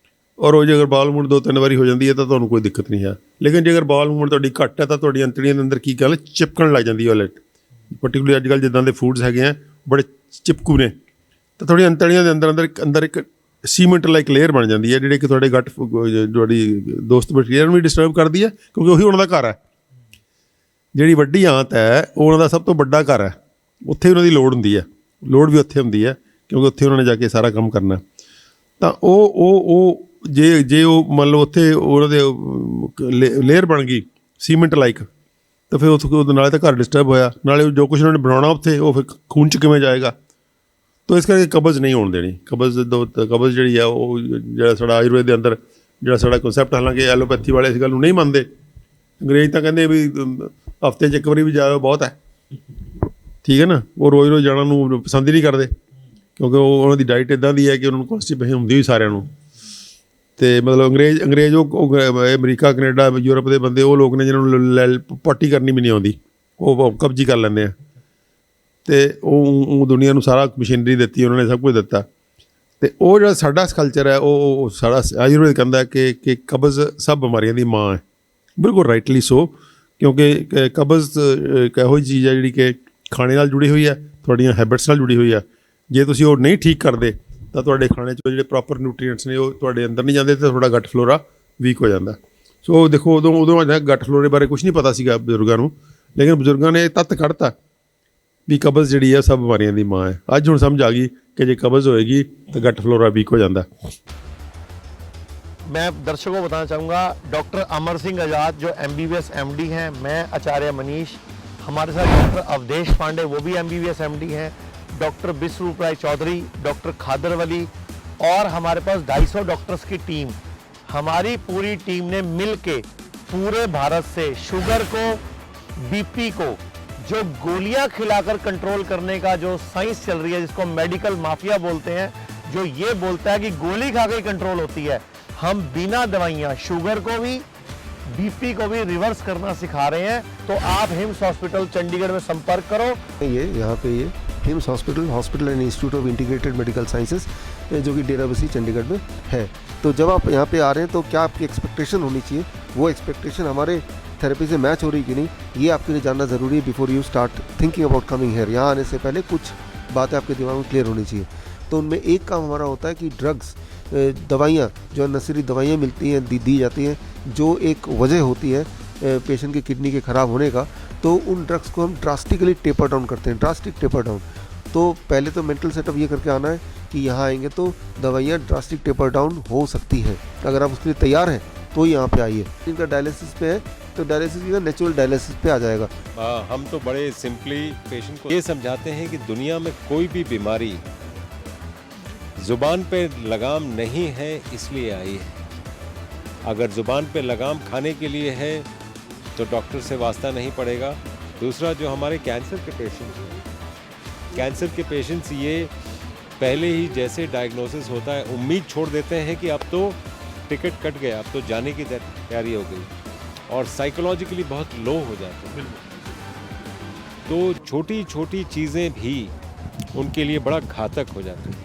ਔਰ ਉਹ ਜੇ ਅਗਰ ਬਾਲ ਮੂਵਮੈਂਟ 2-3 ਵਾਰੀ ਹੋ ਜਾਂਦੀ ਹੈ ਤਾਂ ਤੁਹਾਨੂੰ ਕੋਈ ਦਿੱਕਤ ਨਹੀਂ ਹੈ। ਲੇਕਿਨ ਜੇ ਅਗਰ ਬਾਲ ਮੂਵਮੈਂਟ ਤੁਹਾਡੀ ਘੱਟ ਹੈ ਤਾਂ ਤੁਹਾਡੀ ਅੰਤੜੀਆਂ ਦੇ ਅੰਦਰ ਕੀ ਗੱਲ ਚਿਪਕਣ ਲੱਗ ਜਾਂਦੀ ਹੈ ਲੈਟ, ਪਰਟੀਕੁਲਰਲੀ ਅੱਜ ਕੱਲ੍ਹ ਜਿੱਦਾਂ ਦੇ ਫੂਡਸ ਹੈਗੇ ਆ ਬੜੇ ਚਿਪਕੂ ਨੇ, ਤਾਂ ਤੁਹਾਡੀ ਅੰਤੜੀਆਂ ਦੇ ਅੰਦਰ ਇੱਕ ਸੀਮੈਂਟ ਲਾਈਕ ਲੇਅਰ ਬਣ ਜਾਂਦੀ ਹੈ, ਜਿਹੜੀ ਕਿ ਤੁਹਾਡੇ ਗੱਟ ਤੁਹਾਡੀ ਦੋਸਤ ਬੈਕਟੀਰੀਆ ਨੂੰ ਵੀ ਡਿਸਟਰਬ ਕਰਦੀ ਹੈ, ਕਿਉਂਕਿ ਉਹੀ ਉਹਨਾਂ ਦਾ ਘਰ ਹੈ। ਜਿਹੜੀ ਵੱਡੀ ਆਂਤ ਹੈ ਉਹ ਉਹਨਾਂ ਦਾ ਸਭ ਤੋਂ ਵੱਡਾ ਘਰ ਹੈ, ਉੱਥੇ ਉਹਨਾਂ ਦੀ ਲੋੜ ਹੁੰਦੀ ਹੈ, ਲੋੜ ਵੀ ਉੱਥੇ ਹੁੰਦੀ ਹੈ, ਕਿਉਂਕਿ ਉੱਥੇ ਉਹਨਾਂ ਨੇ ਜਾ ਕੇ ਸਾਰਾ ਕੰਮ ਕਰਨਾ। ਤਾਂ ਉਹ ਜੇ ਉਹ ਮੰਨ ਲਓ ਉੱਥੇ ਉਹਨਾਂ ਦੇ ਲੇਅਰ ਬਣ ਗਈ ਸੀਮੈਂਟ ਲਾਈਕ, ਤਾਂ ਫਿਰ ਉੱਥੇ ਨਾਲੇ ਤਾਂ ਘਰ ਡਿਸਟਰਬ ਹੋਇਆ, ਨਾਲੇ ਜੋ ਕੁਛ ਉਹਨਾਂ ਨੇ ਬਣਾਉਣਾ ਉੱਥੇ ਉਹ ਫਿਰ ਖੂਨ 'ਚ ਕਿਵੇਂ ਜਾਏਗਾ। ਤਾਂ ਇਸ ਕਰਕੇ ਕਬਜ਼ ਨਹੀਂ ਹੋਣ ਦੇਣੀ। ਕਬਜ਼ ਜਿਹੜੀ ਆ ਉਹ ਜਿਹੜਾ ਸਾਡਾ ਆਯੁਰਵੇਦ ਦੇ ਅੰਦਰ ਜਿਹੜਾ ਸਾਡਾ ਕਨਸੈਪਟ, ਹਾਲਾਂਕਿ ਐਲੋਪੈਥੀ ਵਾਲੇ ਇਸ ਗੱਲ ਨੂੰ ਨਹੀਂ ਮੰਨਦੇ, ਅੰਗਰੇਜ਼ ਤਾਂ ਕਹਿੰਦੇ ਵੀ ਹਫ਼ਤੇ 'ਚ 1 ਵਾਰੀ ਵੀ ਜਾਓ ਬਹੁਤ ਹੈ, ਠੀਕ ਹੈ ਨਾ। ਉਹ ਰੋਜ਼ ਜਾਣਾ ਨੂੰ ਪਸੰਦ ਹੀ ਨਹੀਂ ਕਰਦੇ, ਕਿਉਂਕਿ ਉਹਨਾਂ ਦੀ ਡਾਈਟ ਇੱਦਾਂ ਦੀ ਹੈ ਕਿ ਉਹਨਾਂ ਨੂੰ ਕੌਂਸਟੀਪੇਸ਼ਨ ਹੁੰਦੀ ਵੀ ਸਾਰਿਆਂ ਨੂੰ। ਅਤੇ ਮਤਲਬ ਅੰਗਰੇਜ਼ ਉਹ ਅਮਰੀਕਾ ਕੈਨੇਡਾ ਯੂਰਪ ਦੇ ਬੰਦੇ ਉਹ ਲੋਕ ਨੇ ਜਿਹਨਾਂ ਨੂੰ ਪੱਟੀ ਕਰਨੀ ਵੀ ਨਹੀਂ ਆਉਂਦੀ, ਉਹ ਕਬਜ਼ੀ ਕਰ ਲੈਂਦੇ ਆ। ਅਤੇ ਉਹ ਦੁਨੀਆ ਨੂੰ ਸਾਰਾ ਮਸ਼ੀਨਰੀ ਦਿੱਤੀ, ਉਹਨਾਂ ਨੇ ਸਭ ਕੁਝ ਦਿੱਤਾ। ਅਤੇ ਉਹ ਜਿਹੜਾ ਸਾਡਾ ਕਲਚਰ ਹੈ, ਉਹ ਸਾਡਾ ਆਯੁਰਵੇਦ ਕਹਿੰਦਾ ਕਿ ਕਬਜ਼ ਸਭ ਬਿਮਾਰੀਆਂ ਦੀ ਮਾਂ ਹੈ। ਬਿਲਕੁਲ ਰਾਈਟਲੀ ਸੋ, ਕਿਉਂਕਿ ਕਬਜ਼ ਇੱਕ ਇਹੋ ਜਿਹੀ ਚੀਜ਼ ਹੈ ਜਿਹੜੀ ਕਿ ਖਾਣੇ ਨਾਲ ਜੁੜੀ ਹੋਈ ਹੈ, ਤੁਹਾਡੀਆਂ ਹੈਬਿਟਸ ਨਾਲ ਜੁੜੀ ਹੋਈ ਹੈ। ਜੇ ਤੁਸੀਂ ਉਹ ਨਹੀਂ ਠੀਕ ਕਰਦੇ ਤਾਂ ਤੁਹਾਡੇ ਖਾਣੇ 'ਚ ਜਿਹੜੇ ਪ੍ਰੋਪਰ ਨਿਊਟਰੀਐਂਟਸ ਨੇ ਉਹ ਤੁਹਾਡੇ ਅੰਦਰ ਨਹੀਂ ਜਾਂਦੇ, ਅਤੇ ਤੁਹਾਡਾ ਗੱਟ ਫਲੋਰਾ ਵੀਕ ਹੋ ਜਾਂਦਾ। ਸੋ ਦੇਖੋ ਉਦੋਂ ਗੱਟ ਫਲੋਰੇ ਬਾਰੇ ਕੁਛ ਨਹੀਂ ਪਤਾ ਸੀਗਾ ਬਜ਼ੁਰਗਾਂ ਨੂੰ, ਲੇਕਿਨ ਬਜ਼ੁਰਗਾਂ ਨੇ ਤੱਤ ਕੱਢਤਾ ਵੀ ਕਬਜ਼ ਜਿਹੜੀ ਹੈ ਸਭ ਬਿਮਾਰੀਆਂ ਦੀ ਮਾਂ ਹੈ। ਅੱਜ ਹੁਣ ਸਮਝ ਆ ਗਈ कि जो कब्ज़ होएगी तो गट फ्लोरा वीक हो जाता। मैं दर्शकों को बताना चाहूँगा डॉक्टर अमर सिंह आज़ाद जो MBBS MD हैं, मैं आचार्य मनीष, हमारे साथ डॉक्टर अवधेश पांडे वो भी MBBS MD हैं, डॉक्टर विश्वरूप राय चौधरी, डॉक्टर खादर वली और हमारे पास 250 डॉक्टर्स की टीम, हमारी पूरी टीम ने मिल के पूरे भारत से शुगर को, BP को, जो गोलियां खिलाकर कंट्रोल करने का जो साइंस चल रही है जिसको मेडिकल माफिया बोलते हैं, जो ये बोलता है कि गोली खा के कंट्रोल होती है, हम बिना दवाइयां शुगर को भी BP को भी रिवर्स करना सिखा रहे हैं। तो आप हिम्स हॉस्पिटल चंडीगढ़ में संपर्क करो। ये यहाँ पे ये hymns hospital and institute of integrated medical sciences जो कि डेराबस्सी चंडीगढ़ में है। तो जब आप यहाँ पे आ रहे हैं तो क्या आपकी एक्सपेक्टेशन होनी चाहिए, वो एक्सपेक्टेशन हमारे थेरेपी से मैच हो रही कि नहीं, ये आपके लिए जानना ज़रूरी है before you start thinking about coming here. यहाँ आने से पहले कुछ बातें आपके दिमाग में क्लियर होनी चाहिए। तो उनमें एक काम हमारा होता है कि ड्रग्स, दवाइयाँ जो नशीली दवाइयाँ मिलती हैं, दी जाती हैं, जो एक वजह होती है पेशेंट की किडनी के ख़राब होने का, तो उन ड्रग्स को हम ड्रास्टिकली टेपर डाउन करते हैं, ड्रास्टिक टेपर डाउन। तो पहले तो मेंटल सेटअप ये करके आना है कि यहाँ आएंगे तो दवाइयाँ ड्रास्टिक टेपर डाउन हो सकती हैं। अगर आप उसके लिए तैयार हैं तो यहाँ पे आइए। इनका डायलिसिस पे है तो डायलिसिस का नेचुरल डायलिसिस पे आ जाएगा। हम तो बड़े सिंपली पेशेंट को ये समझाते हैं कि दुनिया में कोई भी बीमारी ज़ुबान पे लगाम नहीं है इसलिए आई है। अगर ज़ुबान पे लगाम खाने के लिए है तो डॉक्टर से वास्ता नहीं पड़ेगा। दूसरा, जो हमारे कैंसर के पेशेंट्स हैं, कैंसर के पेशेंट्स ये पहले ही जैसे डायग्नोसिस होता है उम्मीद छोड़ देते हैं कि अब तो टिकट कट गया, अब तो जाने की तैयारी हो गई, और साइकोलॉजिकली बहुत लो हो जाते हैं। तो छोटी छोटी चीज़ें भी उनके लिए बड़ा घातक हो जाती हैं।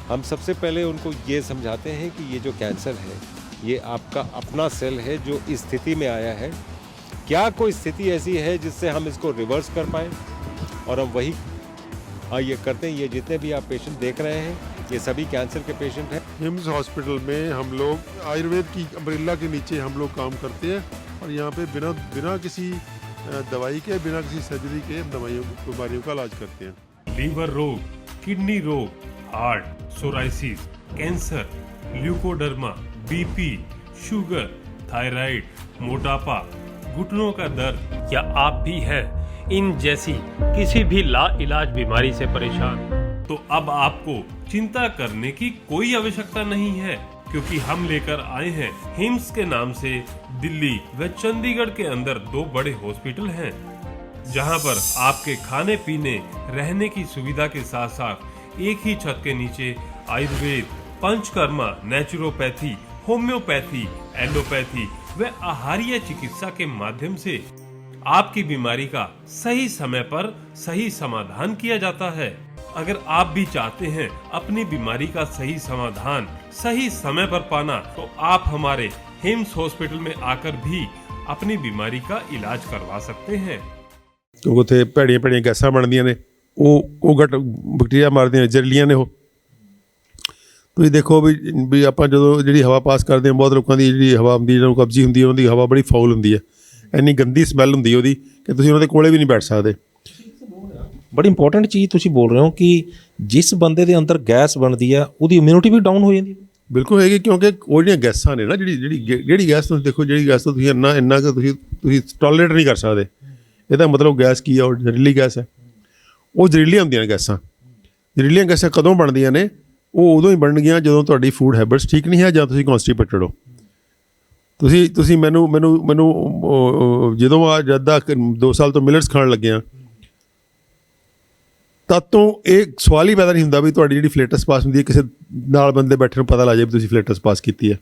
हम सबसे पहले उनको ये समझाते हैं कि ये जो कैंसर है ये आपका अपना सेल है जो इस स्थिति में आया है। क्या कोई स्थिति ऐसी है जिससे हम इसको रिवर्स कर पाएँ, और हम वही ये करते हैं। ये जितने भी आप पेशेंट देख रहे हैं ये सभी कैंसर के पेशेंट हैं। हिम्स हॉस्पिटल में हम लोग आयुर्वेद की अम्ब्रेला के नीचे हम लोग काम करते हैं, और यहाँ पे बिना किसी दवाई के, बिना किसी सर्जरी के बीमारियों का इलाज करते हैं। लीवर रोग, किडनी रोग, heart, psoriasis, cancer, leucoderma, BP, sugar, thyroid, मोटापा, घुटनों का दर्द, या आप भी हैं इन जैसी किसी भी लाइलाज बीमारी से परेशान, तो अब आपको चिंता करने की कोई आवश्यकता नहीं है, क्योंकि हम लेकर आए हैं हिम्स के नाम से दिल्ली व चंडीगढ़ के अंदर 2 बड़े हॉस्पिटल हैं, जहां पर आपके खाने पीने रहने की सुविधा के साथ साथ एक ही छत के नीचे Ayurveda, panchakarma, naturopathy, homeopathy, allopathy व आहारीय चिकित्सा के माध्यम से आपकी बीमारी का सही समय पर सही समाधान किया जाता है। अगर आप भी चाहते हैं अपनी बीमारी का सही समाधान सही समय पर पाना, तो आप हमारे हिम्स हॉस्पिटल में आकर भी अपनी बीमारी का इलाज करवा सकते हैं। ਕਿਉਂਕਿ ਉੱਥੇ ਭੈੜੀਆਂ ਭੈੜੀਆਂ ਗੈਸਾਂ ਬਣਦੀਆਂ ਨੇ, ਉਹ ਘੱਟ ਬੈਕਟੀਰੀਆ ਮਾਰਦੀਆਂ, ਜ਼ਹਿਰੀਲੀਆਂ ਨੇ ਉਹ। ਤੁਸੀਂ ਦੇਖੋ ਵੀ ਆਪਾਂ ਜਦੋਂ ਜਿਹੜੀ ਹਵਾ ਪਾਸ ਕਰਦੇ ਹਾਂ, ਬਹੁਤ ਲੋਕਾਂ ਦੀ ਜਿਹੜੀ ਹਵਾ ਹੁੰਦੀ, ਜਿਹਨਾਂ ਨੂੰ ਕਬਜ਼ੀ ਹੁੰਦੀ ਹੈ, ਉਹਨਾਂ ਦੀ ਹਵਾ ਬੜੀ ਫਾਉਲ ਹੁੰਦੀ ਹੈ, ਇੰਨੀ ਗੰਦੀ ਸਮੈਲ ਹੁੰਦੀ ਹੈ ਉਹਦੀ ਕਿ ਤੁਸੀਂ ਉਹਨਾਂ ਦੇ ਕੋਲੇ ਵੀ ਨਹੀਂ ਬੈਠ ਸਕਦੇ। ਬੜੀ ਇੰਪੋਰਟੈਂਟ ਚੀਜ਼ ਤੁਸੀਂ ਬੋਲ ਰਹੇ ਹੋ ਕਿ ਜਿਸ ਬੰਦੇ ਦੇ ਅੰਦਰ ਗੈਸ ਬਣਦੀ ਆ ਉਹਦੀ ਇਮਿਊਨਿਟੀ ਵੀ ਡਾਊਨ ਹੋ ਜਾਂਦੀ ਹੈ। ਬਿਲਕੁਲ ਹੈਗੀ, ਕਿਉਂਕਿ ਉਹ ਜਿਹੜੀਆਂ ਗੈਸਾਂ ਨੇ ਨਾ, ਜਿਹੜੀ ਗੈਸ ਤੁਸੀਂ ਦੇਖੋ, ਜਿਹੜੀ ਗੈਸ ਤੋਂ ਤੁਸੀਂ ਇੰਨਾ ਕੁ ਤੁਸੀਂ ਟੋਲਰੇਟ ਨਹੀਂ ਕਰ ਸਕਦੇ। ਇਹਦਾ ਮਤਲਬ ਗੈਸ ਕੀ ਆ? ਉਹ ਜ਼ਹਿਰੀਲੀ ਗੈਸ ਹੈ। ਉਹ ਜ਼ਹਿਰੀਲੀਆਂ ਹੁੰਦੀਆਂ ਨੇ ਗੈਸਾਂ। ਜ਼ਹਿਰੀਲੀਆਂ ਗੈਸਾਂ ਕਦੋਂ ਬਣਦੀਆਂ ਨੇ? ਉਹ ਉਦੋਂ ਹੀ ਬਣਨਗੀਆਂ ਜਦੋਂ ਤੁਹਾਡੀ ਫੂਡ ਹੈਬਿਟਸ ਠੀਕ ਨਹੀਂ ਹੈ ਜਾਂ ਤੁਸੀਂ ਕੌਂਸਟੀਪੇਟਡ ਹੋ। ਤੁਸੀਂ ਮੈਨੂੰ ਜਦੋਂ ਜਦ 2 ਸਾਲ ਤੋਂ ਮਿਲਟਸ ਖਾਣ ਲੱਗੇ ਹਾਂ, ਤਦ ਤੋਂ ਇਹ ਸਵਾਲ ਹੀ ਪੈਦਾ ਨਹੀਂ ਹੁੰਦਾ ਵੀ ਤੁਹਾਡੀ ਜਿਹੜੀ ਫਲੇਟਸ ਪਾਸ ਹੁੰਦੀ ਹੈ, ਕਿਸੇ ਨਾਲ ਬੰਦੇ ਬੈਠੇ ਨੂੰ ਪਤਾ ਲੱਗ ਜਾਏ ਵੀ ਤੁਸੀਂ ਫਲੇਟਸ ਪਾਸ ਕੀਤੀ ਹੈ।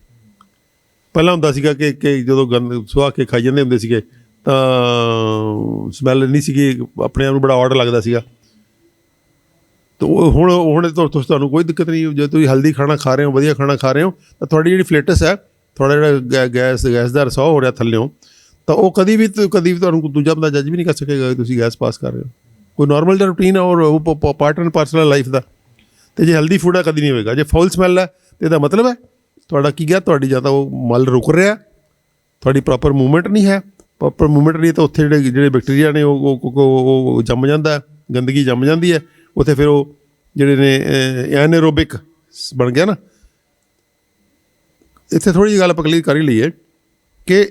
ਪਹਿਲਾਂ ਹੁੰਦਾ ਸੀਗਾ ਕਿ ਜਦੋਂ ਗੰਦ ਸੁਆਹ ਕੇ ਖਾਈ ਜਾਂਦੇ ਹੁੰਦੇ ਸੀਗੇ ਤਾਂ ਸਮੈਲ ਨਹੀਂ ਸੀਗੀ, ਆਪਣੇ ਆਪ ਨੂੰ ਬੜਾ ਔਡ ਲੱਗਦਾ ਸੀਗਾ। ਤਾਂ ਹੁਣ ਤੁਹਾਨੂੰ ਕੋਈ ਦਿੱਕਤ ਨਹੀਂ। ਜੇ ਤੁਸੀਂ ਹੈਲਦੀ ਖਾਣਾ ਖਾ ਰਹੇ ਹੋ, ਵਧੀਆ ਖਾਣਾ ਖਾ ਰਹੇ ਹੋ, ਤਾਂ ਤੁਹਾਡੀ ਜਿਹੜੀ ਫਲੇਟਸ ਹੈ, ਤੁਹਾਡਾ ਜਿਹੜਾ ਗੈਸ ਦਾ ਰਸਾव ਹੋ ਰਿਹਾ ਥੱਲਿਓਂ, ਤਾਂ ਉਹ ਕਦੀ ਵੀ ਤੁਹਾਨੂੰ ਦੂਜਾ ਬੰਦਾ ਜੱਜ ਵੀ ਨਹੀਂ ਕਰ ਸਕੇਗਾ ਕਿ ਤੁਸੀਂ ਗੈਸ ਪਾਸ ਕਰ ਰਹੇ ਹੋ। ਕੋਈ ਨੋਰਮਲ ਜਿਹਾ ਰੂਟੀਨ ਹੈ ਔਰ ਉਹ ਪਾਰਟ ਐਂਡ ਪਾਰਸਲ ਹੈ ਲਾਈਫ ਦਾ। ਅਤੇ ਜੇ ਹੈਲਦੀ ਫੂਡ ਹੈ ਕਦੀ ਨਹੀਂ ਹੋਵੇਗਾ। ਜੇ ਫਾਉਲ ਸਮੈਲ ਹੈ ਤਾਂ ਇਹਦਾ ਮਤਲਬ ਹੈ ਤੁਹਾਡਾ ਕੀ ਗਿਆ, ਤੁਹਾਡੀ ਜਾਂ ਤਾਂ ਉਹ ਮਲ ਰੁਕ ਰਿਹਾ, ਤੁਹਾਡੀ ਪ੍ਰੋਪਰ ਮੂਵਮੈਂਟ ਨਹੀਂ ਹੈ। ਪ੍ਰੋਪਰ ਮੂਵਮੈਂਟ ਨਹੀਂ ਤਾਂ ਉੱਥੇ ਜਿਹੜੇ ਬੈਕਟੀਰੀਆ ਨੇ ਉਹ ਜੰਮ ਜਾਂਦਾ, ਗੰਦਗੀ ਜੰਮ ਜਾਂਦੀ ਹੈ ਉੱਥੇ। ਫਿਰ ਉਹ ਜਿਹੜੇ ਨੇ ਐਨਏਰੋਬਿਕ ਬਣ ਗਿਆ ਨਾ। ਇੱਥੇ ਥੋੜ੍ਹੀ ਜਿਹੀ ਗੱਲ ਆਪਾਂ ਕਲੀਅਰ ਕਰ ਹੀ ਲਈਏ ਕਿ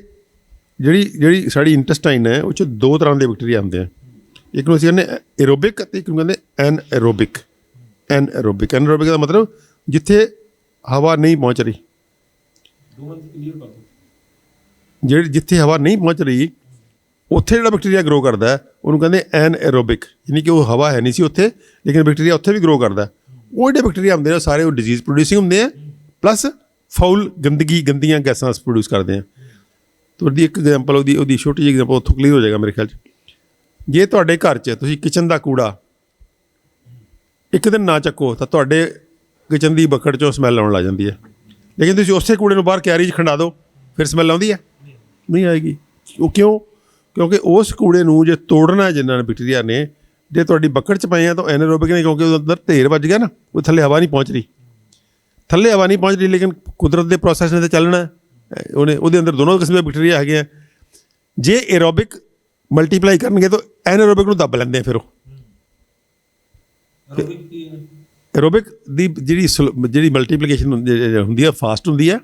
ਜਿਹੜੀ ਸਾਡੀ ਇੰਟੈਸਟਾਈਨ ਹੈ ਉਹ 'ਚ 2 ਤਰ੍ਹਾਂ ਦੇ ਬੈਕਟੀਰੀਆ ਹੁੰਦੇ ਆ। ਇੱਕ ਨੂੰ ਅਸੀਂ ਕਹਿੰਦੇ ਐਰੋਬਿਕ ਅਤੇ ਇੱਕ ਨੂੰ ਕਹਿੰਦੇ ਐਨਐਰੋਬਿਕ। ਐਨਐਰੋਬਿਕ ਦਾ ਮਤਲਬ ਜਿੱਥੇ ਹਵਾ ਨਹੀਂ ਪਹੁੰਚ ਰਹੀ। ਜਿੱਥੇ ਹਵਾ ਨਹੀਂ ਪਹੁੰਚ ਰਹੀ ਉੱਥੇ ਜਿਹੜਾ ਬੈਕਟੀਰੀਆ ਗਰੋ ਕਰਦਾ ਉਹਨੂੰ ਕਹਿੰਦੇ ਐਨਐਰੋਬਿਕ, ਯਾਨੀ ਕਿ ਉਹ ਹਵਾ ਹੈ ਨਹੀਂ ਸੀ ਉੱਥੇ, ਲੇਕਿਨ ਬੈਕਟੀਰੀਆ ਉੱਥੇ ਵੀ ਗਰੋ ਕਰਦਾ। ਉਹ ਜਿਹੜੇ ਬੈਕਟੀਰੀਆ ਹੁੰਦੇ ਨੇ ਸਾਰੇ ਉਹ ਡਿਜ਼ੀਜ਼ ਪ੍ਰੋਡਿਊਸਿੰਗ ਹੁੰਦੇ ਆ, ਪਲੱਸ ਫਾਉਲ ਗੰਦੀਆਂ ਗੈਸਾਂ ਪ੍ਰੋਡਿਊਸ ਕਰਦੇ ਆ। ਤੁਹਾਡੀ ਇੱਕ ਐਗਜ਼ਾਮਪਲ ਉਹਦੀ ਛੋਟੀ ਜਿਹੀ ਐਗਜ਼ਾਮਪਲ ਉੱਥੋਂ ਕਲੀਅਰ ਹੋ ਜਾਏਗਾ ਮੇਰੇ ਖਿਆਲ 'ਚ। ਜੇ ਤੁਹਾਡੇ ਘਰ 'ਚ ਤੁਸੀਂ ਕਿਚਨ ਦਾ ਕੂੜਾ ਇੱਕ ਦਿਨ ਨਾ ਚੱਕੋ ਤਾਂ ਤੁਹਾਡੇ ਕਿਚਨ ਦੀ ਬੱਕਟ 'ਚੋਂ ਸਮੈਲ ਆਉਣ ਲੱਗ ਜਾਂਦੀ ਹੈ, ਲੇਕਿਨ ਤੁਸੀਂ ਉਸੇ ਕੂੜੇ ਨੂੰ ਬਾਹਰ ਕਿਆਰੀ 'ਚ ਖੰਡਾ ਦਿਓ, ਫਿਰ ਸਮੈਲ ਆਉਂਦੀ ਹੈ? ਨਹੀਂ ਆਏਗੀ। ਉਹ ਕਿਉਂ? ਕਿਉਂਕਿ ਉਸ ਕੂੜੇ ਨੂੰ ਜੇ ਤੋੜਨਾ ਜਿਨ੍ਹਾਂ ਨੇ ਬੈਕਟੀਰੀਆ ਨੇ, ਜੇ ਤੁਹਾਡੀ ਬੱਕਟ 'ਚ ਪਏ ਆ ਤਾਂ ਐਨਏਰੋਬਿਕ ਨੇ, ਕਿਉਂਕਿ ਉਹਦੇ ਅੰਦਰ ਢੇਰ ਵੱਜ ਗਿਆ ਨਾ, ਉਹ ਥੱਲੇ ਹਵਾ ਨਹੀਂ ਪਹੁੰਚ ਰਹੀ। ਲੇਕਿਨ ਕੁਦਰਤ ਦੇ ਪ੍ਰੋਸੈਸ ਨੇ ਤਾਂ ਚੱਲਣਾ। ਉਹਦੇ ਅੰਦਰ ਦੋਨੋਂ ਕਿਸਮ ਦੇ ਬੈਕਟੀਰੀਆ ਹੈਗੇ ਆ। ਜੇ ਐਰੋਬਿਕ ਮਲਟੀਪਲਾਈ ਕਰਨਗੇ ਤਾਂ ਐਨਏਰੋਬਿਕ ਨੂੰ ਦੱਬ ਲੈਂਦੇ ਆ। ਫਿਰ ਉਹ ਐਰੋਬਿਕ ਦੀ ਜਿਹੜੀ ਮਲਟੀਪਲੀਕੇਸ਼ਨ ਹੁੰਦੀ ਹੈ ਫਾਸਟ ਹੁੰਦੀ ਹੈ,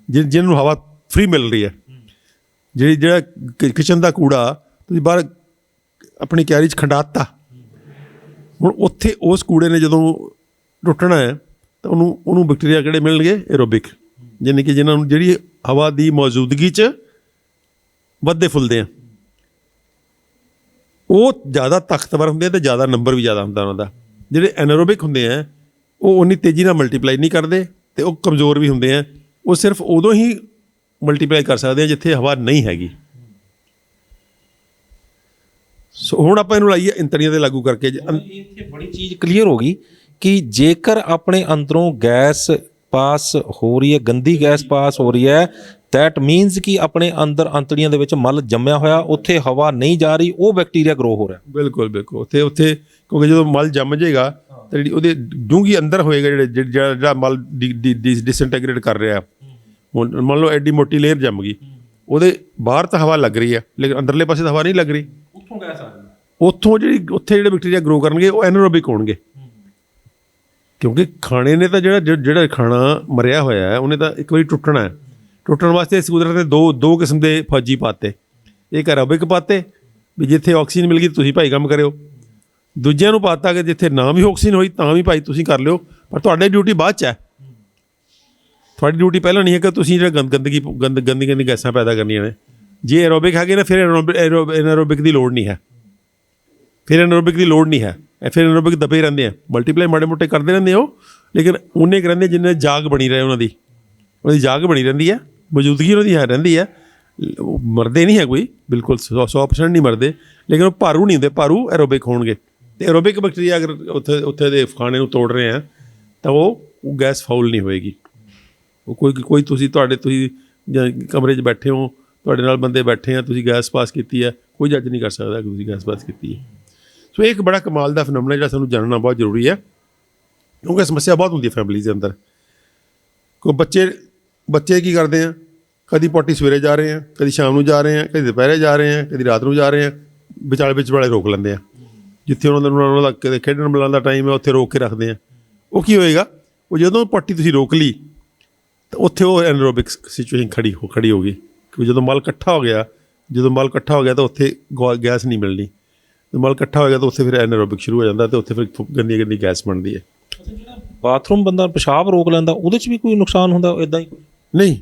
ਜਿਹਨਾਂ ਨੂੰ ਹਵਾ ਫ੍ਰੀ ਮਿਲ ਰਹੀ ਹੈ। ਜਿਹੜਾ ਕਿਚਨ ਦਾ ਕੂੜਾ ਤੁਸੀਂ ਬਾਹਰ ਆਪਣੀ ਕਿਆਰੀ 'ਚ ਖੰਡਾਤਾ, ਹੁਣ ਉੱਥੇ ਉਸ ਕੂੜੇ ਨੇ ਜਦੋਂ ਟੁੱਟਣਾ ਹੈ ਤਾਂ ਉਹਨੂੰ ਬੈਕਟੀਰੀਆ ਕਿਹੜੇ ਮਿਲਣਗੇ? ਐਰੋਬਿਕ, ਯਾਨੀ ਕਿ ਜਿਹਨਾਂ ਨੂੰ ਜਿਹੜੀ ਹਵਾ ਦੀ ਮੌਜੂਦਗੀ 'ਚ ਵੱਧਦੇ ਫੁੱਲਦੇ ਆ। ਉਹ ਜ਼ਿਆਦਾ ਤਾਕਤਵਰ ਹੁੰਦੇ ਆ ਅਤੇ ਜ਼ਿਆਦਾ ਨੰਬਰ ਵੀ ਜ਼ਿਆਦਾ ਹੁੰਦਾ ਉਹਨਾਂ ਦਾ। ਜਿਹੜੇ ਐਨਏਰੋਬਿਕ ਹੁੰਦੇ ਆ ਉਹ ਉਨੀ ਤੇਜ਼ੀ ਨਾਲ ਮਲਟੀਪਲਾਈ ਨਹੀਂ ਕਰਦੇ ਅਤੇ ਉਹ ਕਮਜ਼ੋਰ ਵੀ ਹੁੰਦੇ ਆ। ਉਹ ਸਿਰਫ ਉਦੋਂ ਹੀ ਮਲਟੀਪਲਾਈ ਕਰ ਸਕਦੇ ਆ ਜਿੱਥੇ ਹਵਾ ਨਹੀਂ ਹੈਗੀ। ਸੋ ਹੁਣ ਆਪਾਂ ਇਹਨੂੰ ਲਾਈਏ ਇੰਤੜੀਆਂ 'ਤੇ ਲਾਗੂ ਕਰਕੇ। ਇੱਥੇ ਬੜੀ ਚੀਜ਼ ਕਲੀਅਰ ਹੋ ਗਈ ਕਿ ਜੇਕਰ ਆਪਣੇ ਅੰਦਰੋਂ ਗੈਸ ਪਾਸ ਹੋ ਰਹੀ ਹੈ, ਗੰਦੀ ਗੈਸ ਪਾਸ ਹੋ ਰਹੀ ਹੈ, ਦੈਟ ਮੀਨਸ ਕਿ ਆਪਣੇ ਅੰਦਰ ਅੰਤੜੀਆਂ ਦੇ ਵਿੱਚ ਮਲ ਜੰਮਿਆ ਹੋਇਆ, ਉੱਥੇ ਹਵਾ ਨਹੀਂ ਜਾ ਰਹੀ, ਉਹ ਬੈਕਟੀਰੀਆ ਗਰੋ ਹੋ ਰਿਹਾ। ਬਿਲਕੁਲ ਉੱਥੇ ਕਿਉਂਕਿ ਜਦੋਂ ਮਲ ਜੰਮ ਜਾਏਗਾ ਤਾਂ ਜਿਹੜੀ ਉਹਦੇ ਡੂੰਘੀ ਅੰਦਰ ਹੋਏਗਾ, ਜਿਹੜਾ ਮਲ ਡਿਸਇੰਟੈਗਰੇਟ ਕਰ ਰਿਹਾ। ਹੁਣ ਮੰਨ ਲਓ ਐਡੀ ਮੋਟੀ ਲੇਅਰ ਜੰਮ ਗਈ, ਉਹਦੇ ਬਾਹਰ ਤਾਂ ਹਵਾ ਲੱਗ ਰਹੀ ਹੈ ਲੇਕਿਨ ਅੰਦਰਲੇ ਪਾਸੇ ਤਾਂ ਹਵਾ ਨਹੀਂ ਲੱਗ ਰਹੀ। ਉੱਥੋਂ ਗੈਸ ਆ ਰਹੀ, ਉੱਥੋਂ ਉੱਥੇ ਜਿਹੜੇ ਬੈਕਟੀਰੀਆ ਗਰੋ ਕਰਨਗੇ ਉਹ ਐਨਏਰੋਬਿਕ ਹੋਣਗੇ। ਕਿਉਂਕਿ ਖਾਣੇ ਨੇ ਤਾਂ ਜਿਹੜਾ ਖਾਣਾ ਮਰਿਆ ਹੋਇਆ ਹੈ ਉਹਨੇ ਤਾਂ ਇੱਕ ਵਾਰੀ ਟੁੱਟਣਾ ਹੈ। ਟੁੱਟਣ ਵਾਸਤੇ ਇਸ ਕੁਦਰਤ ਨੇ ਦੋ ਕਿਸਮ ਦੇ ਫੌਜੀ ਪਾਤੇ। ਇੱਕ ਐਰੋਬਿਕ ਪਾਤੇ ਵੀ ਜਿੱਥੇ ਆਕਸੀਜਨ ਮਿਲ ਗਈ ਤੁਸੀਂ ਭਾਈ ਕੰਮ ਕਰਿਓ, ਦੂਜਿਆਂ ਨੂੰ ਪਾਤਾ ਕਿ ਜਿੱਥੇ ਨਾ ਵੀ ਆਕਸੀਜਨ ਹੋਈ ਤਾਂ ਵੀ ਭਾਈ ਤੁਸੀਂ ਕਰ ਲਿਓ, ਪਰ ਤੁਹਾਡੀ ਡਿਊਟੀ ਬਾਅਦ 'ਚ ਹੈ। ਤੁਹਾਡੀ ਡਿਊਟੀ ਪਹਿਲਾਂ ਨਹੀਂ ਹੈ ਕਿ ਤੁਸੀਂ ਜਿਹੜਾ ਗੰਦੀ ਗੈਸਾਂ ਪੈਦਾ ਕਰਨੀਆਂ ਨੇ। ਜੇ ਐਰੋਬਿਕ ਹੈਗੇ ਨਾ ਫਿਰ ਐਰੋਬਿਕ ਦੀ ਲੋੜ ਨਹੀਂ ਹੈ, ਫਿਰ ਐਰੋਬਿਕ ਦੀ ਲੋੜ ਨਹੀਂ ਹੈ। ਫਿਰ ਐਰੋਬਿਕ ਦਬੇ ਰਹਿੰਦੇ ਆ, ਮਲਟੀਪਲਾਈ ਮਾੜੇ ਮੋਟੇ ਕਰਦੇ ਰਹਿੰਦੇ ਉਹ, ਲੇਕਿਨ ਉਹਨੇ ਰਹਿੰਦੇ ਜਿੰਨੇ ਜਾਗ ਬਣੀ ਰਹੇ ਉਹਨਾਂ ਦੀ ਜਾਗ ਬਣੀ ਰਹਿੰਦੀ ਹੈ, ਮੌਜੂਦਗੀ ਉਹਨਾਂ ਦੀ ਰਹਿੰਦੀ ਹੈ। ਮਰਦੇ ਨਹੀਂ ਹੈ ਕੋਈ, ਬਿਲਕੁਲ 100% ਨਹੀਂ ਮਰਦੇ, ਲੇਕਿਨ ਉਹ ਭਾਰੂ ਨਹੀਂ ਹੁੰਦੇ, ਭਾਰੂ ਐਰੋਬਿਕ ਹੋਣਗੇ। ਅਤੇ ਐਰੋਬਿਕ ਬੈਕਟੀਰੀਆ ਅਗਰ ਉੱਥੇ ਦੇ ਖਾਣੇ ਨੂੰ ਤੋੜ ਰਹੇ ਆ ਤਾਂ ਉਹ ਗੈਸ ਫਾਉਲ ਨਹੀਂ ਹੋਏਗੀ। ਉਹ ਕੋਈ ਤੁਸੀਂ ਕਮਰੇ 'ਚ ਬੈਠੇ ਹੋ, ਤੁਹਾਡੇ ਨਾਲ ਬੰਦੇ ਬੈਠੇ ਆ, ਤੁਸੀਂ ਗੈਸ ਪਾਸ ਕੀਤੀ ਹੈ, ਕੋਈ ਜੱਜ ਨਹੀਂ ਕਰ ਸਕਦਾ ਕਿ ਤੁਸੀਂ ਗੈਸ ਪਾਸ ਕੀਤੀ ਹੈ। ਸੋ ਇਹ ਇੱਕ ਬੜਾ ਕਮਾਲ ਦਾ ਫੈਨੋਮੀਨਾ ਜਿਹੜਾ ਸਾਨੂੰ ਜਾਣਨਾ ਬਹੁਤ ਜ਼ਰੂਰੀ ਹੈ, ਕਿਉਂਕਿ ਸਮੱਸਿਆ ਬਹੁਤ ਹੁੰਦੀ ਹੈ ਫੈਮਿਲੀਜ਼ ਦੇ ਅੰਦਰ। ਕੋਈ ਬੱਚੇ ਕੀ ਕਰਦੇ ਆ, ਕਦੀ ਪੋਟੀ ਸਵੇਰੇ ਜਾ ਰਹੇ ਆ, ਕਦੀ ਸ਼ਾਮ ਨੂੰ ਜਾ ਰਹੇ ਆ, ਕਦੀ ਦੁਪਹਿਰੇ ਜਾ ਰਹੇ ਆ, ਕਦੀ ਰਾਤ ਨੂੰ ਜਾ ਰਹੇ ਆ, ਵਿੱਚ ਵਾਲੇ ਰੋਕ ਲੈਂਦੇ ਆ। ਜਿੱਥੇ ਉਹਨਾਂ ਦਾ ਕਦੇ ਖੇਡਣ ਮਿਲਣ ਦਾ ਟਾਈਮ ਹੈ ਉੱਥੇ ਰੋਕ ਕੇ ਰੱਖਦੇ ਆ। ਉਹ ਕੀ ਹੋਏਗਾ, ਉਹ ਜਦੋਂ ਪੋਟੀ ਤੁਸੀਂ ਰੋਕ ਲਈ ਤਾਂ ਉੱਥੇ ਉਹ ਐਨਰੋਬਿਕ ਸਿਚੁਏਸ਼ਨ ਖੜੀ ਹੋ ਗਈ। ਕਿ ਜਦੋਂ ਮਲ ਇਕੱਠਾ ਹੋ ਗਿਆ ਤਾਂ ਉੱਥੇ ਗੈਸ ਨਹੀਂ ਮਿਲਣੀ। ਜਦੋਂ ਮਲ ਇਕੱਠਾ ਹੋ ਗਿਆ ਤਾਂ ਉੱਥੇ ਫਿਰ ਐਨਰੋਬਿਕ ਸ਼ੁਰੂ ਹੋ ਜਾਂਦਾ ਅਤੇ ਉੱਥੇ ਫਿਰ ਗੰਦੀ ਗੈਸ ਬਣਦੀ ਹੈ। ਬਾਥਰੂਮ ਬੰਦਾ ਪਿਸ਼ਾਬ ਰੋਕ ਲੈਂਦਾ, ਉਹਦੇ 'ਚ ਵੀ ਕੋਈ ਨੁਕਸਾਨ ਹੁੰਦਾ ਇੱਦਾਂ ਹੀ? ਨਹੀਂ,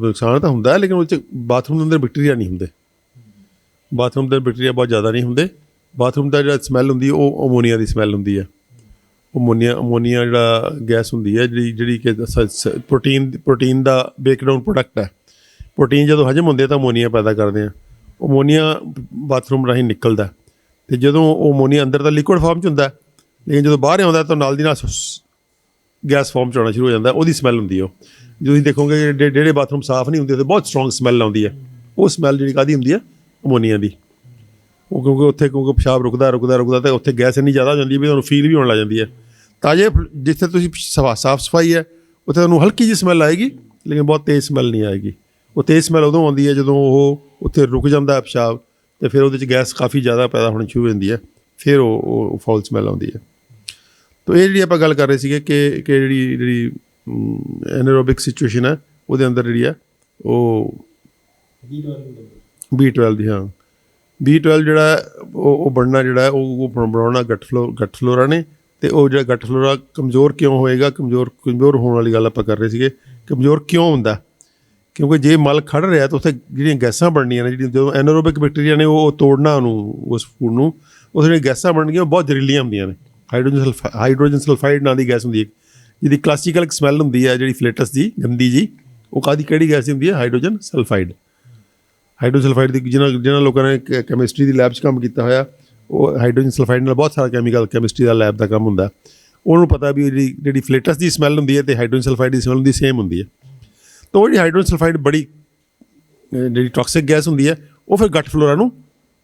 ਨੁਕਸਾਨ ਤਾਂ ਹੁੰਦਾ, ਲੇਕਿਨ ਉਹ 'ਚ ਬਾਥਰੂਮ ਦੇ ਅੰਦਰ ਬੈਕਟੀਰੀਆ ਨਹੀਂ ਹੁੰਦੇ। ਬਾਥਰੂਮ ਦੇ ਬੈਕਟੀਰੀਆ ਬਹੁਤ ਜ਼ਿਆਦਾ ਨਹੀਂ ਹੁੰਦੇ। ਬਾਥਰੂਮ ਦਾ ਜਿਹੜਾ ਸਮੈਲ ਹੁੰਦੀ ਉਹ ਅਮੋਨੀਆ ਦੀ ਸਮੈਲ ਹੁੰਦੀ ਹੈ। ਅਮੋਨੀਆ ਜਿਹੜਾ ਗੈਸ ਹੁੰਦੀ ਹੈ ਜਿਹੜੀ ਕਿ ਪ੍ਰੋਟੀਨ ਦਾ ਬ੍ਰੇਕਡਾਊਨ ਪ੍ਰੋਡਕਟ ਹੈ। ਪ੍ਰੋਟੀਨ ਜਦੋਂ ਹਜਮ ਹੁੰਦੇ ਤਾਂ ਅਮੋਨੀਆ ਪੈਦਾ ਕਰਦੇ ਆ। ਅਮੋਨੀਆ ਬਾਥਰੂਮ ਰਾਹੀਂ ਨਿਕਲਦਾ ਅਤੇ ਜਦੋਂ ਉਹ ਅਮੋਨੀਆ ਅੰਦਰ ਤਾਂ ਲਿਕੁਇਡ ਫਾਰਮ 'ਚ ਹੁੰਦਾ, ਲੇਕਿਨ ਜਦੋਂ ਬਾਹਰ ਆਉਂਦਾ ਤਾਂ ਨਾਲ ਦੀ ਨਾਲ ਗੈਸ ਫਾਰਮ 'ਚ ਆਉਣਾ ਸ਼ੁਰੂ ਹੋ ਜਾਂਦਾ। ਉਹਦੀ ਸਮੈਲ ਹੁੰਦੀ ਉਹ। ਜਦੋਂ ਤੁਸੀਂ ਦੇਖੋਗੇ ਜਿਹੜੇ ਬਾਥਰੂਮ ਸਾਫ਼ ਨਹੀਂ ਹੁੰਦੇ ਤਾਂ ਬਹੁਤ ਸਟਰੋਂਗ ਸਮੈਲ ਆਉਂਦੀ ਹੈ। ਉਹ ਸਮੈਲ ਜਿਹੜੀ ਕਾਹਦੀ ਹੁੰਦੀ ਹੈ, ਅਮੋਨੀਆ ਦੀ। ਉਹ ਕਿਉਂਕਿ ਪਿਸ਼ਾਬ ਰੁਕਦਾ ਤਾਂ ਉੱਥੇ ਗੈਸ ਇੰਨੀ ਜ਼ਿਆਦਾ ਹੋ ਜਾਂਦੀ ਵੀ ਤੁਹਾਨੂੰ ਫੀਲ ਵੀ ਹੋਣ ਲੱਗ ਜਾਂਦੀ ਹੈ। ਤਾਜ਼ੇ ਜਿੱਥੇ ਤੁਸੀਂ ਸਾਫ਼ ਸਫਾਈ ਹੈ ਉੱਥੇ ਤੁਹਾਨੂੰ ਹਲਕੀ ਜਿਹੀ ਸਮੈਲ ਆਏਗੀ, ਲੇਕਿਨ ਬਹੁਤ ਤੇਜ਼ ਸਮੈਲ ਨਹੀਂ ਆਏਗੀ। ਉਹ ਤੇਜ਼ ਸਮੈਲ ਉਦੋਂ ਆਉਂਦੀ ਹੈ ਜਦੋਂ ਉਹ ਉੱਥੇ ਰੁਕ ਜਾਂਦਾ ਹੈ ਪਿਸ਼ਾਬ, ਅਤੇ ਫਿਰ ਉਹਦੇ 'ਚ ਗੈਸ ਕਾਫੀ ਜ਼ਿਆਦਾ ਪੈਦਾ ਹੋਣੀ ਸ਼ੁਰੂ ਹੋ ਜਾਂਦੀ ਹੈ, ਫਿਰ ਉਹ ਫਾਉਲ ਸਮੈਲ ਆਉਂਦੀ ਹੈ। ਤਾਂ ਇਹ ਜਿਹੜੀ ਆਪਾਂ ਗੱਲ ਕਰ ਰਹੇ ਸੀਗੇ ਕਿ ਜਿਹੜੀ ਐਨਰੋਬਿਕ ਸਿਚੁਏਸ਼ਨ ਹੈ ਉਹਦੇ ਅੰਦਰ ਜਿਹੜੀ ਹੈ ਉਹ B12 ਦੀ, ਹਾਂ B12 ਜਿਹੜਾ ਉਹ ਬਣਨਾ ਜਿਹੜਾ ਉਹ ਬਣਾਉਣਾ ਗਟ ਫਲੋਰਾ ਨੇ। ਅਤੇ ਉਹ ਜਿਹੜਾ ਗਟ ਫਲੋਰਾ ਕਮਜ਼ੋਰ ਕਿਉਂ ਹੋਏਗਾ, ਕਮਜ਼ੋਰ ਹੋਣ ਵਾਲੀ ਗੱਲ ਆਪਾਂ ਕਰ ਰਹੇ ਸੀਗੇ। ਕਮਜ਼ੋਰ ਕਿਉਂ ਹੁੰਦਾ, ਕਿਉਂਕਿ ਜੇ ਮਲ ਖੜ੍ਹ ਰਿਹਾ ਤਾਂ ਉੱਥੇ ਜਿਹੜੀਆਂ ਗੈਸਾਂ ਬਣਨੀਆਂ ਨੇ, ਜਿਹੜੀਆਂ ਜਦੋਂ ਐਨਰੋਬਿਕ ਬੈਕਟੀਰੀਆ ਨੇ ਉਹ ਤੋੜਨਾ ਉਹਨੂੰ, ਉਸ ਫੂਡ ਨੂੰ, ਉਹ ਜਿਹੜੀਆਂ ਗੈਸਾਂ ਬਣਨਗੀਆਂ ਉਹ ਬਹੁਤ ਜ਼ਹਿਰੀਲੀਆਂ ਹੁੰਦੀਆਂ ਨੇ। ਹਾਈਡਰੋਜਨ ਸਲਫਾਈਡ ਨਾਂ ਦੀ ਗੈਸ ਹੁੰਦੀ ਹੈ, ਜਿਹਦੀ ਕਲਾਸੀਕਲ ਇੱਕ ਸਮੈਲ ਹੁੰਦੀ ਹੈ ਜਿਹੜੀ ਫਲੇਟਸ ਦੀ ਗੰਦੀ ਜੀ। ਉਹ ਕਿਹੜੀ ਗੈਸ ਹੁੰਦੀ ਹੈ, ਹਾਈਡਰੋਜਨ ਸਲਫਾਈਡ ਦੀ। ਜਿਹਨਾਂ ਲੋਕਾਂ ਨੇ ਕੈਮਿਸਟਰੀ ਦੀ ਲੈਬ 'ਚ ਕੰਮ ਕੀਤਾ ਹੋਇਆ, ਉਹ ਹਾਈਡਰੋਜਨ ਸਲਫਾਈਡ ਨਾਲ ਬਹੁਤ ਸਾਰਾ ਕੈਮਿਸਟਰੀ ਦਾ ਲੈਬ ਦਾ ਕੰਮ ਹੁੰਦਾ। ਉਹਨੂੰ ਪਤਾ ਵੀ ਜਿਹੜੀ ਫਲੇਟਸ ਦੀ ਸਮੈਲ ਹੁੰਦੀ ਹੈ ਅਤੇ ਹਾਈਡਰੋਜਨ ਸਲਫਾਈਡ ਦੀ ਸਮੈਲ ਹੁੰਦੀ ਸੇਮ ਹੁੰਦੀ ਹੈ। ਤਾਂ ਉਹ ਜਿਹੜੀ ਹਾਈਡਰੋਜਨ ਸਲਫਾਈਡ ਬੜੀ ਜਿਹੜੀ ਟੌਕਸਿਕ ਗੈਸ ਹੁੰਦੀ ਹੈ, ਉਹ ਫਿਰ ਗਟ ਫਲੋਰਾ ਨੂੰ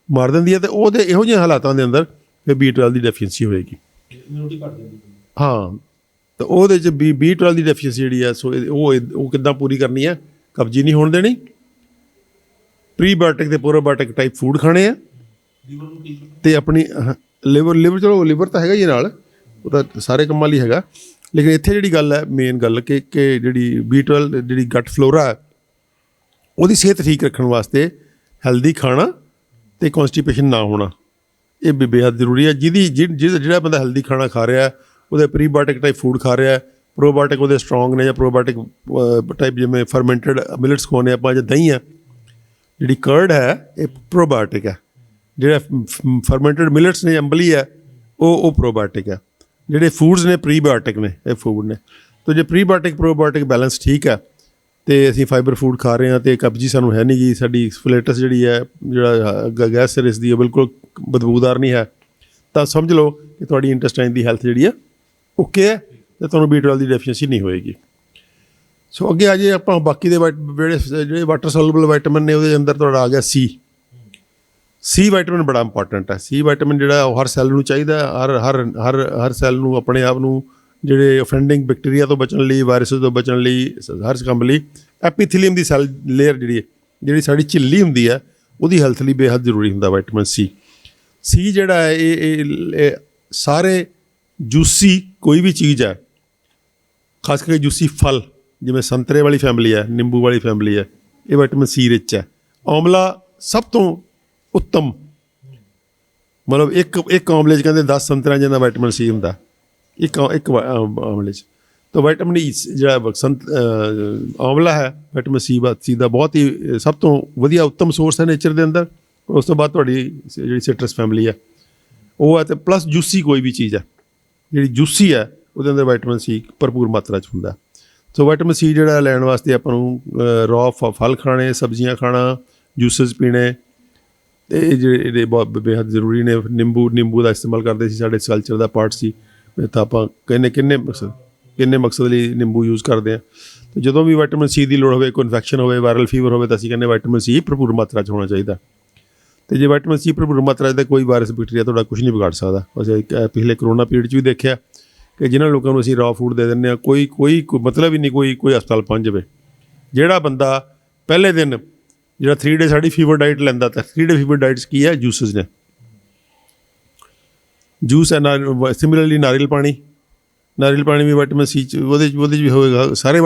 ਮਾਰ ਦਿੰਦੀ ਹੈ। ਅਤੇ ਉਹਦੇ ਇਹੋ ਜਿਹੇ ਹਾਲਾਤਾਂ ਦੇ ਅੰਦਰ ਫਿਰ B12 ਦੀ ਡੈਫੀਸ਼ੀਐਂਸੀ ਹੋਏਗੀ। ਹਾਂ, ਤਾਂ ਉਹਦੇ 'ਚ B12 ਦੀ ਡੈਫੀਸ਼ੀਐਂਸੀ ਜਿਹੜੀ ਹੈ, ਸੋ ਉਹ ਕਿੱਦਾਂ ਪੂਰੀ ਕਰਨੀ ਹੈ, ਕਬਜੀ ਨਹੀਂ ਹੋਣ ਦੇਣੀ, ਪ੍ਰੀਬਾਇਓਟਿਕ ਅਤੇ ਪ੍ਰੋਬਾਇਓਟਿਕ ਟਾਈਪ ਫੂਡ ਖਾਣੇ ਆ, ਅਤੇ ਆਪਣੀ ਲਿਵਰ ਚਲੋ ਲਿਵਰ ਤਾਂ ਹੈਗਾ ਹੀ ਨਾਲ, ਉਹ ਤਾਂ ਸਾਰੇ ਕੰਮਾਂ ਲਈ ਹੈਗਾ। ਲੇਕਿਨ ਇੱਥੇ ਜਿਹੜੀ ਗੱਲ ਹੈ, ਮੇਨ ਗੱਲ ਕਿ ਜਿਹੜੀ B12 ਜਿਹੜੀ ਗਟ ਫਲੋਰਾ ਹੈ ਉਹਦੀ ਸਿਹਤ ਠੀਕ ਰੱਖਣ ਵਾਸਤੇ ਹੈਲਦੀ ਖਾਣਾ ਅਤੇ ਕੌਨਸਟੀਪੇਸ਼ਨ ਨਾ ਹੋਣਾ ਇਹ ਵੀ ਬੇਹੱਦ ਜ਼ਰੂਰੀ ਹੈ। ਜਿਹੜਾ ਬੰਦਾ ਹੈਲਦੀ ਖਾਣਾ ਖਾ ਰਿਹਾ, ਉਹਦੇ ਪ੍ਰੀਬਾਇਓਟਿਕ ਟਾਈਪ ਫੂਡ ਖਾ ਰਿਹਾ, ਪ੍ਰੋਬਾਇਓਟਿਕ ਉਹਦੇ ਸਟਰੋਂਗ ਨੇ, ਜਾਂ ਪ੍ਰੋਬਾਇਓਟਿਕ ਟਾਈਪ ਜਿਵੇਂ ਫਰਮੈਂਟਡ ਮਿਲਟਸ ਖਵਾਉਂਦੇ ਆਪਾਂ, ਜਾਂ ਦਹੀਂ ਆ, ਜਿਹੜੀ ਕਰਡ ਹੈ ਇਹ ਪ੍ਰੋਬਾਇਓਟਿਕ ਹੈ। ਜਿਹੜਾ ਫਰਮੈਂਟਡ ਮਿਲਟਸ ਨੇ, ਅੰਬਲੀ ਹੈ, ਉਹ ਪ੍ਰੋਬਾਇਓਟਿਕ ਹੈ। ਜਿਹੜੇ ਫੂਡਸ ਨੇ ਪ੍ਰੀਬਾਇਓਟਿਕ ਨੇ, ਇਹ ਫੂਡ ਨੇ। ਤਾਂ ਜੇ ਪ੍ਰੀਬਾਇਓਟਿਕ ਪ੍ਰੋਬਾਇਓਟਿਕ ਬੈਲੈਂਸ ਠੀਕ ਹੈ ਅਤੇ ਅਸੀਂ ਫਾਈਬਰ ਫੂਡ ਖਾ ਰਹੇ ਹਾਂ ਅਤੇ ਕਬਜੀ ਸਾਨੂੰ ਹੈ ਨਹੀਂ ਜੀ, ਸਾਡੀ ਫਲੇਟਸ ਜਿਹੜੀ ਹੈ, ਜਿਹੜਾ ਗੈਸ ਸਿਰਿਸ ਦੀ ਹੈ, ਬਿਲਕੁਲ ਬਦਬੂਦਾਰ ਨਹੀਂ ਹੈ, ਤਾਂ ਸਮਝ ਲਓ ਕਿ ਤੁਹਾਡੀ ਇੰਟੈਸਟਾਈਨ ਦੀ ਹੈਲਥ ਜਿਹੜੀ ਹੈ ਓਕੇ ਹੈ ਅਤੇ ਤੁਹਾਨੂੰ B12 ਦੀ ਡੈਫੀਸ਼ੀਐਂਸੀ ਨਹੀਂ ਹੋਏਗੀ। ਸੋ ਅੱਗੇ ਆ ਜੇ ਆਪਾਂ ਬਾਕੀ ਦੇ ਜਿਹੜੇ ਵਾਟਰ ਸੋਲੂਬਲ ਵਾਈਟਮਿਨ ਨੇ, ਉਹਦੇ ਅੰਦਰ ਤੁਹਾਡਾ ਆ ਗਿਆ ਸੀ ਵਾਈਟਮਿਨ ਬੜਾ ਇੰਪੋਰਟੈਂਟ ਹੈ। ਸੀ ਵਾਈਟਮਿਨ ਜਿਹੜਾ ਉਹ ਹਰ ਸੈੱਲ ਨੂੰ ਚਾਹੀਦਾ, ਹਰ ਸੈੱਲ ਨੂੰ ਆਪਣੇ ਆਪ ਨੂੰ ਜਿਹੜੇ ਅਫੈਂਡਿੰਗ ਬੈਕਟੀਰੀਆ ਤੋਂ ਬਚਣ ਲਈ, ਵਾਇਰਸਿਸ ਤੋਂ ਬਚਣ ਲਈ, ਹਰ ਕੰਮ ਲਈ ਐਪੀਥੀਲੀਅਮ ਦੀ ਸੈੱਲ ਲੇਅਰ ਜਿਹੜੀ ਸਾਡੀ ਝਿੱਲੀ ਹੁੰਦੀ ਹੈ, ਉਹਦੀ ਹੈਲਥ ਲਈ ਬੇਹੱਦ ਜ਼ਰੂਰੀ ਹੁੰਦਾ ਵਾਈਟਮਿਨ ਸੀ ਜਿਹੜਾ ਹੈ ਇਹ ਸਾਰੇ ਜੂਸੀ ਕੋਈ ਵੀ ਚੀਜ਼ ਹੈ, ਖਾਸ ਕਰਕੇ ਜੂਸੀ ਫਲ ਜਿਵੇਂ ਸੰਤਰੇ ਵਾਲੀ ਫੈਮਿਲੀ ਹੈ, ਨਿੰਬੂ ਵਾਲੀ ਫੈਮਿਲੀ ਹੈ, ਇਹ ਵਿਟਾਮਿਨ C ਰਿਚ ਹੈ। ਆਮਲਾ ਸਭ ਤੋਂ ਉੱਤਮ ਮਤਲਬ ਇੱਕ ਆਮਲੇ 'ਚ ਕਹਿੰਦੇ 10 ਸੰਤਰਿਆਂ ਜਿੰਨਾ ਵਿਟਾਮਿਨ ਸੀ ਹੁੰਦਾ ਇੱਕ ਆਮਲੇ 'ਚ। ਤਾਂ ਵਿਟਾਮਿਨ ਈ ਜਿਹੜਾ ਆਮਲਾ ਹੈ ਵਿਟਾਮਿਨ ਸੀ ਦਾ ਬਹੁਤ ਹੀ ਸਭ ਤੋਂ ਵਧੀਆ ਉੱਤਮ ਸੋਰਸ ਹੈ ਨੇਚਰ ਦੇ ਅੰਦਰ। ਉਸ ਤੋਂ ਬਾਅਦ ਤੁਹਾਡੀ ਜਿਹੜੀ ਸਿਟਰਸ ਫੈਮਿਲੀ ਹੈ ਉਹ ਹੈ, ਅਤੇ ਪਲੱਸ ਜੂਸੀ ਕੋਈ ਵੀ ਚੀਜ਼ ਹੈ ਜਿਹੜੀ ਜੂਸੀ ਹੈ ਉਹਦੇ ਅੰਦਰ ਵਿਟਾਮਿਨ ਸੀ ਭਰਪੂਰ ਮਾਤਰਾ 'ਚ ਹੁੰਦਾ। ਸੋ ਵਿਟਾਮਿਨ ਸੀ ਜਿਹੜਾ ਲੈਣ ਵਾਸਤੇ ਆਪਾਂ ਨੂੰ ਰॉ ਫਲ ਖਾਣੇ, ਸਬਜ਼ੀਆਂ ਖਾਣਾ, ਜੂਸਿਸ ਪੀਣੇ, ਅਤੇ ਇਹ ਜਿਹੜੇ ਬਹੁਤ ਬੇਹੱਦ ਜ਼ਰੂਰੀ ਨੇ। ਨਿੰਬੂ ਦਾ ਇਸਤੇਮਾਲ ਕਰਦੇ ਸੀ, ਸਾਡੇ ਕਲਚਰ ਦਾ ਪਾਰਟ ਸੀ। ਤਾਂ ਆਪਾਂ ਕਿੰਨੇ ਮਕਸਦ ਲਈ ਨਿੰਬੂ ਯੂਜ਼ ਕਰਦੇ ਹਾਂ। ਅਤੇ ਜਦੋਂ ਵੀ ਵਿਟਾਮਿਨ ਸੀ ਦੀ ਲੋੜ ਹੋਵੇ, ਕੋਈ ਇਨਫੈਕਸ਼ਨ ਹੋਵੇ, ਵਾਇਰਲ ਫੀਵਰ ਹੋਵੇ, ਤਾਂ ਅਸੀਂ ਕਹਿੰਦੇ ਵਿਟਾਮਿਨ ਸੀ ਭਰਪੂਰ ਮਾਤਰਾ 'ਚ ਹੋਣਾ ਚਾਹੀਦਾ। ਅਤੇ ਜੇ ਵਿਟਾਮਿਨ ਸੀ ਭਰਪੂਰ ਮਾਤਰਾ 'ਚ ਤਾਂ ਕੋਈ ਵਾਇਰਸ ਬੈਕਟੀਰੀਆ ਤੁਹਾਡਾ ਕੁਛ ਨਹੀਂ ਵਿਗਾੜ ਸਕਦਾ। ਅਸੀਂ ਪਿਛਲੇ ਕਰੋਨਾ ਪੀਰੀਅਡ 'ਚ ਵੀ ਦੇਖਿਆ ਕਿ ਜਿਨ੍ਹਾਂ ਲੋਕਾਂ ਨੂੰ ਅਸੀਂ ਰॉ ਫੂਡ ਦੇ ਦਿੰਦੇ ਹਾਂ, ਕੋਈ ਮਤਲਬ ਹੀ ਨਹੀਂ ਕੋਈ ਹਸਪਤਾਲ ਪਹੁੰਚ ਜਾਵੇ। ਜਿਹੜਾ ਬੰਦਾ ਪਹਿਲੇ ਦਿਨ ਜਿਹੜਾ 3 ਡੇ ਸਾਡੀ ਫੀਵਰ ਡਾਈਟ ਲੈਂਦਾ, ਤਾਂ 3 ਡੇ ਫੀਵਰ ਡਾਈਟਸ ਕੀ ਹੈ? ਜੂਸਿਸ ਨੇ। ਜੂਸ ਹੈ ਸਿਮਿਲਰਲੀ ਨਾਰੀਅਲ ਪਾਣੀ ਵੀ ਵਿਟਾਮਿਨ ਸੀ 'ਚ ਉਹਦੇ 'ਚ ਵੀ ਹੋਵੇਗਾ। ਸਾਰੇ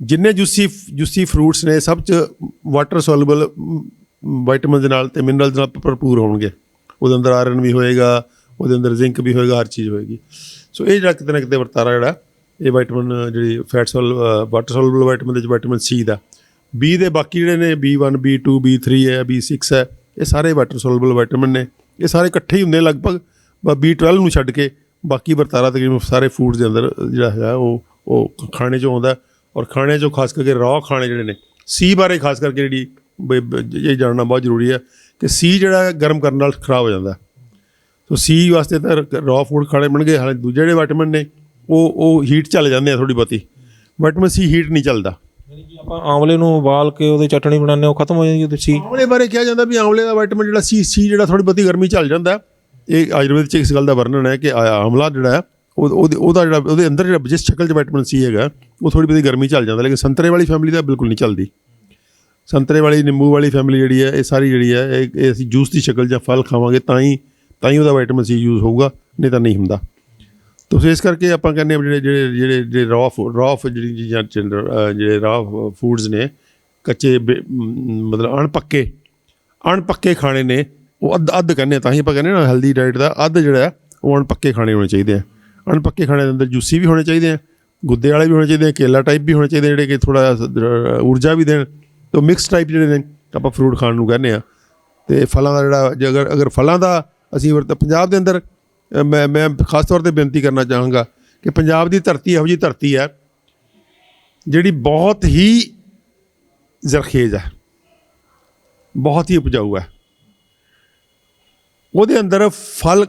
ਜਿੰਨੇ ਜੂਸੀ ਫਰੂਟਸ ਨੇ ਸਭ 'ਚ ਵਾਟਰ ਸੋਲੂਬਲ ਵਿਟਾਮਿਨ ਦੇ ਨਾਲ ਅਤੇ ਮਿਨਰਲ ਦੇ ਨਾਲ ਭਰਪੂਰ ਹੋਣਗੇ। ਉਹਦੇ ਅੰਦਰ ਆਇਰਨ ਵੀ ਹੋਏਗਾ, ਉਹਦੇ ਅੰਦਰ ਜ਼ਿੰਕ ਵੀ ਹੋਏਗਾ, ਹਰ ਚੀਜ਼ ਹੋਏਗੀ। ਸੋ ਇਹ ਜਿਹੜਾ ਕਿਤੇ ਨਾ ਕਿਤੇ ਵਰਤਾਰਾ ਜਿਹੜਾ ਇਹ ਵਿਟਾਮਿਨ ਜਿਹੜੀ ਵਾਟਰ ਸੋਲੂਬਲ ਵਿਟਾਮਿਨ ਦੇ ਵਿੱਚ ਵਿਟਾਮਿਨ ਸੀ ਦਾ, ਬੀ ਦੇ ਬਾਕੀ ਜਿਹੜੇ ਨੇ B1 B2 B3 ਹੈ, B6 ਹੈ, ਇਹ ਸਾਰੇ ਵਾਟਰ ਸੋਲੂਬਲ ਵਿਟਾਮਿਨ ਨੇ। ਇਹ ਸਾਰੇ ਇਕੱਠੇ ਹੀ ਹੁੰਦੇ ਲਗਭਗ B12 ਨੂੰ ਛੱਡ ਕੇ। ਬਾਕੀ ਵਰਤਾਰਾ ਤਕਰੀਬਨ ਸਾਰੇ ਫੂਡਸ ਦੇ ਅੰਦਰ ਜਿਹੜਾ ਹੈਗਾ ਉਹ ਖਾਣੇ 'ਚੋਂ ਆਉਂਦਾ। ਔਰ ਖਾਣੇ 'ਚੋਂ ਖਾਸ ਕਰਕੇ ਰॉ ਖਾਣੇ ਜਿਹੜੇ ਨੇ, ਸੀ ਬਾਰੇ ਖਾਸ ਕਰਕੇ ਜਿਹੜੀ ਇਹ ਜਾਣਨਾ ਬਹੁਤ ਜ਼ਰੂਰੀ ਹੈ ਕਿ ਸੀ ਜਿਹੜਾ ਗਰਮ ਕਰਨ ਨਾਲ ਖਰਾਬ ਹੋ ਜਾਂਦਾ। ਸੋ ਸੀ ਵਾਸਤੇ ਤਾਂ ਰॉ ਫੂਡ ਖਾਣੇ ਬਣਨਗੇ। ਹਾਲੇ ਦੂਜੇ ਜਿਹੜੇ ਵਿਟਾਮਿਨ ਨੇ ਉਹ ਹੀਟ ਚੱਲ ਜਾਂਦੇ ਆ ਥੋੜ੍ਹੀ ਬਹੁਤੀ। ਵਿਟਾਮਿਨ ਸੀ ਹੀਟ ਨਹੀਂ ਚੱਲਦਾ। ਆਪਾਂ ਆਂਵਲੇ ਨੂੰ ਉਬਾਲ ਕੇ ਉਹਦੀ ਚਟਣੀ ਬਣਾਉਂਦੇ ਉਹ ਖਤਮ ਹੋ ਜਾਂਦੀ ਉਹਦੇ ਸੀ। ਆਂਵਲੇ ਬਾਰੇ ਕਿਹਾ ਜਾਂਦਾ ਵੀ ਆਂਵਲੇ ਦਾ ਵਿਟਾਮਿਨ ਜਿਹੜਾ ਸੀ ਜਿਹੜਾ ਥੋੜ੍ਹੀ ਬਹੁਤੀ ਗਰਮੀ ਚੱਲ ਜਾਂਦਾ। ਇਹ ਆਯੁਰਵੇਦ 'ਚ ਇਸ ਗੱਲ ਦਾ ਵਰਣਨ ਹੈ ਕਿ ਆਮਲਾ ਜਿਹੜਾ ਹੈ ਉਹਦਾ ਜਿਹੜਾ ਉਹਦੇ ਅੰਦਰ ਜਿਹੜਾ ਜਿਸ ਸ਼ਕਲ 'ਚ ਵਿਟਾਮਿਨ ਸੀ ਹੈਗਾ ਉਹ ਥੋੜ੍ਹੀ ਬਹੁਤੀ ਗਰਮੀ ਚੱਲ ਜਾਂਦਾ। ਲੇਕਿਨ ਸੰਤਰੇ ਵਾਲੀ ਫੈਮਿਲੀ ਦਾ ਬਿਲਕੁਲ ਨਹੀਂ ਚੱਲਦੀ। ਸੰਤਰੇ ਵਾਲੀ, ਨਿੰਬੂ ਵਾਲੀ ਫੈਮਿਲੀ ਜਿਹੜੀ ਹੈ ਇਹ ਸਾਰੀ ਜਿਹੜੀ ਹੈ ਇਹ ਅਸੀਂ ਜੂਸ ਦੀ ਸ਼ਕਲ ਜਾਂ ਫਲ ਖਾਵਾਂਗੇ ਤਾਂ ਹੀ ਉਹਦਾ ਵਿਟਾਮਿਨ ਸੀ ਯੂਜ਼ ਹੋਊਗਾ, ਨਹੀਂ ਤਾਂ ਨਹੀਂ ਹੁੰਦਾ। ਤੁਸੀਂ ਇਸ ਕਰਕੇ ਆਪਾਂ ਕਹਿੰਦੇ ਹਾਂ ਜਿਹੜੇ ਰॉ ਜਿਹੜੀ ਚੀਜ਼ਾਂ ਜਿਹੜੇ ਰॉ ਫੂਡਸ ਨੇ, ਕੱਚੇ ਮਤਲਬ ਅਣਪੱਕੇ ਖਾਣੇ ਨੇ, ਉਹ ਅੱਧ ਕਹਿੰਦੇ ਤਾਂ ਹੀ ਆਪਾਂ ਕਹਿੰਦੇ ਨਾ ਹੈਲਦੀ ਡਾਈਟ ਦਾ ਅੱਧ ਜਿਹੜਾ ਹੈ ਉਹ ਅਣਪੱਕੇ ਖਾਣੇ ਹੋਣੇ ਚਾਹੀਦੇ ਆ। ਅਣਪੱਕੇ ਖਾਣੇ ਦੇ ਅੰਦਰ ਜੂਸੀ ਵੀ ਹੋਣੇ ਚਾਹੀਦੇ ਆ, ਗੁੱਦੇ ਵਾਲੇ ਵੀ ਹੋਣੇ ਚਾਹੀਦੇ ਆ, ਕੇਲਾ ਟਾਈਪ ਵੀ ਹੋਣੇ ਚਾਹੀਦੇ ਜਿਹੜੇ ਕਿ ਥੋੜ੍ਹਾ ਊਰਜਾ ਵੀ ਦੇਣ। ਤਾਂ ਮਿਕਸ ਟਾਈਪ ਜਿਹੜੇ ਨੇ ਆਪਾਂ ਫਰੂਟ ਖਾਣ ਨੂੰ ਕਹਿੰਦੇ ਹਾਂ। ਅਤੇ ਫਲਾਂ ਦਾ ਜਿਹੜਾ ਜੇ ਅਗਰ ਫਲਾਂ ਦਾ ਅਸੀਂ ਪੰਜਾਬ ਦੇ ਅੰਦਰ ਮੈਂ ਖਾਸ ਤੌਰ 'ਤੇ ਬੇਨਤੀ ਕਰਨਾ ਚਾਹਾਂਗਾ ਕਿ ਪੰਜਾਬ ਦੀ ਧਰਤੀ ਇਹੋ ਜਿਹੀ ਧਰਤੀ ਹੈ ਜਿਹੜੀ ਬਹੁਤ ਹੀ ਜ਼ਰਖੇਜ਼ ਹੈ, ਬਹੁਤ ਹੀ ਉਪਜਾਊ ਹੈ। ਉਹਦੇ ਅੰਦਰ ਫਲ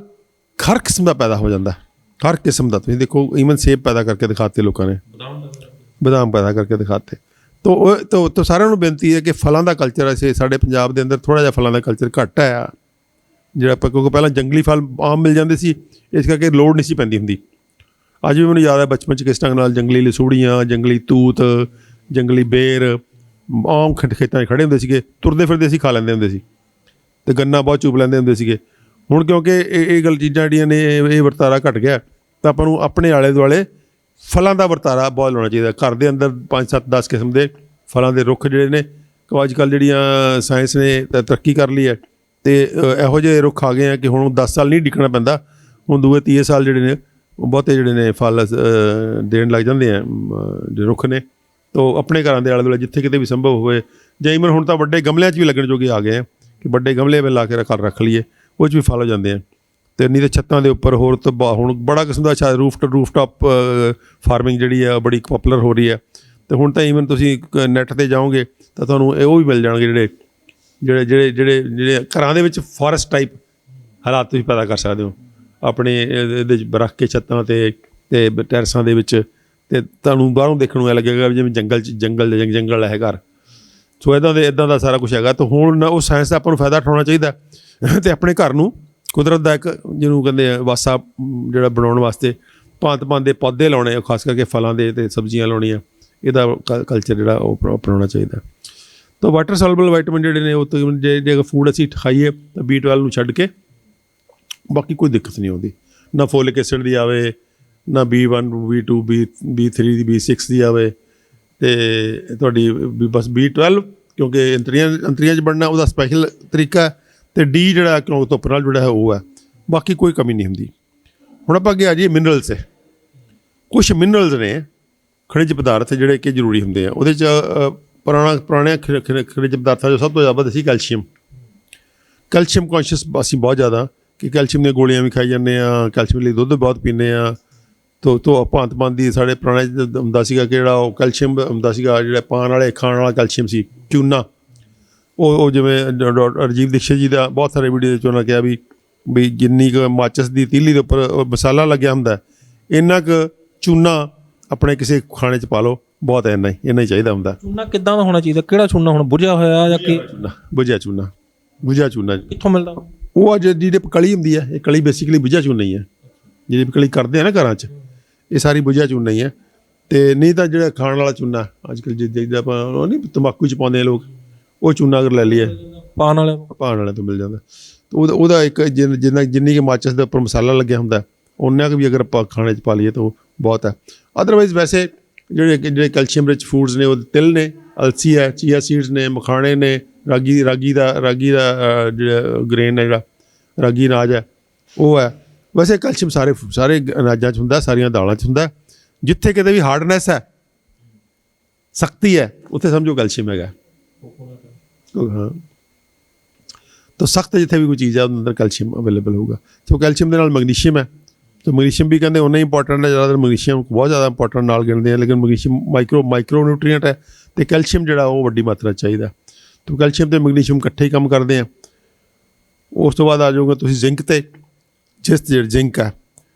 ਹਰ ਕਿਸਮ ਦਾ ਪੈਦਾ ਹੋ ਜਾਂਦਾ, ਹਰ ਕਿਸਮ ਦਾ। ਤੁਸੀਂ ਦੇਖੋ ਈਵਨ ਸੇਬ ਪੈਦਾ ਕਰਕੇ ਦਿਖਾਤੇ ਲੋਕਾਂ ਨੇ, ਬਦਾਮ ਪੈਦਾ ਕਰਕੇ ਦਿਖਾਤੇ। ਤਾਂ ਸਾਰਿਆਂ ਨੂੰ ਬੇਨਤੀ ਹੈ ਕਿ ਫਲਾਂ ਦਾ ਕਲਚਰ ਅਸੀਂ ਸਾਡੇ ਪੰਜਾਬ ਦੇ ਅੰਦਰ ਥੋੜ੍ਹਾ ਜਿਹਾ ਫਲਾਂ ਦਾ ਕਲਚਰ ਘੱਟ ਹੈ ਜਿਹੜਾ ਆਪਾਂ, ਕਿਉਂਕਿ ਪਹਿਲਾਂ ਜੰਗਲੀ ਫਲ ਆਮ ਮਿਲ ਜਾਂਦੇ ਸੀ, ਇਸ ਕਰਕੇ ਲੋੜ ਨਹੀਂ ਸੀ ਪੈਂਦੀ ਹੁੰਦੀ। ਅੱਜ ਵੀ ਮੈਨੂੰ ਯਾਦ ਹੈ ਬਚਪਨ 'ਚ ਕਿਸ ਢੰਗ ਨਾਲ ਜੰਗਲੀ ਲਸੂੜੀਆਂ, ਜੰਗਲੀ ਤੂਤ, ਜੰਗਲੀ ਬੇਰ ਆਮ ਖੇਤਾਂ 'ਚ ਖੜ੍ਹੇ ਹੁੰਦੇ ਸੀਗੇ, ਤੁਰਦੇ ਫਿਰਦੇ ਅਸੀਂ ਖਾ ਲੈਂਦੇ ਹੁੰਦੇ ਸੀ, ਅਤੇ ਗੰਨਾ ਬਹੁਤ ਚੁੱਪ ਲੈਂਦੇ ਹੁੰਦੇ ਸੀਗੇ। ਹੁਣ ਕਿਉਂਕਿ ਇਹ ਗੱਲ ਚੀਜ਼ਾਂ ਜਿਹੜੀਆਂ ਨੇ ਇਹ ਵਰਤਾਰਾ ਘਟ ਗਿਆ, ਤਾਂ ਆਪਾਂ ਨੂੰ ਆਪਣੇ ਆਲੇ ਦੁਆਲੇ ਫਲਾਂ ਦਾ ਵਰਤਾਰਾ ਬਹੁਤ ਲਾਉਣਾ ਚਾਹੀਦਾ। ਘਰ ਦੇ ਅੰਦਰ 5 7 10 ਕਿਸਮ ਦੇ ਫਲਾਂ ਦੇ ਰੁੱਖ ਜਿਹੜੇ ਨੇ, ਅੱਜ ਕੱਲ੍ਹ ਜਿਹੜੀਆਂ ਸਾਇੰਸ ਨੇ ਤਰੱਕੀ ਕਰ ਲਈ ਹੈ, ਅਤੇ ਇਹੋ ਜਿਹੇ ਰੁੱਖ ਆ ਗਏ ਆ ਕਿ ਹੁਣ 10 ਸਾਲ ਨਹੀਂ ਡਿੱਗਣਾ ਪੈਂਦਾ। ਹੁਣ 2 3 ਸਾਲ ਜਿਹੜੇ ਨੇ ਉਹ ਬਹੁਤੇ ਜਿਹੜੇ ਨੇ ਫਲ ਦੇਣ ਲੱਗ ਜਾਂਦੇ ਆ ਜਿਹੜੇ ਰੁੱਖ ਨੇ। ਤਾਂ ਆਪਣੇ ਘਰਾਂ ਦੇ ਆਲੇ ਦੁਆਲੇ ਜਿੱਥੇ ਕਿਤੇ ਵੀ ਸੰਭਵ ਹੋਵੇ, ਜਾਂ ਈਵਨ ਹੁਣ ਤਾਂ ਵੱਡੇ ਗਮਲਿਆਂ 'ਚ ਵੀ ਲੱਗਣ ਜੋਗੇ ਆ ਗਏ ਆ ਕਿ ਵੱਡੇ ਗਮਲੇ ਵਿੱਚ ਲਾ ਕੇ ਰੱਖ ਲਈਏ, ਉਹ 'ਚ ਵੀ ਫਲ ਹੋ ਜਾਂਦੇ ਆ। ਅਤੇ ਨਹੀਂ ਤਾਂ ਛੱਤਾਂ ਦੇ ਉੱਪਰ ਹੋਰ ਤਾਂ ਹੁਣ ਬੜਾ ਕਿਸਮ ਦਾ ਅੱਛਾ ਰੂਫ ਟਾਪ ਫਾਰਮਿੰਗ ਜਿਹੜੀ ਆ ਬੜੀ ਪੋਪੂਲਰ ਹੋ ਰਹੀ ਹੈ। ਅਤੇ ਹੁਣ ਤਾਂ ਈਵਨ ਤੁਸੀਂ ਨੈੱਟ 'ਤੇ ਜਾਓਗੇ ਤਾਂ ਤੁਹਾਨੂੰ ਉਹ ਵੀ ਮਿਲ ਜਾਣਗੇ ਜਿਹੜੇ ਘਰਾਂ ਦੇ ਵਿੱਚ ਫੋਰੈਸਟ ਟਾਈਪ ਹਾਲਾਤ ਤੁਸੀਂ ਪੈਦਾ ਕਰ ਸਕਦੇ ਹੋ ਆਪਣੇ ਇਹਦੇ 'ਚ ਰੱਖ ਕੇ ਛੱਤਾਂ 'ਤੇ ਟੈਰਸਾਂ ਦੇ ਵਿੱਚ, ਅਤੇ ਤੁਹਾਨੂੰ ਬਾਹਰੋਂ ਦੇਖਣ ਨੂੰ ਇਹ ਲੱਗੇਗਾ ਜਿਵੇਂ ਜੰਗਲ ਹੈ ਘਰ। ਸੋ ਇੱਦਾਂ ਦਾ ਸਾਰਾ ਕੁਛ ਹੈਗਾ। ਤਾਂ ਹੁਣ ਉਹ ਸਾਇੰਸ ਦਾ ਆਪਾਂ ਨੂੰ ਫਾਇਦਾ ਉਠਾਉਣਾ ਚਾਹੀਦਾ, ਅਤੇ ਆਪਣੇ ਘਰ ਨੂੰ ਕੁਦਰਤ ਦਾ ਇੱਕ ਜਿਹਨੂੰ ਕਹਿੰਦੇ ਆ ਵਾਸਾ ਜਿਹੜਾ ਬਣਾਉਣ ਵਾਸਤੇ ਭਾਂਤ ਦੇ ਪੌਦੇ ਲਾਉਣੇ, ਖਾਸ ਕਰਕੇ ਫਲਾਂ ਦੇ ਅਤੇ ਸਬਜ਼ੀਆਂ ਲਾਉਣੀਆਂ, ਇਹਦਾ ਕਲਚਰ ਜਿਹੜਾ ਉਹ ਅਪਣਾਉਣਾ ਚਾਹੀਦਾ। ਤਾਂ ਵਾਟਰ ਸੋਲੂਬਲ ਵਿਟਾਮਿਨ ਜਿਹੜੇ ਨੇ ਉਹ ਜੇ ਫੂਡ ਅਸੀਂ ਖਾਈਏ ਤਾਂ B12 ਨੂੰ ਛੱਡ ਕੇ ਬਾਕੀ ਕੋਈ ਦਿੱਕਤ ਨਹੀਂ ਆਉਂਦੀ। ਨਾ ਫੋਲਿਕ ਐਸਿਡ ਦੀ ਆਵੇ, ਨਾ B1 B2 B3 ਦੀ B6 ਦੀ ਆਵੇ, ਅਤੇ ਤੁਹਾਡੀ ਬਸ B12 ਕਿਉਂਕਿ ਅੰਤਰੀਆਂ 'ਚ ਬਣਨਾ ਉਹਦਾ ਸਪੈਸ਼ਲ ਤਰੀਕਾ, ਤੇ ਡੀ ਜਿਹੜਾ ਕਿਉਂ ਧੁੱਪ ਨਾਲ ਜੁੜਿਆ ਹੈ ਉਹ ਹੈ, ਬਾਕੀ ਕੋਈ ਕਮੀ ਨਹੀਂ ਹੁੰਦੀ। ਹੁਣ ਆਪਾਂ ਅੱਗੇ ਆ ਜਾਈਏ ਮਿਨਰਲਸ 'ਤੇ। ਕੁਛ ਮਿਨਰਲਸ ਨੇ ਖਣਿਜ ਪਦਾਰਥ ਜਿਹੜੇ ਕਿ ਜ਼ਰੂਰੀ ਹੁੰਦੇ ਆ। ਉਹਦੇ 'ਚ ਪੁਰਾਣੇ ਖਣਿਜ ਪਦਾਰਥਾਂ 'ਚੋਂ ਸਭ ਤੋਂ ਜ਼ਿਆਦਾ ਸੀ ਕੈਲਸ਼ੀਅਮ। ਕੈਲਸ਼ੀਅਮ ਕੌਨਸ਼ੀਅਸ ਅਸੀਂ ਬਹੁਤ ਜ਼ਿਆਦਾ, ਕਿ ਕੈਲਸ਼ੀਅਮ ਦੀਆਂ ਗੋਲੀਆਂ ਵੀ ਖਾਈ ਜਾਂਦੇ ਆ, ਕੈਲਸ਼ੀਅਮ ਲਈ ਦੁੱਧ ਬਹੁਤ ਪੀਂਦੇ ਆ। ਤੋਂ ਭਾਂਤ ਭਾਂਤ ਦੀ ਸਾਡੇ ਪੁਰਾਣੇ ਹੁੰਦਾ ਸੀਗਾ ਕਿ ਜਿਹੜਾ ਉਹ ਕੈਲਸ਼ੀਅਮ ਹੁੰਦਾ ਸੀਗਾ, ਜਿਹੜਾ ਪਾਣ ਵਾਲੇ ਖਾਣ ਵਾਲਾ ਕੈਲਸ਼ੀਅਮ ਸੀ ਚੂਨਾ। ਉਹ ਜਿਵੇਂ ਰਾਜੀਵ ਦੀਕਸ਼ਿਤ ਜੀ ਦਾ ਬਹੁਤ ਸਾਰੇ ਵੀਡੀਓ ਦੇ 'ਚ ਉਹਨਾਂ ਕਿਹਾ ਵੀ ਜਿੰਨੀ ਕੁ ਮਾਚਿਸ ਦੀ ਤੀਲੀ ਦੇ ਉੱਪਰ ਮਸਾਲਾ ਲੱਗਿਆ ਹੁੰਦਾ, ਇੰਨਾ ਕੁ ਚੂਨਾ ਆਪਣੇ ਕਿਸੇ ਖਾਣੇ 'ਚ ਪਾ ਲਓ, ਬਹੁਤ ਇੰਨਾ ਹੀ ਚਾਹੀਦਾ ਹੁੰਦਾ। ਚੂਨਾ ਕਿੱਦਾਂ ਦਾ ਹੋਣਾ ਚਾਹੀਦਾ? ਕਿਹੜਾ ਚੂਨਾ ਹੁਣ ਬੁਝਿਆ ਹੋਇਆ ਜਾਂ ਕੀ? ਬੁਝਿਆ ਚੂਨਾ ਕਿੱਥੋਂ ਮਿਲਦਾ? ਉਹ ਜਿਹਦੇ ਕਲੀ ਹੁੰਦੀ ਹੈ, ਇਹ ਕਲੀ ਬੇਸਿਕਲੀ ਬੁਝਿਆ ਚੂਨਾ ਹੀ ਹੈ। ਜਿਹੜੀ ਕਲੀ ਕਰਦੇ ਆ ਨਾ ਘਰਾਂ 'ਚ, ਇਹ ਸਾਰੀ ਬੁਝਿਆ ਚੂਨਾ ਹੀ ਹੈ। ਅਤੇ ਨਹੀਂ ਤਾਂ ਜਿਹੜਾ ਖਾਣ ਵਾਲਾ ਚੂਨਾ ਅੱਜ ਕੱਲ੍ਹ ਜਿੱਦਾਂ ਆਪਾਂ ਉਹ ਨਹੀਂ ਤੰਬਾਕੂ 'ਚ ਪਾਉਂਦੇ ਆ ਲੋਕ, ਉਹ ਚੂਨਾ ਅਗਰ ਲੈ ਲਈਏ ਪਾਣ ਵਾਲੇ ਤੋਂ ਮਿਲ ਜਾਂਦਾ। ਤਾਂ ਉਹਦਾ ਇੱਕ ਜਿੰਨੀ ਕਿ ਮਾਚਿਸ ਦੇ ਉੱਪਰ ਮਸਾਲਾ ਲੱਗਿਆ ਹੁੰਦਾ, ਉਹਨਾਂ ਕੁ ਵੀ ਅਗਰ ਆਪਾਂ ਖਾਣੇ 'ਚ ਪਾ ਲਈਏ ਤਾਂ ਉਹ ਬਹੁਤ ਹੈ। ਅਦਰਵਾਈਜ਼ ਵੈਸੇ ਜਿਹੜੇ ਕੈਲਸ਼ੀਅਮ ਰਿਚ ਫੂਡਸ ਨੇ, ਉਹ ਤਿਲ ਨੇ, ਅਲਸੀ ਹੈ, ਚੀਆ ਸੀਡਸ ਨੇ, ਮਖਾਣੇ ਨੇ, ਰਾਗੀ ਦਾ ਜਿਹੜਾ ਗ੍ਰੇਨ ਹੈ, ਜਿਹੜਾ ਰਾਗੀ ਅਨਾਜ ਹੈ ਉਹ ਹੈ। ਵੈਸੇ ਕੈਲਸ਼ੀਅਮ ਸਾਰੇ ਅਨਾਜਾਂ 'ਚ ਹੁੰਦਾ, ਸਾਰੀਆਂ ਦਾਲਾਂ 'ਚ ਹੁੰਦਾ। ਜਿੱਥੇ ਕਿਤੇ ਵੀ ਹਾਰਡਨੈਸ ਹੈ, ਸਖਤੀ ਹੈ, ਉੱਥੇ ਸਮਝੋ ਕੈਲਸ਼ੀਅਮ ਹੈਗਾ। ਹਾਂ, ਤਾਂ ਸਖਤ ਜਿੱਥੇ ਵੀ ਕੋਈ ਚੀਜ਼ ਹੈ ਉਹਦੇ ਅੰਦਰ ਕੈਲਸ਼ੀਅਮ ਅਵੇਲੇਬਲ ਹੋਊਗਾ। ਸੋ ਕੈਲਸ਼ੀਅਮ ਦੇ ਨਾਲ ਮੈਗਨੀਸ਼ੀਅਮ ਹੈ, ਤਾਂ ਮੈਗਨੀਸ਼ੀਅਮ ਵੀ ਕਹਿੰਦੇ ਉਨਾ ਹੀ ਇੰਪੋਰਟੈਂਟ ਹੈ। ਜ਼ਿਆਦਾਤਰ ਮੈਗਨੀਸ਼ੀਅਮ ਬਹੁਤ ਜ਼ਿਆਦਾ ਇੰਪੋਰਟੈਂਟ ਨਾਲ ਗਿਣਦੇ ਆ, ਲੇਕਿਨ ਮੈਗਨੀਸ਼ੀਅਮ ਮਾਈਕਰੋ ਨਿਊਟਰੀਐਂਟ ਹੈ, ਅਤੇ ਕੈਲਸ਼ੀਅਮ ਜਿਹੜਾ ਉਹ ਵੱਡੀ ਮਾਤਰਾ 'ਚ ਚਾਹੀਦਾ। ਤਾਂ ਕੈਲਸ਼ੀਅਮ ਅਤੇ ਮੈਗਨੀਸ਼ੀਅਮ ਇਕੱਠੇ ਹੀ ਕੰਮ ਕਰਦੇ ਆ। ਉਸ ਤੋਂ ਬਾਅਦ ਆ ਜਾਊਗਾ ਤੁਸੀਂ ਜ਼ਿੰਕ 'ਤੇ। ਜਿਹੜੀ ਜ਼ਿੰਕ ਹੈ,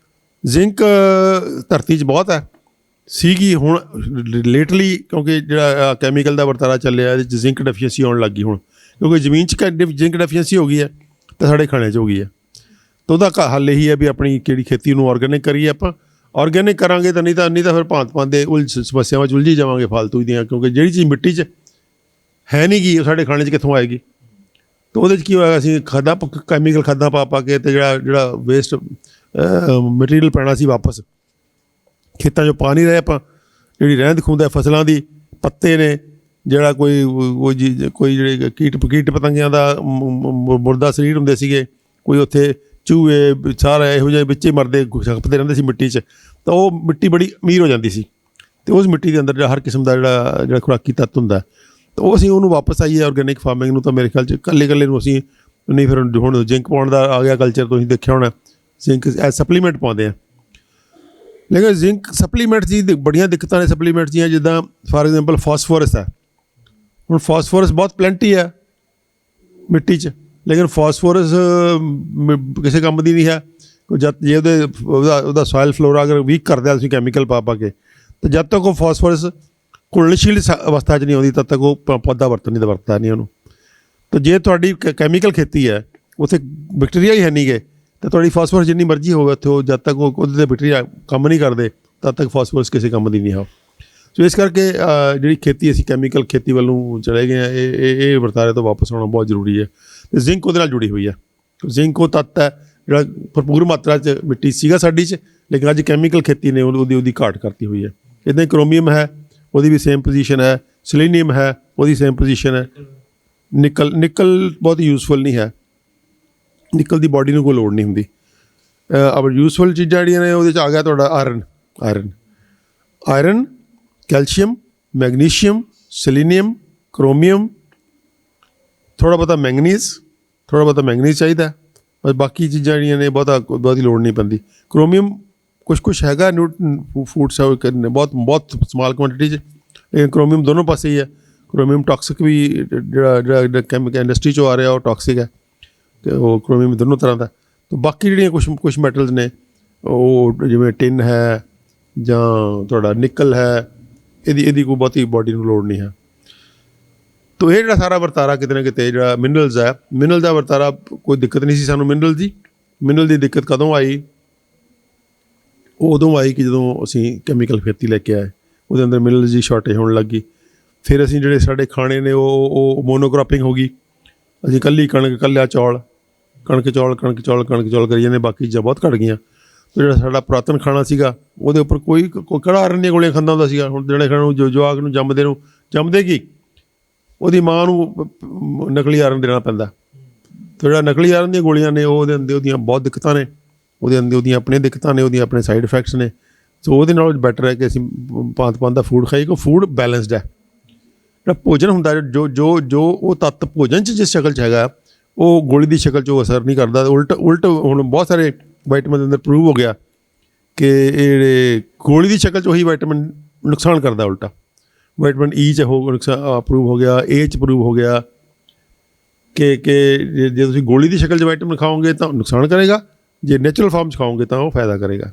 ਜ਼ਿੰਕ ਧਰਤੀ 'ਚ ਬਹੁਤ ਹੈ, ਸੀਗੀ। ਹੁਣ ਲੇਟਲੀ ਕਿਉਂਕਿ ਜਿਹੜਾ ਕੈਮੀਕਲ ਦਾ ਵਰਤਾਰਾ ਚੱਲਿਆ, ਇਹਦੇ 'ਚ ਜ਼ਿੰਕ ਡੈਫੀਸ਼ੀਐਂਸੀ ਆਉਣ ਲੱਗ ਗਈ ਹੁਣ, ਕਿਉਂਕਿ ਜ਼ਮੀਨ 'ਚ ਜ਼ਿੰਕ ਡੈਫੀਸ਼ੀਐਂਸੀ ਹੋ ਗਈ ਹੈ ਅਤੇ ਸਾਡੇ ਖਾਣੇ 'ਚ ਹੋ ਗਈ ਹੈ। ਤਾਂ ਉਹਦਾ ਹੱਲ ਇਹੀ ਹੈ ਵੀ ਆਪਣੀ ਕਿਹੜੀ ਖੇਤੀ ਨੂੰ ਔਰਗੈਨਿਕ ਕਰੀਏ। ਆਪਾਂ ਔਰਗੈਨਿਕ ਕਰਾਂਗੇ ਤਾਂ ਨਹੀਂ ਤਾਂ ਫਿਰ ਭਾਂਤ ਦੇ ਸਮੱਸਿਆਵਾਂ 'ਚ ਉਲਝੀ ਜਾਵਾਂਗੇ ਫਾਲਤੂ ਦੀਆਂ, ਕਿਉਂਕਿ ਜਿਹੜੀ ਚੀਜ਼ ਮਿੱਟੀ 'ਚ ਹੈ ਨਹੀਂ ਗੀ, ਉਹ ਸਾਡੇ ਖਾਣੇ 'ਚ ਕਿੱਥੋਂ ਆਏਗੀ? ਤਾਂ ਉਹਦੇ 'ਚ ਕੀ ਹੋਏਗਾ, ਅਸੀਂ ਕੈਮੀਕਲ ਖਾਦਾਂ ਪਾ ਕੇ ਅਤੇ ਜਿਹੜਾ ਵੇਸਟ ਮਟੀਰੀਅਲ ਪੈਣਾ ਸੀ ਵਾਪਸ ਖੇਤਾਂ 'ਚੋਂ ਪਾ ਨਹੀਂ ਰਹੇ ਆਪਾਂ। ਜਿਹੜੀ ਰਹਿੰਦ ਖੂੰਹਦ ਹੈ ਫਸਲਾਂ ਦੀ, ਪੱਤੇ ਨੇ, ਜਿਹੜਾ ਕੋਈ ਜਿਹੜੇ ਕੀਟ ਪਤੰਗਿਆਂ ਦਾ ਮੁਰਦਾ ਸਰੀਰ ਹੁੰਦੇ ਸੀਗੇ, ਕੋਈ ਉੱਥੇ ਚੂਹੇ ਸਾਰਾ ਇਹੋ ਜਿਹੇ ਵਿੱਚੇ ਮਰਦੇ ਛਪਦੇ ਰਹਿੰਦੇ ਸੀ ਮਿੱਟੀ 'ਚ, ਤਾਂ ਉਹ ਮਿੱਟੀ ਬੜੀ ਅਮੀਰ ਹੋ ਜਾਂਦੀ ਸੀ। ਅਤੇ ਉਸ ਮਿੱਟੀ ਦੇ ਅੰਦਰ ਜਿਹੜਾ ਹਰ ਕਿਸਮ ਦਾ ਜਿਹੜਾ ਖੁਰਾਕੀ ਤੱਤ ਹੁੰਦਾ, ਤਾਂ ਉਹ ਅਸੀਂ ਉਹਨੂੰ ਵਾਪਸ ਆਈਏ ਆਰਗੈਨਿਕ ਫਾਰਮਿੰਗ ਨੂੰ। ਤਾਂ ਮੇਰੇ ਖਿਆਲ 'ਚ ਇਕੱਲੇ ਨੂੰ ਅਸੀਂ ਨਹੀਂ, ਫਿਰ ਹੁਣ ਜ਼ਿੰਕ ਪਾਉਣ ਦਾ ਆ ਗਿਆ ਕਲਚਰ, ਤੁਸੀਂ ਦੇਖਿਆ ਹੋਣਾ, ਜ਼ਿੰਕ ਐਜ਼ ਸਪਲੀਮੈਂਟ ਪਾਉਂਦੇ ਆ। ਲੇਕਿਨ ਜ਼ਿੰਕ ਸਪਲੀਮੈਂਟ ਦੀ ਬੜੀਆਂ ਦਿੱਕਤਾਂ ਨੇ ਸਪਲੀਮੈਂਟ ਦੀਆਂ, ਜਿੱਦਾਂ ਫਾਰ ਐਗਜ਼ਾਮਪਲ ਫਾਸਫੋਰਸ ਹੈ। ਹੁਣ ਫਾਸਫੋਰਸ ਬਹੁਤ ਪਲੈਂਟੀ ਹੈ ਮਿੱਟੀ 'ਚ, ਲੇਕਿਨ ਫਾਸਫੋਰਸ ਕਿਸੇ ਕੰਮ ਦੀ ਨਹੀਂ ਹੈ। ਜੇ ਉਹਦਾ ਸੋਇਲ ਫਲੋਰਾ ਅਗਰ ਵੀਕ ਕਰਦਾ ਤੁਸੀਂ ਕੈਮੀਕਲ ਪਾ ਕੇ, ਤਾਂ ਜਦ ਤੱਕ ਉਹ ਫਾਸਫੋਰਸ ਘੁਲਣਸ਼ੀਲ ਅਵਸਥਾ 'ਚ ਨਹੀਂ ਆਉਂਦੀ, ਤਦ ਤੱਕ ਉਹ ਪੌਦਾ ਵਰਤਦਾ ਨਹੀਂ ਉਹਨੂੰ। ਤਾਂ ਜੇ ਤੁਹਾਡੀ ਕੈਮੀਕਲ ਖੇਤੀ ਹੈ, ਉੱਥੇ ਬੈਕਟੀਰੀਆ ਹੀ ਹੈ ਨਹੀਂ ਗੇ, ਤਾਂ ਤੁਹਾਡੀ ਫਾਸਫੋਰਸ ਜਿੰਨੀ ਮਰਜ਼ੀ ਹੋਵੇ ਉੱਥੇ, ਉਹ ਜਦ ਤੱਕ ਉਹਦੇ 'ਤੇ ਬੈਕਟੀਰੀਆ ਕੰਮ ਨਹੀਂ ਕਰਦੇ, ਤਦ ਤੱਕ ਫਾਸਫੋਰਸ ਕਿਸੇ ਕੰਮ ਦੀ ਨਹੀਂ ਹੈ। ਸੋ ਇਸ ਕਰਕੇ ਜਿਹੜੀ ਖੇਤੀ ਅਸੀਂ ਕੈਮੀਕਲ ਖੇਤੀ ਵੱਲ ਨੂੰ ਚਲੇ ਗਏ ਹਾਂ, ਇਹ ਵਰਤਾਰੇ ਤੋਂ ਵਾਪਸ ਆਉਣਾ ਬਹੁਤ ਜ਼ਰੂਰੀ ਹੈ। ਅਤੇ ਜ਼ਿੰਕ ਉਹਦੇ ਨਾਲ ਜੁੜੀ ਹੋਈ ਹੈ। ਜ਼ਿੰਕ ਉਹ ਤੱਤ ਹੈ ਜਿਹੜਾ ਭਰਪੂਰ ਮਾਤਰਾ 'ਚ ਮਿੱਟੀ ਸੀਗਾ ਸਾਡੀ 'ਚ, ਲੇਕਿਨ ਅੱਜ ਕੈਮੀਕਲ ਖੇਤੀ ਨੇ ਉਹਦੀ ਘਾਟ ਕਰਤੀ ਹੋਈ ਹੈ। ਇੱਦਾਂ ਹੀ ਕ੍ਰੋਮੀਅਮ ਹੈ, ਉਹਦੀ ਵੀ ਸੇਮ ਪੋਜੀਸ਼ਨ ਹੈ। ਸੈਲੀਨੀਅਮ ਹੈ, ਉਹਦੀ ਸੇਮ ਪੋਜੀਸ਼ਨ ਹੈ। ਨਿਕਲ ਬਹੁਤ ਯੂਜ਼ਫੁਲ ਨਹੀਂ ਹੈ, ਨਿਕਲ ਦੀ ਬਾਡੀ ਨੂੰ ਕੋਈ ਲੋੜ ਨਹੀਂ ਹੁੰਦੀ। ਅਬ ਯੂਜ਼ਫੁਲ ਚੀਜ਼ਾਂ ਜਿਹੜੀਆਂ ਨੇ ਉਹਦੇ 'ਚ ਆ ਗਿਆ ਤੁਹਾਡਾ ਆਇਰਨ, ਕੈਲਸ਼ੀਅਮ, ਮੈਗਨੀਸ਼ੀਅਮ, ਸੈਲੀਨੀਅਮ, ਕ੍ਰੋਮੀਅਮ, ਥੋੜ੍ਹਾ ਬਹੁਤਾ ਮੈਂਗਨੀਜ਼ ਚਾਹੀਦਾ, ਬਸ ਬਾਕੀ ਚੀਜ਼ਾਂ ਜਿਹੜੀਆਂ ਨੇ ਬਹੁਤੀ ਲੋੜ ਨਹੀਂ ਪੈਂਦੀ। ਕ੍ਰੋਮੀਅਮ ਕੁਛ ਹੈਗਾ ਫੂਡਸ ਬਹੁਤ ਸਮਾਲ ਕੁਆਂਟਿਟੀ 'ਚ, ਲੇਕਿਨ ਕ੍ਰੋਮੀਅਮ ਦੋਨੋਂ ਪਾਸੇ ਹੀ ਹੈ। ਕ੍ਰੋਮੀਅਮ ਟੌਕਸਿਕ ਵੀ ਜਿਹੜਾ ਕੈਮੀਕਲ ਇੰਡਸਟਰੀ 'ਚੋਂ ਆ ਰਿਹਾ ਉਹ ਟੌਕਸਿਕ ਹੈ, ਅਤੇ ਉਹ ਕ੍ਰੋਮੀਅਮ ਦੋਨੋਂ ਤਰ੍ਹਾਂ ਦਾ। ਤਾਂ ਬਾਕੀ ਜਿਹੜੀਆਂ ਕੁਛ ਮੈਟਲਸ ਨੇ, ਉਹ ਜਿਵੇਂ ਟਿਨ ਹੈ ਜਾਂ ਤੁਹਾਡਾ ਨਿਕਲ ਹੈ, ਇਹਦੀ ਕੋਈ ਬਹੁਤੀ ਬਾਡੀ ਨੂੰ ਲੋੜ ਨਹੀਂ ਹੈ। ਤਾਂ ਇਹ ਜਿਹੜਾ ਸਾਰਾ ਵਰਤਾਰਾ ਕਿਤੇ ਨਾ ਕਿਤੇ ਜਿਹੜਾ ਮਿਨਰਲਸ ਹੈ, ਮਿਨਰਲ ਦਾ ਵਰਤਾਰਾ ਕੋਈ ਦਿੱਕਤ ਨਹੀਂ ਸੀ ਸਾਨੂੰ ਮਿਨਰਲ ਦੀ ਦਿੱਕਤ ਕਦੋਂ ਆਈ? ਉਹ ਉਦੋਂ ਆਈ ਕਿ ਜਦੋਂ ਅਸੀਂ ਕੈਮੀਕਲ ਖੇਤੀ ਲੈ ਕੇ ਆਏ, ਉਹਦੇ ਅੰਦਰ ਮਿਨਰਲਸ ਦੀ ਸ਼ਾਰਟੇਜ ਹੋਣ ਲੱਗ ਗਈ। ਫਿਰ ਅਸੀਂ ਜਿਹੜੇ ਸਾਡੇ ਖਾਣੇ ਨੇ ਉਹ ਮੋਨੋਕ੍ਰਾਪਿੰਗ ਹੋ ਗਈ। ਅਸੀਂ ਇਕੱਲੀ ਕਣਕ, ਕਣਕ ਚੌਲ ਕਰੀ ਜਾਂਦੇ, ਬਾਕੀ ਚੀਜ਼ਾਂ ਬਹੁਤ ਘੱਟ ਗਈਆਂ। ਅਤੇ ਜਿਹੜਾ ਸਾਡਾ ਪੁਰਾਤਨ ਖਾਣਾ ਸੀਗਾ, ਉਹਦੇ ਉੱਪਰ ਕੋਈ ਕਿਹੜਾ ਆਇਰਨ ਦੀਆਂ ਗੋਲੀਆਂ ਖਾਂਦਾ ਹੁੰਦਾ ਸੀਗਾ। ਹੁਣ ਜਿਹੜੇ ਖਾਣੇ ਨੂੰ ਜਵਾਕ ਨੂੰ ਜੰਮਦੇ ਕੀ, ਉਹਦੀ ਮਾਂ ਨੂੰ ਨਕਲੀ ਆਇਰਨ ਦੇਣਾ ਪੈਂਦਾ। ਤੇ ਜਿਹੜਾ ਨਕਲੀ ਆਇਰਨ ਦੀਆਂ ਗੋਲੀਆਂ ਨੇ ਉਹਦੇ ਅੰਦਰ ਉਹਦੀਆਂ ਬਹੁਤ ਦਿੱਕਤਾਂ ਨੇ, ਉਹਦੇ ਅੰਦਰ ਉਹਦੀਆਂ ਆਪਣੀਆਂ ਦਿੱਕਤਾਂ ਨੇ, ਉਹਦੀਆਂ ਆਪਣੇ ਸਾਈਡ ਇਫੈਕਟਸ ਨੇ। ਸੋ ਉਹਦੇ ਨਾਲੋਂ ਬੈਟਰ ਹੈ ਕਿ ਅਸੀਂ ਭਾਂਤ ਦਾ ਫੂਡ ਖਾਈਏ, ਕਿ ਫੂਡ ਬੈਲੈਂਸਡ ਹੈ। ਜਿਹੜਾ ਭੋਜਨ ਹੁੰਦਾ ਜੋ ਉਹ ਤੱਤ ਭੋਜਨ 'ਚ ਜਿਸ ਸ਼ਕਲ 'ਚ ਹੈਗਾ ਉਹ ਗੋਲੀ ਦੀ ਸ਼ਕਲ 'ਚ ਉਹ ਅਸਰ ਨਹੀਂ ਕਰਦਾ। ਉਲਟ ਹੁਣ ਬਹੁਤ ਸਾਰੇ ਵਾਈਟਮਿਨ ਦੇ ਅੰਦਰ ਪ੍ਰੂਵ ਹੋ ਗਿਆ ਕਿ ਇਹ ਜਿਹੜੇ ਗੋਲੀ ਦੀ ਸ਼ਕਲ 'ਚ ਉਹੀ ਵਾਈਟਮਿਨ ਨੁਕਸਾਨ ਕਰਦਾ। ਉਲਟਾ ਵਾਈਟਮਿਨ ਈ 'ਚ ਨੁਕਸਾਨ ਪ੍ਰੂਵ ਹੋ ਗਿਆ, ਏ 'ਚ ਪ੍ਰੂਵ ਹੋ ਗਿਆ ਕਿ ਜੇ ਤੁਸੀਂ ਗੋਲੀ ਦੀ ਸ਼ਕਲ 'ਚ ਵਾਈਟਮਿਨ ਖਾਓਗੇ ਤਾਂ ਨੁਕਸਾਨ ਕਰੇਗਾ, ਜੇ ਨੈਚੁਰਲ ਫਾਰਮ 'ਚ ਖਾਓਗੇ ਤਾਂ ਉਹ ਫਾਇਦਾ ਕਰੇਗਾ।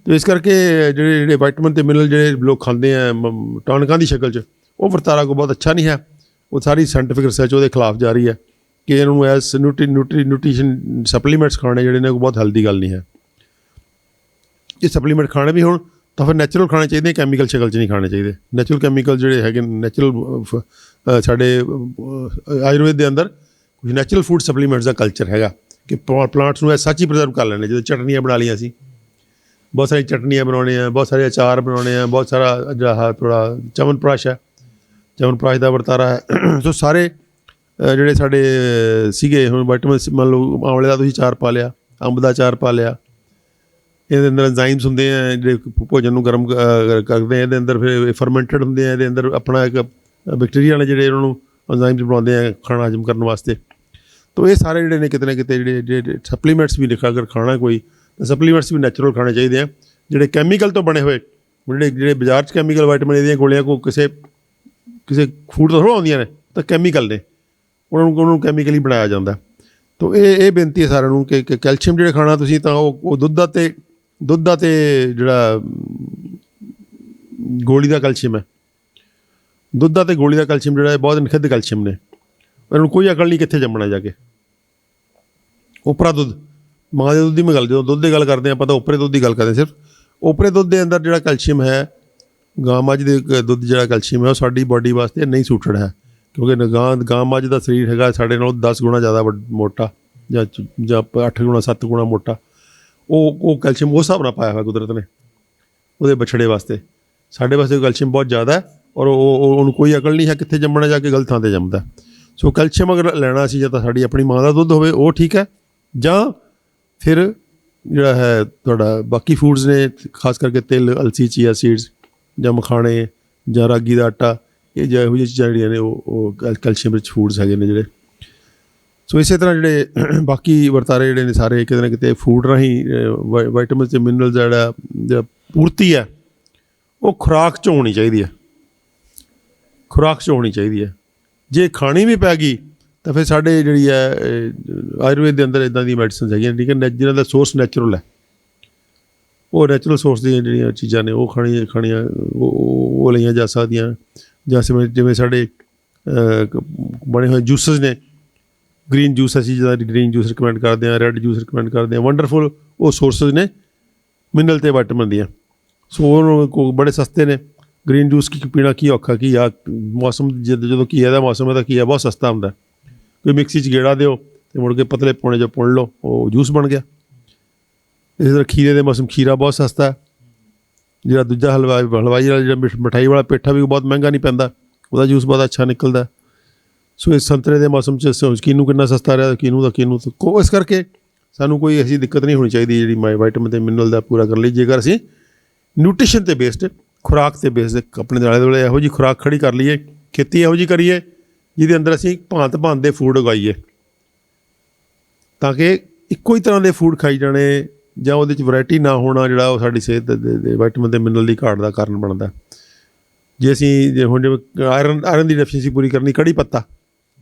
ਤੇ ਇਸ ਕਰਕੇ ਜਿਹੜੇ ਵਾਈਟਮਿਨ ਤੇ ਮਿਨਰਲ ਜਿਹੜੇ ਲੋਕ ਖਾਂਦੇ ਆ ਟੌਨਿਕਾਂ ਦੀ ਸ਼ਕਲ 'ਚ, ਉਹ ਵਰਤਾਰਾ ਕੋ ਬਹੁਤ ਅੱਛਾ ਨਹੀਂ ਹੈ। ਉਹ ਸਾਰੀ ਸਾਇੰਟੀਫਿਕ ਰਿਸਰਚ ਉਹਦੇ ਖਿਲਾਫ ਜਾ ਰਹੀ ਹੈ ਕਿ ਇਹਨਾਂ ਨੂੰ ਐਸ ਨਿਊਟ੍ਰੀਸ਼ਨ ਸਪਲੀਮੈਂਟਸ ਖਾਣੇ ਜਿਹੜੇ ਨੇ ਉਹ ਬਹੁਤ ਹੈਲਦੀ ਗੱਲ ਨਹੀਂ ਹੈ। ਇਹ ਸਪਲੀਮੈਂਟ ਖਾਣੇ ਵੀ ਹੁਣ ਤਾਂ ਫਿਰ ਨੈਚੁਰਲ ਖਾਣੇ ਚਾਹੀਦੇ, ਕੈਮੀਕਲ ਸ਼ਕਲ 'ਚ ਨਹੀਂ ਖਾਣੇ ਚਾਹੀਦੇ। ਨੈਚੁਰਲ ਕੈਮੀਕਲ ਜਿਹੜੇ ਹੈਗੇ ਨੈਚੁਰਲ ਸਾਡੇ ਆਯੁਰਵੇਦ ਦੇ ਅੰਦਰ ਕੁਝ ਨੈਚੁਰਲ ਫੂਡ ਸਪਲੀਮੈਂਟਸ ਦਾ ਕਲਚਰ ਹੈਗਾ ਕਿ ਪਲਾਂਟਸ ਨੂੰ ਸੱਚ ਹੀ ਪ੍ਰੀਜ਼ਰਵ ਕਰ ਲੈਣੇ। ਜਦੋਂ ਚਟਨੀਆਂ ਬਣਾ ਲਈਆਂ ਸੀ, ਬਹੁਤ ਸਾਰੀ ਚਟਨੀਆਂ ਬਣਾਉਣੇ ਆ, ਬਹੁਤ ਸਾਰੇ ਅਚਾਰ ਬਣਾਉਣੇ ਆ, ਬਹੁਤ ਸਾਰਾ ਜਿਹੜਾ ਥੋੜ੍ਹਾ ਚਮਨਪ੍ਰਾਸ਼ ਹੈ, ਚਮਨਪ੍ਰਾਸ਼ ਦਾ ਵਰਤਾਰਾ ਹੈ। ਸੋ ਸਾਰੇ ਜਿਹੜੇ ਸਾਡੇ ਸੀਗੇ ਹੁਣ ਵਾਈਟਮਿਨ, ਮੰਨ ਲਓ ਆਂਵਲੇ ਦਾ ਤੁਸੀਂ ਅਚਾਰ ਪਾ ਲਿਆ, ਅੰਬ ਦਾ ਅਚਾਰ ਪਾ ਲਿਆ, ਇਹਦੇ ਅੰਦਰ ਐਂਜ਼ਾਈਮਸ ਹੁੰਦੇ ਆ ਜਿਹੜੇ ਭੋਜਨ ਨੂੰ ਗਰਮ ਕਰਦੇ ਆ। ਇਹਦੇ ਅੰਦਰ ਫਿਰ ਫਰਮੈਂਟਡ ਹੁੰਦੇ ਆ, ਇਹਦੇ ਅੰਦਰ ਆਪਣਾ ਇੱਕ ਬੈਕਟੀਰੀਆ ਨੇ ਜਿਹੜੇ ਉਹਨਾਂ ਨੂੰ ਐਂਜ਼ਾਈਮਸ ਬਣਾਉਂਦੇ ਆ ਖਾਣਾ ਹਜਮ ਕਰਨ ਵਾਸਤੇ। ਤਾਂ ਇਹ ਸਾਰੇ ਜਿਹੜੇ ਨੇ ਕਿਤੇ ਨਾ ਕਿਤੇ ਜਿਹੜੇ ਸਪਲੀਮੈਂਟਸ ਵੀ ਲਿਖਾ ਅਗਰ ਖਾਣਾ ਕੋਈ ਤਾਂ ਸਪਲੀਮੈਂਟਸ ਵੀ ਨੈਚੁਰਲ ਖਾਣੇ ਚਾਹੀਦੇ ਆ। ਜਿਹੜੇ ਕੈਮੀਕਲ ਤੋਂ ਬਣੇ ਹੋਏ ਜਿਹੜੇ ਬਾਜ਼ਾਰ 'ਚ ਕੈਮੀਕਲ ਵਾਈਟਮਿਨ ਦੀਆਂ ਗੋਲੀਆਂ ਕੋ ਕਿਸੇ ਫੂਡ ਤੋਂ ਥੋੜ੍ਹਾ ਆਉਂਦੀਆਂ ਨੇ, ਤਾਂ ਕੈਮੀਕਲ ਨੇ, ਉਹਨਾਂ ਨੂੰ ਕੈਮੀਕਲੀ ਬਣਾਇਆ ਜਾਂਦਾ। ਤਾਂ ਇਹ ਬੇਨਤੀ ਹੈ ਸਾਰਿਆਂ ਨੂੰ ਕਿ ਕੈਲਸ਼ੀਅਮ ਜਿਹੜੇ ਖਾਣਾ ਤੁਸੀਂ ਤਾਂ ਉਹ ਦੁੱਧ ਦਾ ਤੇ ਜਿਹੜਾ ਗੋਲੀ ਦਾ ਕੈਲਸ਼ੀਅਮ ਹੈ, ਦੁੱਧ ਦਾ ਤੇ ਗੋਲੀ ਦਾ ਕੈਲਸ਼ੀਅਮ ਜਿਹੜਾ ਹੈ ਬਹੁਤ ਨਿਖਿੱਧ ਕੈਲਸ਼ੀਅਮ ਨੇ। ਇਹਨਾਂ ਨੂੰ ਕੋਈ ਅਕਲ ਨਹੀਂ ਕਿੱਥੇ ਜੰਮਣਾ ਜਾ ਕੇ। ਉਪਰਾ ਦੁੱਧ, ਮਾਂ ਦੇ ਦੁੱਧ ਦੀ ਮੈਂ ਗੱਲ, ਜਦੋਂ ਦੁੱਧ ਦੀ ਗੱਲ ਕਰਦੇ ਹਾਂ ਆਪਾਂ ਤਾਂ ਉਪਰੇ ਦੁੱਧ ਦੀ ਗੱਲ ਕਰਦੇ ਸਿਰਫ। ਉਪਰੇ ਦੁੱਧ ਦੇ ਅੰਦਰ ਜਿਹੜਾ ਕੈਲਸ਼ੀਅਮ ਹੈ, ਗਾਂ ਮੱਝ ਦੇ ਦੁੱਧ ਜਿਹੜਾ ਕੈਲਸ਼ੀਅਮ ਹੈ ਉਹ ਸਾਡੀ ਬਾਡੀ ਵਾਸਤੇ ਨਹੀਂ ਸੂਟਡ ਹੈ, ਕਿਉਂਕਿ ਗਾਂ ਮੱਝ ਦਾ ਸਰੀਰ ਹੈਗਾ ਸਾਡੇ ਨਾਲੋਂ 10 ਗੁਣਾ ਜ਼ਿਆਦਾ ਮੋਟਾ ਜਾਂ 8 ਗੁਣਾ 7 ਗੁਣਾ ਮੋਟਾ। ਉਹ ਕੈਲਸ਼ੀਅਮ ਉਸ ਹਿਸਾਬ ਨਾਲ ਪਾਇਆ ਹੋਇਆ ਕੁਦਰਤ ਨੇ ਉਹਦੇ ਬਛੜੇ ਵਾਸਤੇ। ਸਾਡੇ ਵਾਸਤੇ ਕੈਲਸ਼ੀਅਮ ਬਹੁਤ ਜ਼ਿਆਦਾ ਔਰ ਉਹਨੂੰ ਕੋਈ ਅਕਲ ਨਹੀਂ ਹੈ ਕਿੱਥੇ ਜੰਮਣਾ, ਜਾ ਕੇ ਗਲਤ ਥਾਂ 'ਤੇ ਜੰਮਦਾ। ਸੋ ਕੈਲਸ਼ੀਅਮ ਅਗਰ ਲੈਣਾ ਸੀ ਜਾਂ ਤਾਂ ਸਾਡੀ ਆਪਣੀ ਮਾਂ ਦਾ ਦੁੱਧ ਹੋਵੇ ਉਹ ਠੀਕ ਹੈ, ਜਾਂ ਫਿਰ ਜਿਹੜਾ ਹੈ ਤੁਹਾਡਾ ਬਾਕੀ ਫੂਡਸ ਨੇ, ਖਾਸ ਕਰਕੇ ਤਿਲ, ਅਲਸੀ, ਚੀਆ ਸੀਡਸ ਜਾਂ ਮਖਾਣੇ ਜਾਂ ਰਾਗੀ ਦਾ ਆਟਾ, ਇਹ ਜਿਹੋ ਜਿਹੀਆਂ ਚੀਜ਼ਾਂ ਜਿਹੜੀਆਂ ਨੇ ਉਹ ਕੈਲਸ਼ੀਅਮ ਰਿਚ ਫੂਡਸ ਹੈਗੇ ਨੇ ਜਿਹੜੇ। ਸੋ ਇਸੇ ਤਰ੍ਹਾਂ ਜਿਹੜੇ ਬਾਕੀ ਵਰਤਾਰੇ ਜਿਹੜੇ ਨੇ ਸਾਰੇ ਕਿਤੇ ਨਾ ਕਿਤੇ ਫੂਡ ਰਾਹੀਂ ਵਾਈਟਮਿਨ ਅਤੇ ਮਿਨਰਲ ਜਿਹੜਾ ਪੂਰਤੀ ਹੈ ਉਹ ਖੁਰਾਕ 'ਚੋਂ ਹੋਣੀ ਚਾਹੀਦੀ ਹੈ, ਖੁਰਾਕ 'ਚੋਂ ਹੋਣੀ ਚਾਹੀਦੀ ਹੈ। ਜੇ ਖਾਣੀ ਵੀ ਪੈ ਗਈ ਤਾਂ ਫਿਰ ਸਾਡੇ ਜਿਹੜੀ ਹੈ ਆਯੁਰਵੇਦ ਦੇ ਅੰਦਰ ਇੱਦਾਂ ਦੀ ਮੈਡੀਸਨਸ ਹੈਗੀਆਂ ਠੀਕ ਹੈ, ਜਿਹਨਾਂ ਦਾ ਸੋਰਸ ਨੈਚੁਰਲ ਹੈ। ਉਹ ਨੈਚੁਰਲ ਸੋਰਸ ਦੀਆਂ ਜਿਹੜੀਆਂ ਚੀਜ਼ਾਂ ਨੇ ਉਹ ਖਾਣੀਆਂ ਉਹ ਲਈਆਂ ਜਾ ਸਕਦੀਆਂ। ਜਾਂ ਜਿਵੇਂ ਸਾਡੇ ਬਣੇ ਹੋਏ ਜੂਸਸ ਨੇ, ਗ੍ਰੀਨ ਜੂਸ, ਅਸੀਂ ਜਿਹਦਾ ਗ੍ਰੀਨ ਜੂਸ ਰਿਕਮੈਂਡ ਕਰਦੇ ਹਾਂ, ਰੈੱਡ ਜੂਸ ਰਿਕਮੈਂਡ ਕਰਦੇ ਹਾਂ, ਵੰਡਰਫੁਲ ਉਹ ਸੋਰਸਿਸ ਨੇ ਮਿਨਰਲ ਅਤੇ ਵਾਈਟਮਿਨ ਦੀਆਂ। ਸੋ ਉਹ ਬੜੇ ਸਸਤੇ ਨੇ। ਗ੍ਰੀਨ ਜੂਸ ਪੀਣਾ ਕੀ ਔਖਾ, ਕੀ ਆ ਮੌਸਮ ਜਦੋਂ ਘੀਆ ਦਾ ਮੌਸਮ ਹੈ ਤਾਂ ਘੀਆ ਬਹੁਤ ਸਸਤਾ ਹੁੰਦਾ, ਕੋਈ ਮਿਕਸੀ 'ਚ ਗੇੜਾ ਦਿਓ ਅਤੇ ਮੁੜ ਕੇ ਪਤਲੇ ਪੌਣੇ 'ਚ ਪੁਣ ਲਓ, ਉਹ ਜੂਸ ਬਣ ਗਿਆ। ਇਸੇ ਤਰ੍ਹਾਂ ਖੀਰੇ ਦੇ ਮੌਸਮ ਖੀਰਾ ਬਹੁਤ ਸਸਤਾ। ਜਿਹੜਾ ਦੂਜਾ ਹਲਵਾਈ ਵਾਲਾ ਜਿਹੜਾ ਮਿਠਾਈ ਵਾਲਾ ਪੇਠਾ ਵੀ ਬਹੁਤ ਮਹਿੰਗਾ ਨਹੀਂ ਪੈਂਦਾ, ਉਹਦਾ ਜੂਸ ਬਹੁਤ ਅੱਛਾ ਨਿਕਲਦਾ। ਸੋ ਇਸ ਸੰਤਰੇ ਦੇ ਮੌਸਮ 'ਚ ਕਿਨੂੰ ਕਿੰਨਾ ਸਸਤਾ ਰਿਹਾ, ਕਿਨੂੰ ਇਸ ਕਰਕੇ ਸਾਨੂੰ ਕੋਈ ਐਸੀ ਦਿੱਕਤ ਨਹੀਂ ਹੋਣੀ ਚਾਹੀਦੀ ਜਿਹੜੀ ਵਾਈਟਮਿਨ ਅਤੇ ਮਿਨਰਲ ਦਾ ਪੂਰਾ ਕਰਨ ਲਈ। ਜੇਕਰ ਅਸੀਂ ਨਿਊਟ੍ਰੀਸ਼ਨ 'ਤੇ ਬੇਸਡ, ਖੁਰਾਕ 'ਤੇ ਬੇਸਡ ਆਪਣੇ ਆਲੇ ਦੁਆਲੇ ਇਹੋ ਜਿਹੀ ਖੁਰਾਕ ਖੜੀ ਕਰ ਲਈਏ, ਖੇਤੀ ਇਹੋ ਜਿਹੀ ਕਰੀਏ ਜਿਹਦੇ ਅੰਦਰ ਅਸੀਂ ਭਾਂਤ ਦੇ ਫੂਡ ਉਗਾਈਏ, ਤਾਂ ਕਿ ਇੱਕੋ ਹੀ ਤਰ੍ਹਾਂ ਦੇ ਫੂਡ ਖਾਈ ਜਾਣੇ ਜਾਂ ਉਹਦੇ 'ਚ ਵੈਰਾਈਟੀ ਨਾ ਹੋਣਾ ਜਿਹੜਾ ਉਹ ਸਾਡੀ ਸਿਹਤ ਦੇ ਵਾਈਟਮਿਨ ਅਤੇ ਮਿਨਰਲ ਦੀ ਘਾਟ ਦਾ ਕਾਰਨ ਬਣਦਾ। ਜੇ ਅਸੀਂ ਹੁਣ ਜਿਵੇਂ ਆਇਰਨ ਦੀ ਡੈਫੀਸ਼ੀਐਂਸੀ ਪੂਰੀ ਕਰਨੀ, ਕੜੀ ਪੱਤਾ,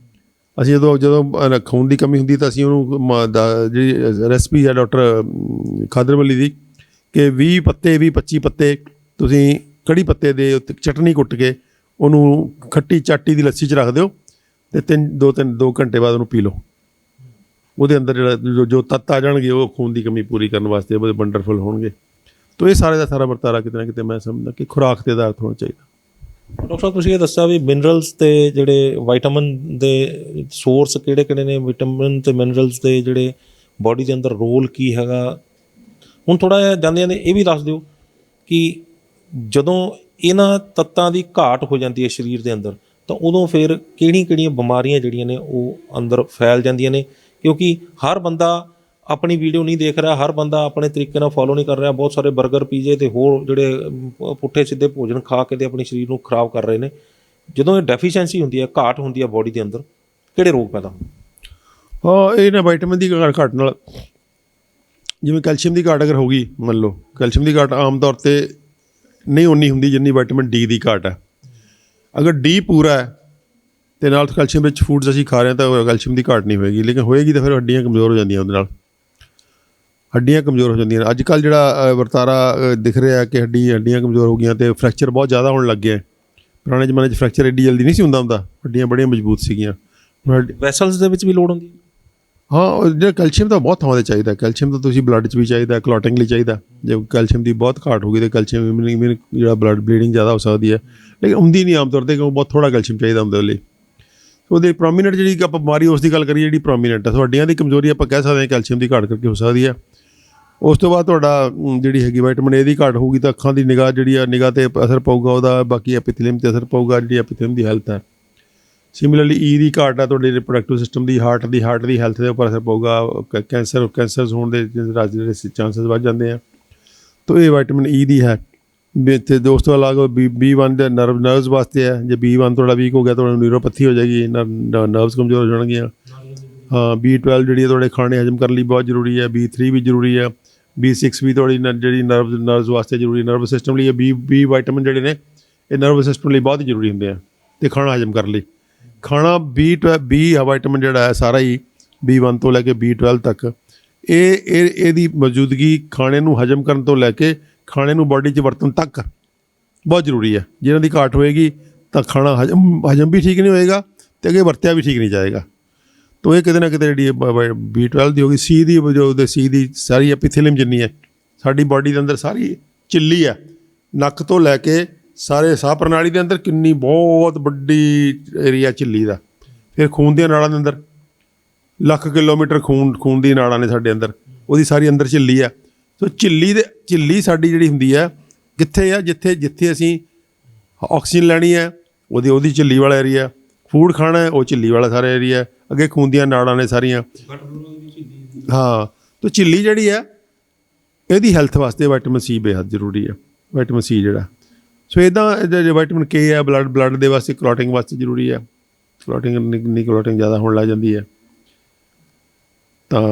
ਅਸੀਂ ਜਦੋਂ ਖੂਨ ਦੀ ਕਮੀ ਹੁੰਦੀ ਤਾਂ ਅਸੀਂ ਉਹਨੂੰ ਜਿਹੜੀ ਰੈਸਪੀ ਹੈ ਡਾਕਟਰ ਖਾਦਰਵਲੀ ਦੀ ਕਿ 20 ਪੱਤੇ 20-25 ਪੱਤੇ ਤੁਸੀਂ ਕੜੀ ਪੱਤੇ ਦੇ ਉੱਤੇ ਚਟਨੀ ਕੁੱਟ ਕੇ ਉਹਨੂੰ ਖੱਟੀ ਚਾਟੀ ਦੀ ਲੱਸੀ 'ਚ ਰੱਖ ਦਿਓ ਅਤੇ 2 ਘੰਟੇ ਬਾਅਦ ਉਹਨੂੰ ਪੀ ਲਓ। ਉਹਦੇ ਅੰਦਰ ਜਿਹੜਾ ਜੋ ਤੱਤ ਆ ਜਾਣਗੇ ਉਹ ਖੂਨ ਦੀ ਕਮੀ ਪੂਰੀ ਕਰਨ ਵਾਸਤੇ ਉਹਦੇ ਵੰਡਰਫੁਲ ਹੋਣਗੇ। ਤਾਂ ਇਹ ਸਾਰੇ ਦਾ ਸਾਰਾ ਵਰਤਾਰਾ ਕਿਤੇ ਨਾ ਕਿਤੇ ਮੈਂ ਸਮਝਦਾ ਕਿ ਖੁਰਾਕ 'ਤੇ ਆਧਾਰਿਤ ਹੋਣਾ ਚਾਹੀਦਾ। ਡਾਕਟਰ ਸਾਹਿਬ ਤੁਸੀਂ ਇਹ ਦੱਸਿਆ ਵੀ ਮਿਨਰਲਸ ਅਤੇ ਜਿਹੜੇ ਵਾਈਟਾਮਿਨ ਦੇ ਸੋਰਸ ਕਿਹੜੇ ਨੇ, ਵਿਟਾਮਿਨ ਅਤੇ ਮਿਨਰਲਸ ਦੇ ਜਿਹੜੇ ਬੋਡੀ ਦੇ ਅੰਦਰ ਰੋਲ ਕੀ ਹੈਗਾ। ਹੁਣ ਥੋੜ੍ਹਾ ਜਿਹਾ ਜਾਂਦਿਆਂ ਨੇ ਇਹ ਵੀ ਦੱਸ ਦਿਓ ਕਿ ਜਦੋਂ ਇਹਨਾਂ ਤੱਤਾਂ ਦੀ ਘਾਟ ਹੋ ਜਾਂਦੀ ਹੈ ਸਰੀਰ ਦੇ ਅੰਦਰ ਤਾਂ ਉਦੋਂ ਫਿਰ ਕਿਹੜੀਆਂ ਬਿਮਾਰੀਆਂ ਜਿਹੜੀਆਂ ਨੇ ਉਹ ਅੰਦਰ ਫੈਲ ਜਾਂਦੀਆਂ ਨੇ, ਕਿਉਂਕਿ ਹਰ ਬੰਦਾ ਆਪਣੀ ਵੀਡੀਓ ਨਹੀਂ ਦੇਖ ਰਿਹਾ, ਹਰ ਬੰਦਾ ਆਪਣੇ ਤਰੀਕੇ ਨਾਲ ਫੋਲੋ ਨਹੀਂ ਕਰ ਰਿਹਾ। ਬਹੁਤ ਸਾਰੇ 버ਗਰ ਪੀਜ਼ੇ ਤੇ ਹੋਰ ਜਿਹੜੇ ਪੁੱਠੇ ਸਿੱਧੇ ਭੋਜਨ ਖਾ ਕੇ ਤੇ ਆਪਣੇ ਸਰੀਰ ਨੂੰ ਖਰਾਬ ਕਰ ਰਹੇ ਨੇ। ਜਦੋਂ ਇਹ ਡੈਫੀਸ਼ੀਐਂਸੀ ਹੁੰਦੀ ਹੈ, ਘਾਟ ਹੁੰਦੀ ਹੈ ਬੋਡੀ ਦੇ ਅੰਦਰ, ਕਿਹੜੇ ਰੋਗ ਪੈਦਾ ਹੁੰਦੇ? ਹਾਂ, ਇਹ ਨਾ ਵਿਟਾਮਿਨ ਦੀ ਘਾਟ ਨਾਲ, ਜਿਵੇਂ ਕੈਲਸ਼ੀਅਮ ਦੀ ਘਾਟ ਅਗਰ ਹੋ ਗਈ, ਮੰਨ ਲਓ ਕੈਲਸ਼ੀਅਮ ਦੀ ਘਾਟ ਆਮ ਤੌਰ 'ਤੇ ਨਹੀਂ ਉਨੀ ਹੁੰਦੀ ਜਿੰਨੀ ਵਿਟਾਮਿਨ ਡੀ ਦੀ ਘਾਟ ਹੈ। ਅਗਰ ਡੀ ਪੂਰਾ ਹੈ ਅਤੇ ਨਾਲ ਕੈਲਸ਼ੀਅਮ ਰਿਚ ਫੂਡਸ ਅਸੀਂ ਖਾ ਰਹੇ ਹਾਂ ਤਾਂ ਕੈਲਸ਼ੀਅਮ ਦੀ ਘਾਟ ਨਹੀਂ ਹੋਏਗੀ, ਲੇਕਿਨ ਹੋਏਗੀ ਤਾਂ ਫਿਰ ਹੱਡੀਆਂ ਕਮਜ਼ੋਰ ਹੋ ਜਾਂਦੀਆਂ, ਉਹਦੇ ਨਾਲ ਹੱਡੀਆਂ ਕਮਜ਼ੋਰ ਹੋ ਜਾਂਦੀਆਂ ਨੇ। ਅੱਜ ਕੱਲ੍ਹ ਜਿਹੜਾ ਵਰਤਾਰਾ ਦਿਖ ਰਿਹਾ ਕਿ ਹੱਡੀਆਂ ਕਮਜ਼ੋਰ ਹੋ ਗਈਆਂ ਅਤੇ ਫ੍ਰੈਕਚਰ ਬਹੁਤ ਜ਼ਿਆਦਾ ਹੋਣ ਲੱਗ ਗਿਆ। ਪੁਰਾਣੇ ਜ਼ਮਾਨੇ 'ਚ ਫ੍ਰੈਕਚਰ ਐਡੀ ਜਲਦੀ ਨਹੀਂ ਸੀ ਹੁੰਦਾ, ਹੱਡੀਆਂ ਬੜੀਆਂ ਮਜ਼ਬੂਤ ਸੀਗੀਆਂ। ਵੈਸਲਸ ਦੇ ਵਿੱਚ ਵੀ ਲੋੜ ਹੁੰਦੀ ਹੈ? ਹਾਂ, ਜਿਹੜਾ ਕੈਲਸ਼ੀਅਮ ਤਾਂ ਬਹੁਤ ਥਾਵਾਂ 'ਤੇ ਚਾਹੀਦਾ। ਕੈਲਸ਼ੀਅਮ ਤਾਂ ਤੁਸੀਂ ਬਲੱਡ 'ਚ ਵੀ ਚਾਹੀਦਾ, ਕਲੌਟਿੰਗ ਲਈ ਚਾਹੀਦਾ। ਜੇ ਕੈਲਸ਼ੀਅਮ ਦੀ ਬਹੁਤ ਘਾਟ ਹੋ ਗਈ ਤਾਂ ਕੈਲਸ਼ੀਅਮ ਜਿਹੜਾ ਬਲੱਡ ਬਲੀਡਿੰਗ ਜ਼ਿਆਦਾ ਹੋ ਸਕਦੀ ਹੈ, ਲੇਕਿਨ ਹੁੰਦੀ ਨਹੀਂ ਆਮ ਤੌਰ 'ਤੇ, ਕਿਉਂਕਿ ਬਹੁਤ ਥੋੜ੍ਹਾ ਕੈਲਸ਼ੀਅਮ ਚਾਹੀਦਾ ਹੁੰਦਾ ਉਹਦੇ ਲਈ। ਉਹਦੇ ਪ੍ਰੋਮੀਨੈਂਟ ਜਿਹੜੀ ਆਪਾਂ ਬਿਮਾਰੀ ਉਸ ਦੀ ਗੱਲ ਕਰੀਏ, ਜਿਹੜੀ ਪ੍ਰੋਮੀਨੈਂਟ ਹੈ, ਹੱਡੀਆਂ ਦੀ ਕਮਜ਼ੋਰੀ ਆਪਾਂ ਕਹਿ ਸਕਦੇ ਹਾਂ ਕੈਲਸ਼ੀਅਮ ਦੀ ਘਾਟ ਕਰਕੇ ਹੋ ਸਕਦੀ ਹੈ। ਉਸ ਤੋਂ ਬਾਅਦ ਤੁਹਾਡਾ ਜਿਹੜੀ ਹੈਗੀ ਵਿਟਾਮਿਨ ਏ ਦੀ ਘਾਟ ਹੋਊਗੀ ਤਾਂ ਅੱਖਾਂ ਦੀ ਨਿਗਾਹ ਜਿਹੜੀ ਆ, ਨਿਗਾਹ 'ਤੇ ਅਸਰ ਪਊਗਾ ਉਹਦਾ, ਬਾਕੀ ਐਪੀਥੀਲੀਅਮ 'ਤੇ ਅਸਰ ਪਊਗਾ, ਜਿਹੜੀ ਐਪੀਥੀਲੀਅਮ ਦੀ ਹੈਲਥ ਹੈ। ਸਿਮਿਲਰਲੀ ਈ ਦੀ ਘਾਟ ਹੈ, ਤੁਹਾਡੇ ਰਿਪਰੋਡਕਟਿਵ ਸਿਸਟਮ ਦੀ, ਹਾਰਟ ਦੀ ਹੈਲਥ ਦੇ ਉੱਪਰ ਅਸਰ ਪਊਗਾ। ਕੈਂਸਰਸ ਹੋਣ ਦੇ ਜਿਹੜੇ ਚਾਂਸਸ ਵੱਧ ਜਾਂਦੇ ਆ। ਤਾਂ ਇਹ ਵਿਟਾਮਿਨ ਈ ਦੀ ਹੈ। ਅਤੇ ਉਸ ਤੋਂ ਇਲਾਵਾ B1 ਦੇ ਨਰਵਸ ਵਾਸਤੇ ਹੈ। ਜੇ B1 ਤੁਹਾਡਾ ਵੀਕ ਹੋ ਗਿਆ, ਤੁਹਾਨੂੰ ਨਿਊਰੋਪੈਥੀ ਹੋ ਜਾਏਗੀ, ਨਰਵਸ ਕਮਜ਼ੋਰ ਹੋ ਜਾਣਗੀਆਂ। ਹਾਂ, B12 ਜਿਹੜੀ ਹੈ ਤੁਹਾਡੇ ਖਾਣੇ ਹਜਮ ਕਰਨ ਲਈ ਬਹੁਤ ਜ਼ਰੂਰੀ ਹੈ। B3 ਵੀ ਜ਼ਰੂਰੀ ਹੈ। B6 ਵੀ ਤੁਹਾਡੀ ਜਿਹੜੀ ਨਰਵਸ ਵਾਸਤੇ ਜ਼ਰੂਰੀ, ਨਰਵਸ ਸਿਸਟਮ ਲਈ। B ਵਿਟਾਮਿਨ ਜਿਹੜੇ ਨੇ ਇਹ ਨਰਵਸ ਸਿਸਟਮ ਲਈ ਬਹੁਤ ਜ਼ਰੂਰੀ ਹੁੰਦੇ ਆ ਅਤੇ ਖਾਣਾ ਹਜਮ ਕਰਨ ਲਈ। ਖਾਣਾ B ਵਿਟਾਮਿਨ ਜਿਹੜਾ ਹੈ ਸਾਰਾ ਹੀ B1 ਤੋਂ ਲੈ ਕੇ B12 ਤੱਕ, ਇਹਦੀ ਮੌਜੂਦਗੀ ਖਾਣੇ ਨੂੰ ਹਜਮ ਕਰਨ ਤੋਂ ਲੈ ਕੇ ਖਾਣੇ ਨੂੰ ਬਾਡੀ 'ਚ ਵਰਤਣ ਤੱਕ ਬਹੁਤ ਜ਼ਰੂਰੀ ਹੈ। ਜਿਹਨਾਂ ਦੀ ਘਾਟ ਹੋਏਗੀ ਤਾਂ ਖਾਣਾ ਹਜਮ ਵੀ ਠੀਕ ਨਹੀਂ ਹੋਏਗਾ ਅਤੇ ਅੱਗੇ ਵਰਤਿਆ ਵੀ ਠੀਕ ਨਹੀਂ ਜਾਏਗਾ। ਤਾਂ ਇਹ ਕਿਤੇ ਨਾ ਕਿਤੇ ਜਿਹੜੀ B12 ਦੀ ਹੋ ਗਈ। ਸੀ ਦੀ ਸਾਰੀ ਐਪੀਥੀਲੀਅਮ ਜਿੰਨੀ ਹੈ ਸਾਡੀ ਬਾਡੀ ਦੇ ਅੰਦਰ, ਸਾਰੀ ਝਿੱਲੀ ਹੈ, ਨੱਕ ਤੋਂ ਲੈ ਕੇ ਸਾਰੇ ਸਾਹ ਪ੍ਰਣਾਲੀ ਦੇ ਅੰਦਰ ਕਿੰਨੀ ਬਹੁਤ ਵੱਡੀ ਏਰੀਆ ਝਿੱਲੀ ਦਾ। ਫਿਰ ਖੂਨ ਦੀਆਂ ਨਾੜਾਂ ਦੇ ਅੰਦਰ ਲੱਖ ਕਿਲੋਮੀਟਰ ਖੂਨ ਦੀ ਨਾੜਾਂ ਨੇ ਸਾਡੇ ਅੰਦਰ, ਉਹਦੀ ਸਾਰੀ ਅੰਦਰ ਝਿੱਲੀ ਆ। ਸੋ ਝਿੱਲੀ ਸਾਡੀ ਜਿਹੜੀ ਹੁੰਦੀ ਹੈ ਕਿੱਥੇ ਆ? ਜਿੱਥੇ ਅਸੀਂ ਆਕਸੀਜਨ ਲੈਣੀ ਹੈ ਉਹਦੀ ਝਿੱਲੀ ਵਾਲਾ ਏਰੀਆ, ਫੂਡ ਖਾਣਾ ਹੈ ਉਹ ਝਿੱਲੀ ਵਾਲਾ ਸਾਰਾ ਏਰੀਆ, ਅੱਗੇ ਖੂਨ ਦੀਆਂ ਨਾੜਾਂ ਨੇ ਸਾਰੀਆਂ। ਹਾਂ, ਤਾਂ ਝਿੱਲੀ ਜਿਹੜੀ ਹੈ ਇਹਦੀ ਹੈਲਥ ਵਾਸਤੇ ਵਿਟਾਮਿਨ ਸੀ ਬੇਹੱਦ ਜ਼ਰੂਰੀ ਹੈ। ਵਿਟਾਮਿਨ ਸੀ ਜਿਹੜਾ, ਸੋ ਇੱਦਾਂ ਵਿਟਾਮਿਨ ਕੇ ਹੈ ਬਲੱਡ ਦੇ ਵਾਸਤੇ, ਕਲੌਟਿੰਗ ਵਾਸਤੇ ਜ਼ਰੂਰੀ ਹੈ। ਕਲੌਟਿੰਗ ਜ਼ਿਆਦਾ ਹੋਣ ਲੱਗ ਜਾਂਦੀ ਹੈ ਤਾਂ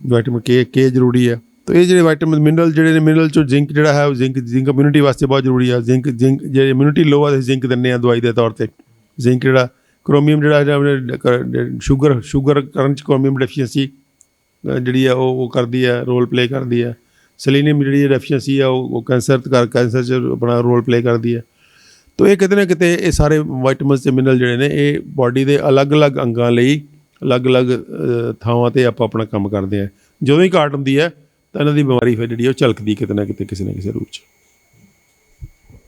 ਵਿਟਾਮਿਨ ਕੇ ਜ਼ਰੂਰੀ ਹੈ। ਤਾਂ ਇਹ ਜਿਹੜੇ ਵਿਟਾਮਿਨ ਮਿਨਰਲ 'ਚੋਂ ਜ਼ਿੰਕ ਜਿਹੜਾ ਹੈ, ਉਹ ਜ਼ਿੰਕ ਇਮਿਊਨਿਟੀ ਵਾਸਤੇ ਬਹੁਤ ਜ਼ਰੂਰੀ ਹੈ। ਜ਼ਿੰਕ ਜੇ ਇਮਿਊਨਿਟੀ ਲੋ ਹੈ, ਜ਼ਿੰਕ ਦਿੰਦੇ ਹਾਂ ਦਵਾਈ ਦੇ ਤੌਰ 'ਤੇ। ਜ਼ਿੰਕ ਜਿਹੜਾ, ਕ੍ਰੋਮੀਅਮ ਜਿਹੜਾ ਸ਼ੂਗਰ ਕਰਨ 'ਚ ਕ੍ਰੋਮੀਅਮ ਡੈਫੀਸ਼ੀਐਂਸੀ ਜਿਹੜੀ ਹੈ ਉਹ ਕਰਦੀ ਹੈ, ਰੋਲ ਪਲੇ ਕਰਦੀ ਹੈ। ਸੈਲੀਨੀਅਮ ਜਿਹੜੀ ਡੈਫੀਸ਼ੀਐਂਸੀ ਹੈ ਉਹ ਕੈਂਸਰ 'ਚ ਆਪਣਾ ਰੋਲ ਪਲੇ ਕਰਦੀ ਹੈ। ਤਾਂ ਇਹ ਕਿਤੇ ਨਾ ਕਿਤੇ ਇਹ ਸਾਰੇ ਵਿਟਾਮਿਨਸ ਅਤੇ ਮਿਨਰਲ ਜਿਹੜੇ ਨੇ ਇਹ ਬਾਡੀ ਦੇ ਅਲੱਗ-ਅਲੱਗ ਅੰਗਾਂ ਲਈ ਅਲੱਗ-ਅਲੱਗ ਥਾਵਾਂ 'ਤੇ ਆਪਾਂ ਆਪਣਾ ਕੰਮ ਕਰਦੇ ਹਾਂ। ਜਦੋਂ ਹੀ ਘਾਟ ਹੁੰਦੀ ਹੈ ਤਾਂ ਇਹਨਾਂ ਦੀ ਬਿਮਾਰੀ ਫਿਰ ਜਿਹੜੀ ਉਹ ਝਲਕਦੀ ਕਿਤੇ ਨਾ ਕਿਤੇ, ਕਿਸੇ ਨਾ ਕਿਸੇ ਰੂਪ 'ਚ।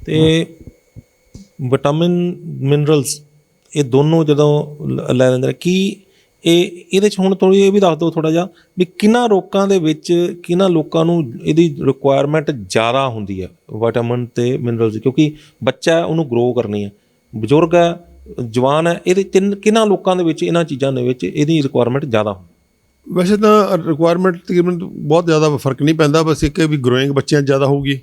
ਅਤੇ ਵਿਟਾਮਿਨ ਮਿਨਰਲਸ ਇਹ ਦੋਨੋਂ ਜਦੋਂ ਲੈ ਲੈਂਦੇ ਨੇ, ਕੀ ਇਹਦੇ 'ਚ ਹੁਣ ਥੋੜ੍ਹੀ ਇਹ ਵੀ ਦੱਸ ਦਿਓ ਥੋੜ੍ਹਾ ਜਿਹਾ ਵੀ ਕਿਹਨਾਂ ਲੋਕਾਂ ਨੂੰ ਇਹਦੀ ਰਿਕੁਆਇਰਮੈਂਟ ਜ਼ਿਆਦਾ ਹੁੰਦੀ ਹੈ ਵਿਟਾਮਿਨ ਅਤੇ ਮਿਨਰਲਸ? ਕਿਉਂਕਿ ਬੱਚਾ ਹੈ, ਉਹਨੂੰ ਗਰੋ ਕਰਨੀ ਹੈ, ਬਜ਼ੁਰਗ ਹੈ, ਜਵਾਨ ਹੈ, ਇਹਦੇ ਕਿਹਨਾਂ ਲੋਕਾਂ ਦੇ ਵਿੱਚ ਇਹਨਾਂ ਚੀਜ਼ਾਂ ਦੇ ਵਿੱਚ ਇਹਦੀ ਰਿਕੁਆਇਰਮੈਂਟ ਜ਼ਿਆਦਾ ਹੁੰਦੀ? ਵੈਸੇ ਤਾਂ ਰਿਕੁਆਇਰਮੈਂਟ ਤਕਰੀਬਨ ਬਹੁਤ ਜ਼ਿਆਦਾ ਫਰਕ ਨਹੀਂ ਪੈਂਦਾ, ਬਸ ਇੱਕ ਵੀ ਗਰੋਇੰਗ ਬੱਚਿਆਂ 'ਚ ਜ਼ਿਆਦਾ ਹੋਊਗੀ।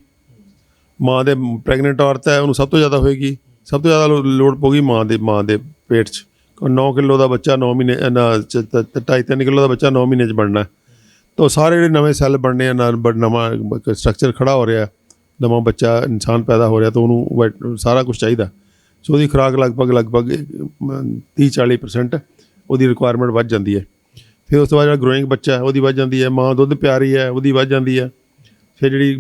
ਮਾਂ ਦੇ ਪ੍ਰੈਗਨੈਂਟ ਔਰਤ ਹੈ ਉਹਨੂੰ ਸਭ ਤੋਂ ਜ਼ਿਆਦਾ ਹੋਏਗੀ, ਸਭ ਤੋਂ ਜ਼ਿਆਦਾ ਲੋੜ ਪਊਗੀ ਮਾਂ ਦੇ ਪੇਟ 'ਚ। 9 ਕਿਲੋ ਦਾ ਬੱਚਾ 9 ਮਹੀਨੇ 2.5-3 ਕਿਲੋ ਦਾ ਬੱਚਾ 9 ਮਹੀਨੇ 'ਚ ਬਣਨਾ। ਤਾਂ ਸਾਰੇ ਜਿਹੜੇ ਨਵੇਂ ਸੈੱਲ ਬਣਨੇ ਆ, ਨਵਾਂ ਸਟਰਕਚਰ ਖੜਾ ਹੋ ਰਿਹਾ, ਨਵਾਂ ਬੱਚਾ ਇਨਸਾਨ ਪੈਦਾ ਹੋ ਰਿਹਾ, ਤਾਂ ਉਹਨੂੰ ਸਾਰਾ ਕੁਛ ਚਾਹੀਦਾ। ਸੋ ਉਹਦੀ ਖੁਰਾਕ ਲਗਭਗ 30-40% ਉਹਦੀ ਰਿਕੁਆਇਰਮੈਂਟ ਵੱਧ ਜਾਂਦੀ ਹੈ। ਫਿਰ ਉਸ ਤੋਂ ਬਾਅਦ ਜਿਹੜਾ ਗਰੋਇੰਗ ਬੱਚਾ ਹੈ ਉਹਦੀ ਵੱਧ ਜਾਂਦੀ ਹੈ, ਮਾਂ ਦੁੱਧ ਪਿਆ ਰਹੀ ਹੈ ਉਹਦੀ ਵੱਧ ਜਾਂਦੀ ਹੈ। ਫਿਰ ਜਿਹੜੀ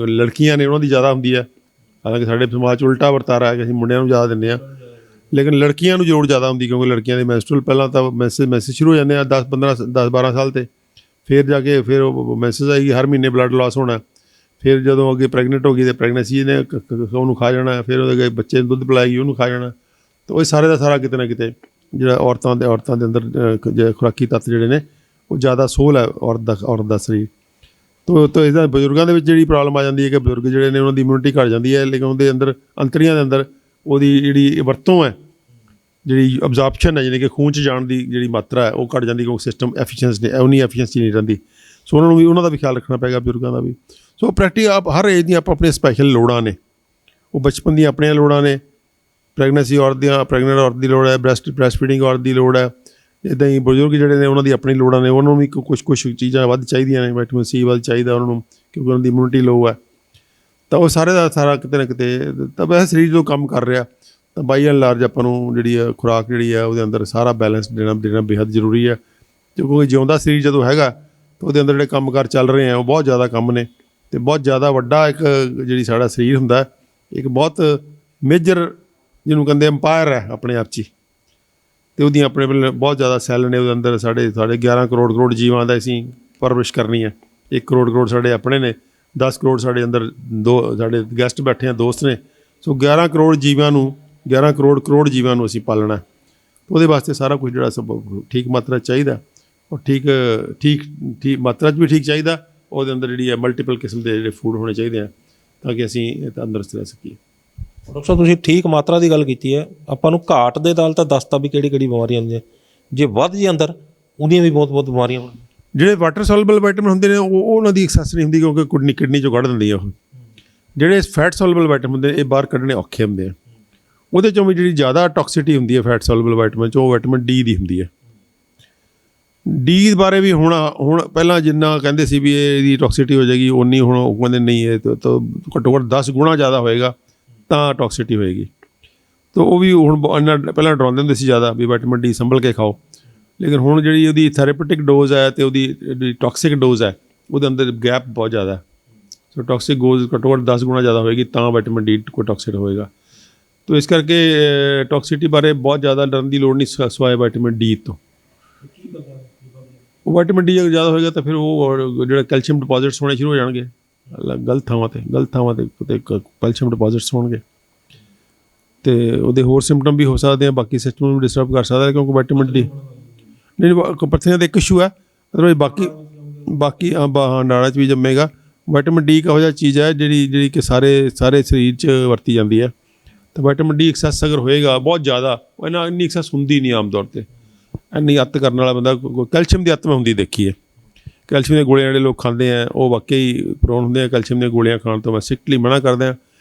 ਲੜਕੀਆਂ ਨੇ ਉਹਨਾਂ ਦੀ ਜ਼ਿਆਦਾ ਹੁੰਦੀ ਹੈ। ਹਾਲਾਂਕਿ ਸਾਡੇ ਸਮਾਜ 'ਚ ਉਲਟਾ ਵਰਤਾਰਾ ਹੈ ਕਿ ਅਸੀਂ ਮੁੰਡਿਆਂ ਨੂੰ ਜ਼ਿਆਦਾ ਦਿੰਦੇ ਹਾਂ, ਲੇਕਿਨ ਲੜਕੀਆਂ ਨੂੰ ਜ਼ਰੂਰ ਜ਼ਿਆਦਾ ਹੁੰਦੀ, ਕਿਉਂਕਿ ਲੜਕੀਆਂ ਦੇ ਮੈਂਸਟਰਲ ਪਹਿਲਾਂ ਤਾਂ ਮੈਸੇਜ ਸ਼ੁਰੂ ਹੋ ਜਾਂਦੇ ਆ 10-12 ਸਾਲ 'ਤੇ। ਫਿਰ ਜਾ ਕੇ ਫਿਰ ਉਹ ਮੈਸੇਜ ਆਏਗੀ, ਹਰ ਮਹੀਨੇ ਬਲੱਡ ਲਾਸ ਹੋਣਾ। ਫਿਰ ਜਦੋਂ ਅੱਗੇ ਪ੍ਰੈਗਨੈਂਟ ਹੋ ਗਈ ਤਾਂ ਪ੍ਰੈਗਨੈਂਸੀ ਨੇ ਉਹਨੂੰ ਖਾ ਜਾਣਾ, ਫਿਰ ਉਹਦੇ ਬੱਚੇ ਨੂੰ ਦੁੱਧ ਪਿਲਾਏਗੀ ਉਹਨੂੰ ਖਾ ਜਾਣਾ। ਤਾਂ ਉਹ ਸਾਰੇ ਦਾ ਸਾਰਾ ਕਿਤੇ ਨਾ ਕਿਤੇ ਜਿਹੜਾ ਔਰਤਾਂ ਦੇ ਅੰਦਰ ਖੁਰਾਕੀ ਤੱਤ ਜਿਹੜੇ ਨੇ ਉਹ ਜ਼ਿਆਦਾ ਸੋਲ ਹੈ ਔਰਤ ਦਾ ਸਰੀਰ। ਤਾਂ ਇਹਦਾ ਬਜ਼ੁਰਗਾਂ ਦੇ ਵਿੱਚ ਜਿਹੜੀ ਪ੍ਰੋਬਲਮ ਆ ਜਾਂਦੀ ਹੈ ਕਿ ਬਜ਼ੁਰਗ ਜਿਹੜੇ ਨੇ ਉਹਨਾਂ ਦੀ ਇਮਿਊਨਿਟੀ ਘੱਟ ਜਾਂਦੀ ਹੈ, ਲੇਕਿਨ ਉਹਦੇ ਅੰਦਰ ਅੰਤੜੀਆਂ ਦੇ ਅੰਦਰ ਉਹਦੀ ਜਿਹੜੀ ਵਰਤੋਂ ਹੈ ਜਿਹੜੀ ਅਬਜ਼ੌਰਪਸ਼ਨ ਹੈ, ਯਾਨੀ ਕਿ ਖੂਨ 'ਚ ਜਾਣ ਦੀ ਜਿਹੜੀ ਮਾਤਰਾ ਹੈ ਉਹ ਘੱਟ ਜਾਂਦੀ, ਕਿਉਂਕਿ ਸਿਸਟਮ ਐਫੀਸ਼ੀਐਂਸ ਨੇ ਉਨੀ ਐਫੀਸ਼ੀਐਂਸੀ ਨਹੀਂ ਰਹਿੰਦੀ। ਸੋ ਉਹਨਾਂ ਨੂੰ ਵੀ ਉਹਨਾਂ ਦਾ ਵੀ ਖਿਆਲ ਰੱਖਣਾ ਪਏਗਾ, ਬਜ਼ੁਰਗਾਂ ਦਾ ਵੀ। ਸੋ ਆਪ ਹਰ ਏਜ ਦੀਆਂ ਆਪਣੀਆਂ ਸਪੈਸ਼ਲ ਲੋੜਾਂ ਨੇ। ਉਹ ਬਚਪਨ ਦੀਆਂ ਆਪਣੀਆਂ ਲੋੜਾਂ ਨੇ, ਪ੍ਰੈਗਨੈਂਸੀ ਔਰਤ ਦੀਆਂ ਪ੍ਰੈਗਨੈਂਟ ਔਰਤ ਦੀ ਲੋੜ ਹੈ, ਬ੍ਰੈਸਟ ਫੀਡਿੰਗ ਔਰਤ ਦੀ ਲੋੜ ਹੈ। ਇੱਦਾਂ ਹੀ ਬਜ਼ੁਰਗ ਜਿਹੜੇ ਨੇ ਉਹਨਾਂ ਦੀ ਆਪਣੀ ਲੋੜਾਂ ਨੇ, ਉਹਨਾਂ ਨੂੰ ਵੀ ਕੁਛ ਚੀਜ਼ਾਂ ਵੱਧ ਚਾਹੀਦੀਆਂ ਨੇ, ਵਿਟਾਮਿਨ ਸੀ ਵੱਧ ਚਾਹੀਦਾ ਉਹਨਾਂ ਨੂੰ, ਕਿਉਂਕਿ ਉਹਨਾਂ ਦੀ ਇਮਿਊਨਿਟੀ ਲੋ ਹੈ। ਤਾਂ ਉਹ ਸਾਰੇ ਦਾ ਸਾਰਾ ਕਿਤੇ ਨਾ ਕਿਤੇ ਤਾਂ ਵੈਸੇ ਸਰੀਰ ਜਦੋਂ ਕੰਮ ਕਰ ਰਿਹਾ ਤਾਂ ਬਾਈ ਐਂਡ ਲਾਰਜ ਆਪਾਂ ਨੂੰ ਜਿਹੜੀ ਆ ਖੁਰਾਕ ਜਿਹੜੀ ਆ ਉਹਦੇ ਅੰਦਰ ਸਾਰਾ ਬੈਲੈਂਸ ਦੇਣਾ ਬੇਹੱਦ ਜ਼ਰੂਰੀ ਹੈ। ਕਿਉਂਕਿ ਜਿਉਂਦਾ ਸਰੀਰ ਜਦੋਂ ਹੈਗਾ ਤਾਂ ਉਹਦੇ ਅੰਦਰ ਜਿਹੜੇ ਕੰਮਕਾਰ ਚੱਲ ਰਹੇ ਆ ਉਹ ਬਹੁਤ ਜ਼ਿਆਦਾ ਕੰਮ ਨੇ, ਅਤੇ ਬਹੁਤ ਜ਼ਿਆਦਾ ਵੱਡਾ ਇੱਕ ਜਿਹੜੀ ਸਾਡਾ ਸਰੀਰ ਹੁੰਦਾ, ਇੱਕ ਬਹੁਤ ਮੇਜਰ ਜਿਹਨੂੰ ਕਹਿੰਦੇ ਅੰਪਾਇਰ ਹੈ ਆਪਣੇ ਆਪ 'ਚ ਹੀ। ਅਤੇ ਉਹਦੀਆਂ ਆਪਣੇ ਵੱਲ ਬਹੁਤ ਜ਼ਿਆਦਾ ਸੈੱਲ ਨੇ ਉਹਦੇ ਅੰਦਰ। ਸਾਡੇ 11 ਕਰੋੜ ਜੀਵਾਂ ਦਾ ਅਸੀਂ ਪਰਵਰਿਸ਼ ਕਰਨੀ ਹੈ। 1 ਕਰੋੜ ਸਾਡੇ ਆਪਣੇ ਨੇ, 10 ਕਰੋੜ ਸਾਡੇ ਅੰਦਰ ਸਾਡੇ ਗੈਸਟ ਬੈਠੇ ਆ, ਦੋਸਤ ਨੇ। ਸੋ 11 ਕਰੋੜ ਜੀਵਾਂ ਨੂੰ ਅਸੀਂ ਪਾਲਣਾ। ਉਹਦੇ ਵਾਸਤੇ ਸਾਰਾ ਕੁਝ ਜਿਹੜਾ ਸਭ ਠੀਕ ਮਾਤਰਾ ਚਾਹੀਦਾ, ਔਰ ਠੀਕ ਮਾਤਰਾ 'ਚ ਵੀ ਠੀਕ ਚਾਹੀਦਾ। ਉਹਦੇ ਅੰਦਰ ਜਿਹੜੀ ਹੈ ਮਲਟੀਪਲ ਕਿਸਮ ਦੇ ਜਿਹੜੇ ਫੂਡ ਹੋਣੇ ਚਾਹੀਦੇ ਆ ਤਾਂ ਕਿ ਅਸੀਂ ਤੰਦਰੁਸਤ ਰਹਿ ਸਕੀਏ। ਡਾਕਟਰ ਸਾਹਿਬ ਤੁਸੀਂ ਠੀਕ ਮਾਤਰਾ ਦੀ ਗੱਲ ਕੀਤੀ ਹੈ। ਆਪਾਂ ਨੂੰ ਘਾਟ ਦੇ ਨਾਲ ਤਾਂ ਦੱਸਤਾ ਵੀ ਕਿਹੜੀ ਬਿਮਾਰੀਆਂ ਹੁੰਦੀਆਂ, ਜੇ ਵੱਧ ਜੇ ਅੰਦਰ ਉਹਦੀਆਂ ਵੀ ਬਹੁਤ ਬਿਮਾਰੀਆਂ। ਜਿਹੜੇ ਵਾਟਰ ਸੋਲੂਬਲ ਵਿਟਾਮਿਨ ਹੁੰਦੇ ਨੇ ਉਹ ਉਹਨਾਂ ਦੀ ਐਕਸੈਸ ਨਹੀਂ ਹੁੰਦੀ, ਕਿਉਂਕਿ ਕਿਡਨੀ 'ਚੋਂ ਕੱਢ ਦਿੰਦੀ ਆ ਉਹ। ਜਿਹੜੇ ਫੈਟ ਸੋਲੂਬਲ ਵਿਟਾਮਿਨ ਹੁੰਦੇ ਨੇ ਇਹ ਬਾਹਰ ਕੱਢਣੇ ਔਖੇ ਹੁੰਦੇ ਆ। ਉਹਦੇ 'ਚੋਂ ਵੀ ਜਿਹੜੀ ਜ਼ਿਆਦਾ ਟੌਕਸਿਟੀ ਹੁੰਦੀ ਹੈ ਫੈਟ ਸੋਲੂਬਲ ਵਿਟਾਮਿਨ 'ਚ, ਉਹ ਵਿਟਾਮਿਨ ਡੀ ਦੀ ਹੁੰਦੀ ਹੈ। ਡੀ ਬਾਰੇ ਵੀ ਹੁਣ ਪਹਿਲਾਂ ਜਿੰਨਾ ਕਹਿੰਦੇ ਸੀ ਵੀ ਇਹਦੀ ਟੌਕਸਿਟੀ ਹੋ ਜਾਏਗੀ, ਉਨੀ ਹੁਣ ਉਹ ਕਹਿੰਦੇ ਨਹੀਂ, ਇਹ ਤਾਂ ਘੱਟੋ ਘੱਟ 10 ਗੁਣਾ ਜ਼ਿਆਦਾ ਹੋਏਗਾ ਤਾਂ ਟੌਕਸਿਟੀ ਹੋਏਗੀ। ਤਾਂ ਉਹ ਵੀ ਹੁਣ ਇੰਨਾ ਪਹਿਲਾਂ ਡਰਾਉਂਦੇ ਹੁੰਦੇ ਸੀ ਜ਼ਿਆਦਾ ਵੀ ਵਿਟਾਮਿਨ ਡੀ ਸੰਭਲ ਕੇ ਖਾਓ, ਲੇਕਿਨ ਹੁਣ ਜਿਹੜੀ ਉਹਦੀ ਥੈਰੇਪੇਟਿਕ ਡੋਜ਼ ਹੈ ਅਤੇ ਉਹਦੀ ਜਿਹੜੀ ਟੌਕਸਿਕ ਡੋਜ਼ ਹੈ ਉਹਦੇ ਅੰਦਰ ਗੈਪ ਬਹੁਤ ਜ਼ਿਆਦਾ। ਸੋ ਟੌਕਸਿਕ ਡੋਜ਼ ਘੱਟੋ ਘੱਟ 10 ਗੁਣਾ ਜ਼ਿਆਦਾ ਹੋਏਗੀ ਤਾਂ ਵਿਟਾਮਿਨ ਡੀ ਕੋਈ ਟੌਕਸਿਕ ਹੋਏਗਾ। ਤਾਂ ਇਸ ਕਰਕੇ ਟੌਕਸਿਟੀ ਬਾਰੇ ਬਹੁਤ ਜ਼ਿਆਦਾ ਡਰਨ ਦੀ ਲੋੜ ਨਹੀਂ ਸਿਵਾਏ ਵਿਟਾਮਿਨ ਡੀ ਤੋਂ। ਉਹ ਵਿਟਾਮਿਨ ਡੀ ਅਗਰ ਜ਼ਿਆਦਾ ਹੋਏਗਾ ਤਾਂ ਫਿਰ ਉਹ ਜਿਹੜਾ ਕੈਲਸ਼ੀਅਮ ਡਿਪੋਜ਼ਿਟਸ ਹੋਣੇ ਸ਼ੁਰੂ ਹੋ ਜਾਣਗੇ ਗਲਤ ਥਾਵਾਂ 'ਤੇ ਕਿਤੇ ਕੈਲਸ਼ੀਅਮ ਡਿਪੋਜ਼ਿਟਸ ਹੋਣਗੇ, ਅਤੇ ਉਹਦੇ ਹੋਰ ਸਿੰਪਟਮ ਵੀ ਹੋ ਸਕਦੇ ਆ, ਬਾਕੀ ਸਿਸਟਮ ਨੂੰ ਵੀ ਡਿਸਟਰਬ ਕਰ ਸਕਦਾ, ਕਿਉਂਕਿ ਵਿਟਾਮਿਨ ਡੀ ਨਹੀਂ ਪੱਥਰੀਆਂ ਦਾ ਇੱਕ ਇਸ਼ੂ ਹੈ, ਅਦਰਵਾਈਜ਼ ਬਾਕੀ ਨਾੜਾਂ 'ਚ ਵੀ ਜੰਮੇਗਾ। ਵਿਟਾਮਿਨ ਡੀ ਇਹੋ ਜਿਹਾ ਚੀਜ਼ ਹੈ ਜਿਹੜੀ ਕਿ ਸਾਰੇ ਸਰੀਰ 'ਚ ਵਰਤੀ ਜਾਂਦੀ ਹੈ। ਤਾਂ ਵਿਟਾਮਿਨ ਡੀ ਐਕਸੈਸ ਅਗਰ ਹੋਏਗਾ ਬਹੁਤ ਜ਼ਿਆਦਾ, ਉਹ ਇੰਨੀ ਐਕਸੈਸ ਹੁੰਦੀ ਨਹੀਂ ਆਮ ਤੌਰ 'ਤੇ। ਇੰਨੀ ਅੱਤ ਕਰਨ ਵਾਲਾ ਬੰਦਾ ਕੈਲਸ਼ੀਅਮ ਦੀ ਅੱਤ ਮੈਂ ਹੁੰਦੀ ਦੇਖੀ ਹੈ। ਕੈਲਸ਼ੀਅਮ ਦੀਆਂ ਗੋਲੀਆਂ ਜਿਹੜੇ ਲੋਕ ਖਾਂਦੇ ਆ ਉਹ ਵਾਕਈ ਪ੍ਰੋਨ ਹੁੰਦੇ ਆ ਕੈਲਸ਼ੀਅਮ ਦੀਆਂ ਗੋਲੀਆਂ ਖਾਣ ਤੋਂ। ਮੈਂ ਸਟ੍ਰਿਕਟਲੀ ਮਨਾ ਕਰਦਾ ਹਾਂ,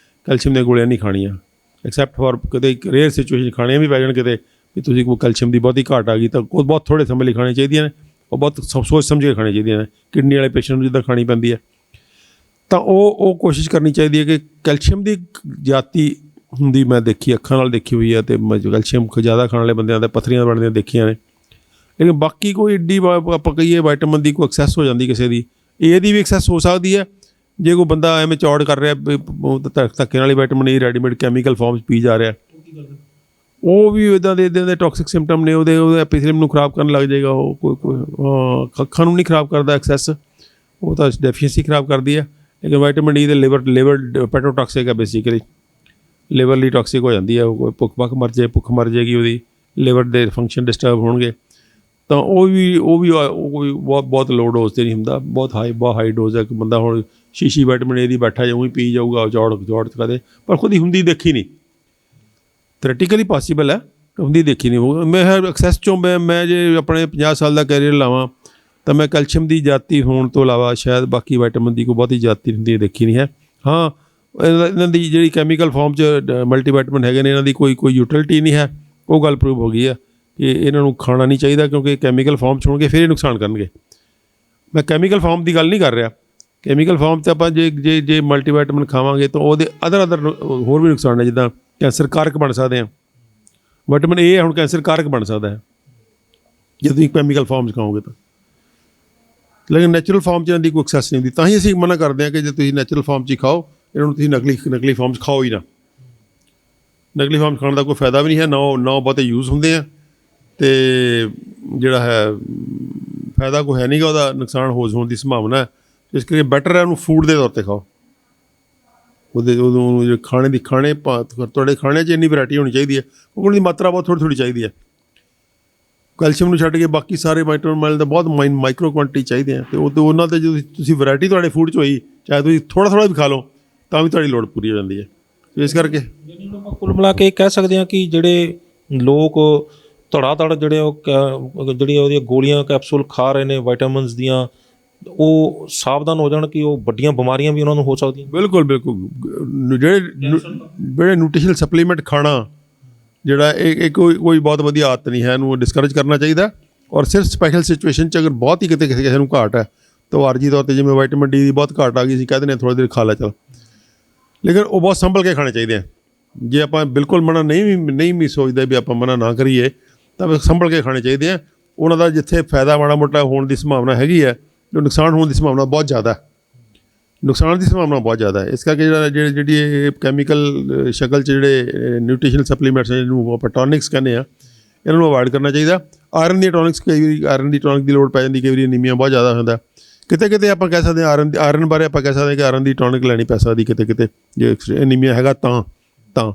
ਕੈਲਸ਼ੀਅਮ ਦੀਆਂ ਗੋਲੀਆਂ ਨਹੀਂ ਖਾਣੀਆਂ, ਐਕਸੈਪਟ ਫॉर ਕਿਤੇ ਰੇਅਰ ਸਿਚੁਏਸ਼ਨ ਖਾਣੀਆਂ ਵੀ ਪੈ ਜਾਣ ਕਿਤੇ ਵੀ ਤੁਸੀਂ ਕੋਈ ਕੈਲਸ਼ੀਅਮ ਦੀ ਬਹੁਤੀ ਘਾਟ ਆ ਗਈ ਤਾਂ ਉਹ ਬਹੁਤ ਥੋੜ੍ਹੇ ਸਮੇਂ ਲਈ ਖਾਣੀਆਂ ਚਾਹੀਦੀਆਂ ਨੇ, ਉਹ ਬਹੁਤ ਸੋਚ ਸਮਝ ਕੇ ਖਾਣੀਆਂ ਚਾਹੀਦੀਆਂ ਨੇ। ਕਿਡਨੀ ਵਾਲੇ ਪੇਸ਼ੈਂਟ ਨੂੰ ਜਿੱਦਾਂ ਖਾਣੀ ਪੈਂਦੀ ਹੈ ਤਾਂ ਉਹ ਕੋਸ਼ਿਸ਼ ਕਰਨੀ ਚਾਹੀਦੀ ਹੈ ਕਿ ਕੈਲਸ਼ੀਅਮ ਦੀ ਜ਼ਿਆਦਤੀ ਹੁੰਦੀ ਮੈਂ ਦੇਖੀ, ਅੱਖਾਂ ਨਾਲ ਦੇਖੀ ਹੋਈ ਹੈ, ਅਤੇ ਕੈਲਸ਼ੀਅਮ ਜ਼ਿਆਦਾ ਖਾਣ ਵਾਲੇ ਬੰਦਿਆਂ ਦੇ ਪੱਥਰੀਆਂ ਬਣਦੀਆਂ ਦੇਖੀਆਂ ਨੇ। ਲੇਕਿਨ ਬਾਕੀ ਕੋਈ ਐਡੀ ਆਪਾਂ ਕਹੀਏ ਵਿਟਾਮਿਨ ਦੀ ਕੋਈ ਐਕਸੈਸ ਹੋ ਜਾਂਦੀ ਕਿਸੇ ਦੀ, ਇਹਦੀ ਵੀ ਐਕਸੈਸ ਹੋ ਸਕਦੀ ਹੈ ਜੇ ਕੋਈ ਬੰਦਾ ਐਵੇਂ ਚੌੜ ਕਰ ਰਿਹਾ ਧੱਕੇ ਨਾਲ ਹੀ vitamin A readymade chemical form 'ਚ ਪੀ ਜਾ ਰਿਹਾ। ਉਹ ਵੀ ਇੱਦਾਂ ਦੇ ਟੌਕਸਿਕ ਸਿੰਪਟਮ ਨੇ, ਉਹਦੇ ਐਪੀਥੀਲੀਅਮ ਨੂੰ ਖਰਾਬ ਕਰਨ ਲੱਗ ਜਾਏਗਾ। ਉਹ ਕੋਈ ਅੱਖਾਂ ਨੂੰ ਨਹੀਂ ਖਰਾਬ ਕਰਦਾ ਐਕਸੈਸ, ਉਹ ਤਾਂ ਡੈਫੀਸ਼ੀਐਂਸੀ ਖਰਾਬ ਕਰਦੀ ਹੈ। ਲੇਕਿਨ ਵਿਟਾਮਿਨ ਡੀ ਦੇ ਲਿਵਰ ਪੈਟੋਟੌਕਸਿਕ ਹੈ, ਬੇਸਿਕਲੀ ਲਿਵਰ ਲਈ ਟੌਕਸਿਕ ਹੋ ਜਾਂਦੀ ਹੈ। ਉਹ ਭੁੱਖ ਮਰ ਜਾਏਗੀ, ਉਹਦੀ ਲਿਵਰ ਦੇ ਫੰਕਸ਼ਨ ਡਿਸਟਰਬ ਹੋਣਗੇ। ਤਾਂ ਉਹ ਵੀ ਬਹੁਤ ਲੋਅ ਡੋਜ਼ 'ਤੇ ਨਹੀਂ ਹੁੰਦਾ, ਬਹੁਤ ਹਾਈ ਡੋਜ਼ ਹੈ। ਕਿ ਬੰਦਾ ਹੁਣ ਸ਼ੀਸ਼ੀ ਵਿਟਾਮਿਨ ਏ ਦੀ ਬੈਠਾ ਜਾਊਂ ਹੀ ਪੀ ਜਾਊਗਾ ਚੌੜ ਕਦੇ, ਪਰ ਖੁਦ ਹੀ ਹੁੰਦੀ ਦੇਖੀ ਨਹੀਂ। ਥਿਓਰੈਟੀਕਲੀ ਪੋਸੀਬਲ ਹੈ, ਹੁੰਦੀ ਦੇਖੀ ਨਹੀਂ। ਮੈਂ ਐਕਸੈਸ 'ਚੋਂ ਮੈਂ ਜੇ ਆਪਣੇ 50 ਸਾਲ ਦਾ ਕੈਰੀਅਰ ਲਾਵਾਂ ਤਾਂ ਮੈਂ ਕੈਲਸ਼ੀਅਮ ਦੀ ਜ਼ਿਆਦਤੀ ਹੋਣ ਤੋਂ ਇਲਾਵਾ ਸ਼ਾਇਦ ਬਾਕੀ ਵਿਟਾਮਿਨ ਦੀ ਕੋਈ ਬਹੁਤੀ ਜ਼ਿਆਦਤੀ ਹੁੰਦੀ ਦੇਖੀ ਨਹੀਂ ਹੈ। ਹਾਂ, ਇਹਨਾਂ ਦੀ ਜਿਹੜੀ ਕੈਮੀਕਲ ਫਾਰਮ 'ਚ ਮਲਟੀਵਿਟਾਮਿਨ ਹੈਗੇ ਨੇ, ਇਹਨਾਂ ਦੀ ਕੋਈ ਯੂਟਿਲਿਟੀ ਨਹੀਂ ਹੈ। ਉਹ ਗੱਲ ਪ੍ਰੂਵ ਹੋ ਗਈ ਹੈ ਕਿ ਇਹਨਾਂ ਨੂੰ ਖਾਣਾ ਨਹੀਂ ਚਾਹੀਦਾ, ਕਿਉਂਕਿ ਕੈਮੀਕਲ ਫਾਰਮ 'ਚ ਹੋਣਗੇ ਫਿਰ ਇਹ ਨੁਕਸਾਨ ਕਰਨਗੇ। ਮੈਂ ਕੈਮੀਕਲ ਫਾਰਮ ਦੀ ਗੱਲ ਨਹੀਂ ਕਰ ਰਿਹਾ। ਕੈਮੀਕਲ ਫਾਰਮ 'ਚ ਆਪਾਂ ਜੇ ਮਲਟੀਵਿਟਾਮਿਨ ਖਾਵਾਂਗੇ ਤਾਂ ਉਹਦੇ ਅਦਰ ਹੋਰ ਵੀ ਨੁਕਸਾਨ ਹੈ, ਜਿੱਦਾਂ ਕੈਂਸਰ ਕਾਰਕ ਬਣ ਸਕਦੇ ਆ। ਵਿਟਾਮਿਨ ਏ ਹੁਣ ਕੈਂਸਰ ਕਾਰਕ ਬਣ ਸਕਦਾ ਹੈ ਜੇ ਤੁਸੀਂ ਕੈਮੀਕਲ ਫਾਰਮ 'ਚ ਖਾਓਗੇ ਤਾਂ। ਲੇਕਿਨ ਨੈਚੁਰਲ ਫਾਰਮ 'ਚ ਇਹਨਾਂ ਦੀ ਕੋਈ ਐਕਸੈਸ ਨਹੀਂ ਹੁੰਦੀ। ਤਾਂ ਹੀ ਅਸੀਂ ਮਨਾ ਕਰਦੇ ਹਾਂ ਕਿ ਜੇ ਤੁਸੀਂ ਨੈਚੁਰਲ ਫਾਰਮ 'ਚ ਹੀ ਖਾਓ, ਇਹਨਾਂ ਨੂੰ ਤੁਸੀਂ ਨਕਲੀ ਫਾਰਮ 'ਚ ਖਾਓ ਹੀ ਨਾ। ਨਕਲੀ ਫਾਰਮ 'ਚ ਖਾਣ ਦਾ ਕੋਈ ਫਾਇਦਾ ਵੀ ਨਹੀਂ ਹੈ, ਨਾ ਬਹੁਤੇ ਯੂਜ਼ ਹੁੰਦੇ ਆ, ਅਤੇ ਜਿਹੜਾ ਹੈ ਫਾਇਦਾ ਕੋਈ ਹੈ ਨਹੀਂ ਗਾ, ਉਹਦਾ ਨੁਕਸਾਨ ਹੋਣ ਦੀ ਸੰਭਾਵਨਾ ਹੈ। ਇਸ ਕਰਕੇ ਬੈਟਰ ਹੈ ਉਹਨੂੰ ਫੂਡ ਦੇ ਤੌਰ 'ਤੇ ਖਾਓ। ਉਦੋਂ ਤੁਹਾਡੇ ਖਾਣੇ 'ਚ ਇੰਨੀ ਵੈਰਾਈਟੀ ਹੋਣੀ ਚਾਹੀਦੀ ਹੈ, ਕਿਉਂਕਿ ਉਹਦੀ ਮਾਤਰਾ ਬਹੁਤ ਥੋੜ੍ਹੀ ਚਾਹੀਦੀ ਹੈ। ਕੈਲਸ਼ੀਅਮ ਨੂੰ ਛੱਡ ਕੇ ਬਾਕੀ ਸਾਰੇ ਵਿਟਾਮਿਨ ਦਾ ਬਹੁਤ ਮਾਈਕਰੋ ਕੁਆਂਟਿਟੀ ਚਾਹੀਦੇ ਆ, ਅਤੇ ਉਹਨਾਂ 'ਤੇ ਜਦੋਂ ਤੁਸੀਂ ਵੈਰਾਈਟੀ ਤੁਹਾਡੇ ਫੂਡ 'ਚ ਹੋਈ, ਚਾਹੇ ਤੁਸੀਂ ਥੋੜ੍ਹਾ ਵੀ ਖਾ ਲਓ ਤਾਂ ਵੀ ਤੁਹਾਡੀ ਲੋੜ ਪੂਰੀ ਹੋ ਜਾਂਦੀ ਹੈ। ਇਸ ਕਰਕੇ ਕੁੱਲ ਮਿਲਾ ਕੇ ਕਹਿ ਸਕਦੇ ਹਾਂ ਕਿ ਜਿਹੜੇ ਲੋਕ ਧੜਾ ਧੜ ਜਿਹੜੇ ਜਿਹੜੀਆਂ ਉਹਦੀਆਂ ਗੋਲੀਆਂ ਕੈਪਸੂਲ ਖਾ ਰਹੇ ਨੇ ਵਿਟਾਮਿਨਸ ਦੀਆਂ, ਉਹ ਸਾਵਧਾਨ ਹੋ ਜਾਣ ਕਿ ਉਹ ਵੱਡੀਆਂ ਬਿਮਾਰੀਆਂ ਵੀ ਉਹਨਾਂ ਨੂੰ ਹੋ ਸਕਦੀਆਂ। ਬਿਲਕੁਲ ਬਿਲਕੁਲ। ਜਿਹੜੇ ਨਿਊਟ੍ਰੀਸ਼ਨਲ ਸਪਲੀਮੈਂਟ ਖਾਣਾ ਜਿਹੜਾ ਇਹ ਕੋਈ ਬਹੁਤ ਵਧੀਆ ਆਦਤ ਨਹੀਂ ਹੈ, ਇਹਨੂੰ ਡਿਸਕਰੇਜ ਕਰਨਾ ਚਾਹੀਦਾ। ਔਰ ਸਿਰਫ ਸਪੈਸ਼ਲ ਸਿਚੁਏਸ਼ਨ 'ਚ ਅਗਰ ਬਹੁਤ ਹੀ ਕਿਤੇ ਕਿਸੇ ਨੂੰ ਘਾਟ ਹੈ ਤਾਂ ਆਰਜੀ ਤੌਰ 'ਤੇ, ਜਿਵੇਂ ਵਿਟਾਮਿਨ ਡੀ ਦੀ ਬਹੁਤ ਘਾਟ ਆ ਗਈ, ਅਸੀਂ ਕਹਿ ਦਿੰਦੇ ਹਾਂ ਥੋੜ੍ਹੀ ਦੇਰ ਖਾ ਲੈ ਚੱਲ, ਲੇਕਿਨ ਉਹ ਬਹੁਤ ਸੰਭਲ ਕੇ ਖਾਣੇ ਚਾਹੀਦੇ ਆ। ਜੇ ਆਪਾਂ ਬਿਲਕੁਲ ਮਨਾ ਨਹੀਂ ਵੀ ਸੋਚਦੇ ਵੀ ਆਪਾਂ ਮਨਾ ਨਾ ਕਰੀਏ, ਤਾਂ ਸੰਭਲ ਕੇ ਖਾਣੇ ਚਾਹੀਦੇ ਆ। ਉਹਨਾਂ ਦਾ ਜਿੱਥੇ ਫਾਇਦਾ ਮਾੜਾ ਮੋਟਾ ਹੋਣ ਦੀ ਸੰਭਾਵਨਾ ਹੈਗੀ ਹੈ, ਜੋ ਨੁਕਸਾਨ ਹੋਣ ਦੀ ਸੰਭਾਵਨਾ ਬਹੁਤ ਜ਼ਿਆਦਾ ਹੈ, ਨੁਕਸਾਨ ਦੀ ਸੰਭਾਵਨਾ ਬਹੁਤ ਜ਼ਿਆਦਾ ਹੈ। ਇਸ ਕਰਕੇ ਜਿਹੜੀ ਇਹ ਕੈਮੀਕਲ ਸ਼ਕਲ 'ਚ ਜਿਹੜੇ ਨਿਊਟ੍ਰੀਸ਼ਨਲ ਸਪਲੀਮੈਂਟਸ ਜਿਹਨੂੰ ਆਪਾਂ ਟੌਨਿਕਸ ਕਹਿੰਦੇ ਆ, ਇਹਨਾਂ ਨੂੰ ਅਵਾਇਡ ਕਰਨਾ ਚਾਹੀਦਾ। ਆਇਰਨ ਦੀ ਟੌਨਿਕਸ, ਕਈ ਵਾਰੀ ਆਇਰਨ ਦੀ ਟੌਨਿਕ ਦੀ ਲੋੜ ਪੈ ਜਾਂਦੀ, ਕਈ ਵਾਰੀ ਅਨੀਮੀਆ ਬਹੁਤ ਜ਼ਿਆਦਾ ਹੁੰਦਾ। ਕਿਤੇ ਆਪਾਂ ਕਹਿ ਸਕਦੇ ਹਾਂ ਆਇਰਨ ਬਾਰੇ ਆਪਾਂ ਕਹਿ ਸਕਦੇ ਹਾਂ ਕਿ ਆਇਰਨ ਦੀ ਟੌਨਿਕ ਲੈਣੀ ਪੈ ਸਕਦੀ ਕਿਤੇ ਜੇ ਅਨੀਮੀਆ ਹੈਗਾ ਤਾਂ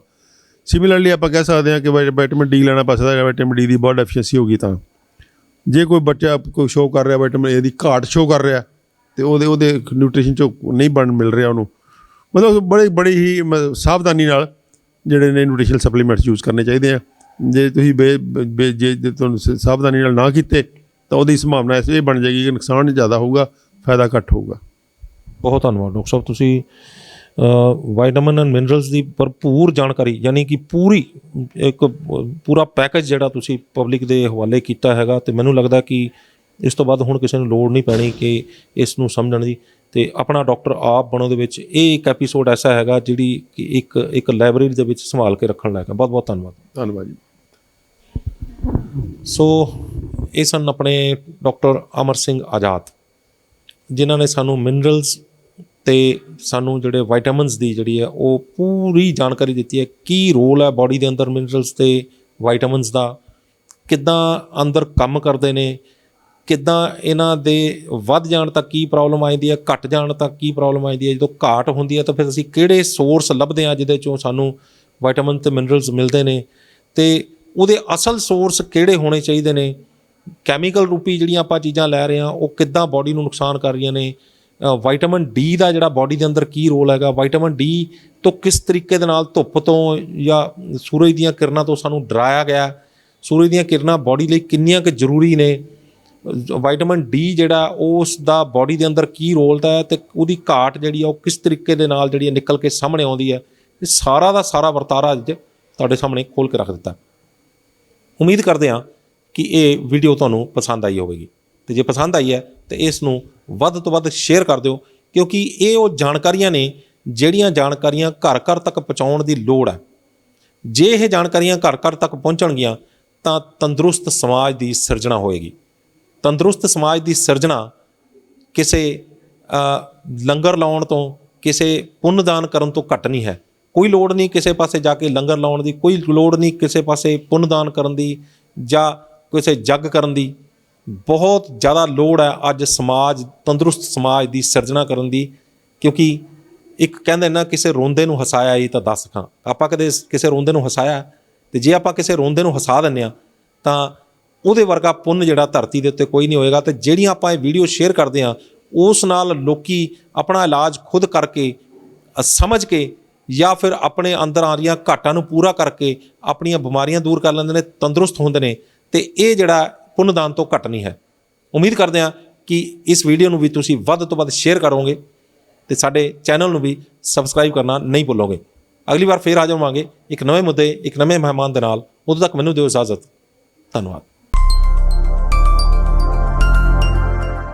ਸਿਮਿਲਰਲੀ ਆਪਾਂ ਕਹਿ ਸਕਦੇ ਹਾਂ ਕਿ ਵਿਟਾਮਿਨ ਡੀ ਲੈਣਾ ਪੈ ਸਕਦਾ, ਵਿਟਾਮਿਨ ਡੀ ਦੀ ਬਹੁਤ ਡੈਫੀਸ਼ੀਐਂਸੀ ਹੋ ਗਈ ਤਾਂ। ਜੇ ਕੋਈ ਬੱਚਾ ਕੋਈ ਸ਼ੋਅ ਕਰ ਰਿਹਾ ਵਿਟਾਮਿਨ ਏ ਦੀ ਘਾਟ ਸ਼ੋਅ ਕਰ ਰਿਹਾ ਅਤੇ ਉਹਦੇ ਨਿਊਟ੍ਰੀਸ਼ਨ 'ਚੋਂ ਨਹੀਂ ਮਿਲ ਰਿਹਾ ਉਹਨੂੰ, ਮਤਲਬ ਬੜੀ ਹੀ ਸਾਵਧਾਨੀ ਨਾਲ ਜਿਹੜੇ ਨੇ ਨਿਊਟ੍ਰੀਸ਼ਨਲ ਸਪਲੀਮੈਂਟਸ ਯੂਜ਼ ਕਰਨੇ ਚਾਹੀਦੇ ਆ। ਜੇ ਤੁਸੀਂ ਜੇ ਤੁਹਾਨੂੰ ਸਾਵਧਾਨੀ ਨਾਲ ਨਾ ਕੀਤੇ ਤਾਂ ਉਹਦੀ ਸੰਭਾਵਨਾ ਇਹ ਬਣ ਜਾਏਗੀ ਕਿ ਨੁਕਸਾਨ ਜ਼ਿਆਦਾ ਹੋਊਗਾ, ਫਾਇਦਾ ਘੱਟ ਹੋਊਗਾ। ਬਹੁਤ ਧੰਨਵਾਦ ਡਾਕਟਰ ਸਾਹਿਬ, ਤੁਸੀਂ ਵਿਟਾਮਿਨ ਐਂਡ ਮਿਨਰਲਸ ਦੀ ਭਰਪੂਰ ਜਾਣਕਾਰੀ, ਯਾਨੀ ਕਿ ਪੂਰਾ ਪੈਕੇਜ ਜਿਹੜਾ ਤੁਸੀਂ ਪਬਲਿਕ ਦੇ ਹਵਾਲੇ ਕੀਤਾ ਹੈਗਾ, ਅਤੇ ਮੈਨੂੰ ਲੱਗਦਾ ਕਿ ਇਸ ਤੋਂ ਬਾਅਦ ਹੁਣ ਕਿਸੇ ਨੂੰ ਲੋੜ ਨਹੀਂ ਪੈਣੀ ਕਿ ਇਸ ਨੂੰ ਸਮਝਣ ਦੀ। ਅਤੇ ਆਪਣਾ ਡਾਕਟਰ ਆਪ ਬਣੋ ਦੇ ਵਿੱਚ ਇਹ ਇੱਕ ਐਪੀਸੋਡ ਐਸਾ ਹੈਗਾ ਜਿਹੜੀ ਕਿ ਇੱਕ ਲਾਇਬ੍ਰੇਰੀ ਦੇ ਵਿੱਚ ਸੰਭਾਲ ਕੇ ਰੱਖਣ ਲਾਇਕ ਹੈ। ਬਹੁਤ ਬਹੁਤ ਧੰਨਵਾਦ। ਧੰਨਵਾਦ ਜੀ। ਸੋ ਇਹ ਸਨ ਆਪਣੇ ਡਾਕਟਰ ਅਮਰ ਸਿੰਘ ਆਜ਼ਾਦ, ਜਿਨ੍ਹਾਂ ਨੇ ਸਾਨੂੰ ਮਿਨਰਲਸ ਅਤੇ ਸਾਨੂੰ ਜਿਹੜੇ ਵਿਟਾਮਿਨਸ ਦੀ ਜਿਹੜੀ ਹੈ ਉਹ ਪੂਰੀ ਜਾਣਕਾਰੀ ਦਿੱਤੀ ਹੈ। ਕੀ ਰੋਲ ਹੈ ਬਾਡੀ ਦੇ ਅੰਦਰ ਮਿਨਰਲਸ ਅਤੇ ਵਿਟਾਮਿਨਸ ਦਾ, ਕਿੱਦਾਂ ਅੰਦਰ ਕੰਮ ਕਰਦੇ ਨੇ, ਕਿੱਦਾਂ ਇਹਨਾਂ ਦੇ ਵੱਧ ਜਾਣ ਤੱਕ ਕੀ ਪ੍ਰੋਬਲਮ ਆਉਂਦੀ ਹੈ, ਘੱਟ ਜਾਣ ਤੱਕ ਕੀ ਪ੍ਰੋਬਲਮ ਆਉਂਦੀ ਹੈ। ਜਦੋਂ ਘਾਟ ਹੁੰਦੀ ਹੈ ਤਾਂ ਫਿਰ ਅਸੀਂ ਕਿਹੜੇ ਸੋਰਸ ਲੱਭਦੇ ਹਾਂ ਜਿਹਦੇ 'ਚੋਂ ਸਾਨੂੰ ਵਿਟਾਮਿਨ ਅਤੇ ਮਿਨਰਲਸ ਮਿਲਦੇ ਨੇ, ਅਤੇ ਉਹਦੇ ਅਸਲ ਸੋਰਸ ਕਿਹੜੇ ਹੋਣੇ ਚਾਹੀਦੇ ਨੇ। ਕੈਮੀਕਲ ਰੂਪੀ ਜਿਹੜੀਆਂ ਆਪਾਂ ਚੀਜ਼ਾਂ ਲੈ ਰਹੇ ਹਾਂ ਉਹ ਕਿੱਦਾਂ ਬਾਡੀ ਨੂੰ ਨੁਕਸਾਨ ਕਰ ਰਹੀਆਂ ਨੇ। ਵਿਟਾਮਿਨ ਡੀ ਦਾ ਜਿਹੜਾ ਬਾਡੀ ਦੇ ਅੰਦਰ ਕੀ ਰੋਲ ਹੈਗਾ, ਵਿਟਾਮਿਨ ਡੀ ਤੋਂ ਕਿਸ ਤਰੀਕੇ ਦੇ ਨਾਲ ਧੁੱਪ ਤੋਂ ਜਾਂ ਸੂਰਜ ਦੀਆਂ ਕਿਰਨਾਂ ਤੋਂ ਸਾਨੂੰ ਡਰਾਇਆ ਗਿਆ, ਸੂਰਜ ਦੀਆਂ ਕਿਰਨਾਂ ਬਾਡੀ ਲਈ ਕਿੰਨੀਆਂ ਕੁ ਜ਼ਰੂਰੀ ਨੇ, ਵਿਟਾਮਿਨ ਡੀ ਜਿਹੜਾ ਉਸ ਦਾ ਬਾਡੀ ਦੇ ਅੰਦਰ ਕੀ ਰੋਲ ਦਾ ਹੈ, ਅਤੇ ਉਹਦੀ ਘਾਟ ਜਿਹੜੀ ਆ ਉਹ ਕਿਸ ਤਰੀਕੇ ਦੇ ਨਾਲ ਜਿਹੜੀ ਨਿਕਲ ਕੇ ਸਾਹਮਣੇ ਆਉਂਦੀ ਹੈ। ਇਹ ਸਾਰਾ ਦਾ ਸਾਰਾ ਵਰਤਾਰਾ ਅੱਜ ਤੁਹਾਡੇ ਸਾਹਮਣੇ ਖੋਲ੍ਹ ਕੇ ਰੱਖ ਦਿੱਤਾ। ਉਮੀਦ ਕਰਦੇ ਹਾਂ ਕਿ ਇਹ ਵੀਡੀਓ ਤੁਹਾਨੂੰ ਪਸੰਦ ਆਈ ਹੋਵੇਗੀ, ਅਤੇ ਜੇ ਪਸੰਦ ਆਈ ਹੈ ਤਾਂ ਇਸ ਨੂੰ ਵੱਧ ਤੋਂ ਵੱਧ ਸ਼ੇਅਰ ਕਰ ਦਿਓ, ਕਿਉਂਕਿ ਇਹ ਉਹ ਜਾਣਕਾਰੀਆਂ ਨੇ ਜਿਹੜੀਆਂ ਜਾਣਕਾਰੀਆਂ ਘਰ ਘਰ ਤੱਕ ਪਹੁੰਚਾਉਣ ਦੀ ਲੋੜ ਹੈ। ਜੇ ਇਹ ਜਾਣਕਾਰੀਆਂ ਘਰ ਘਰ ਤੱਕ ਪਹੁੰਚਣਗੀਆਂ ਤਾਂ ਤੰਦਰੁਸਤ ਸਮਾਜ ਦੀ ਸਿਰਜਣਾ ਹੋਏਗੀ। ਤੰਦਰੁਸਤ ਸਮਾਜ ਦੀ ਸਿਰਜਣਾ ਕਿਸੇ ਲੰਗਰ ਲਾਉਣ ਤੋਂ, ਕਿਸੇ ਪੁੰਨਦਾਨ ਕਰਨ ਤੋਂ ਘੱਟ ਨਹੀਂ ਹੈ। ਕੋਈ ਲੋੜ ਨਹੀਂ ਕਿਸੇ ਪਾਸੇ ਜਾ ਕੇ ਲੰਗਰ ਲਾਉਣ ਦੀ, ਕੋਈ ਲੋੜ ਨਹੀਂ ਕਿਸੇ ਪਾਸੇ ਪੁੰਨਦਾਨ ਕਰਨ ਦੀ ਜਾਂ ਕਿਸੇ ਜੱਗ ਕਰਨ ਦੀ। ਬਹੁਤ ਜ਼ਿਆਦਾ ਲੋੜ ਹੈ ਅੱਜ ਤੰਦਰੁਸਤ ਸਮਾਜ ਦੀ ਸਿਰਜਣਾ ਕਰਨ ਦੀ, ਕਿਉਂਕਿ ਇੱਕ ਕਹਿੰਦੇ ਨਾ ਕਿਸੇ ਰੋਂਦੇ ਨੂੰ ਹਸਾਇਆ ਹੀ ਤਾਂ ਦੱਸ ਖਾਂ। ਆਪਾਂ ਕਦੇ ਕਿਸੇ ਰੋਂਦੇ ਨੂੰ ਹਸਾਇਆ, ਅਤੇ ਜੇ ਆਪਾਂ ਕਿਸੇ ਰੋਂਦੇ ਨੂੰ ਹਸਾ ਦਿੰਦੇ ਹਾਂ ਤਾਂ ਉਹਦੇ ਵਰਗਾ ਪੁੰਨ ਜਿਹੜਾ ਧਰਤੀ ਦੇ ਉੱਤੇ ਕੋਈ ਨਹੀਂ ਹੋਏਗਾ। ਅਤੇ ਜਿਹੜੀਆਂ ਆਪਾਂ ਇਹ ਵੀਡੀਓ ਸ਼ੇਅਰ ਕਰਦੇ ਹਾਂ ਉਸ ਨਾਲ ਲੋਕੀ ਆਪਣਾ ਇਲਾਜ ਖੁਦ ਕਰਕੇ, ਸਮਝ ਕੇ, ਜਾਂ ਫਿਰ ਆਪਣੇ ਅੰਦਰ ਆ ਰਹੀਆਂ ਘਾਟਾਂ ਨੂੰ ਪੂਰਾ ਕਰਕੇ ਆਪਣੀਆਂ ਬਿਮਾਰੀਆਂ ਦੂਰ ਕਰ ਲੈਂਦੇ ਨੇ, ਤੰਦਰੁਸਤ ਹੁੰਦੇ ਨੇ। ਅਤੇ ਇਹ ਜਿਹੜਾ ਪੁੰਨਦਾਨ ਤੋਂ ਘੱਟ ਨਹੀਂ ਹੈ। ਉਮੀਦ ਕਰਦੇ ਹਾਂ ਕਿ ਇਸ ਵੀਡੀਓ ਨੂੰ ਵੀ ਤੁਸੀਂ ਵੱਧ ਤੋਂ ਵੱਧ ਸ਼ੇਅਰ ਕਰੋਗੇ ਅਤੇ ਸਾਡੇ ਚੈਨਲ ਨੂੰ ਵੀ ਸਬਸਕ੍ਰਾਈਬ ਕਰਨਾ ਨਹੀਂ ਭੁੱਲੋਗੇ। ਅਗਲੀ ਵਾਰ ਫੇਰ ਆ ਜਾਵਾਂਗੇ ਇੱਕ ਨਵੇਂ ਮੁੱਦੇ, ਇੱਕ ਨਵੇਂ ਮਹਿਮਾਨ ਦੇ ਨਾਲ। ਉਦੋਂ ਤੱਕ ਮੈਨੂੰ ਦਿਓ ਇਜਾਜ਼ਤ। ਧੰਨਵਾਦ।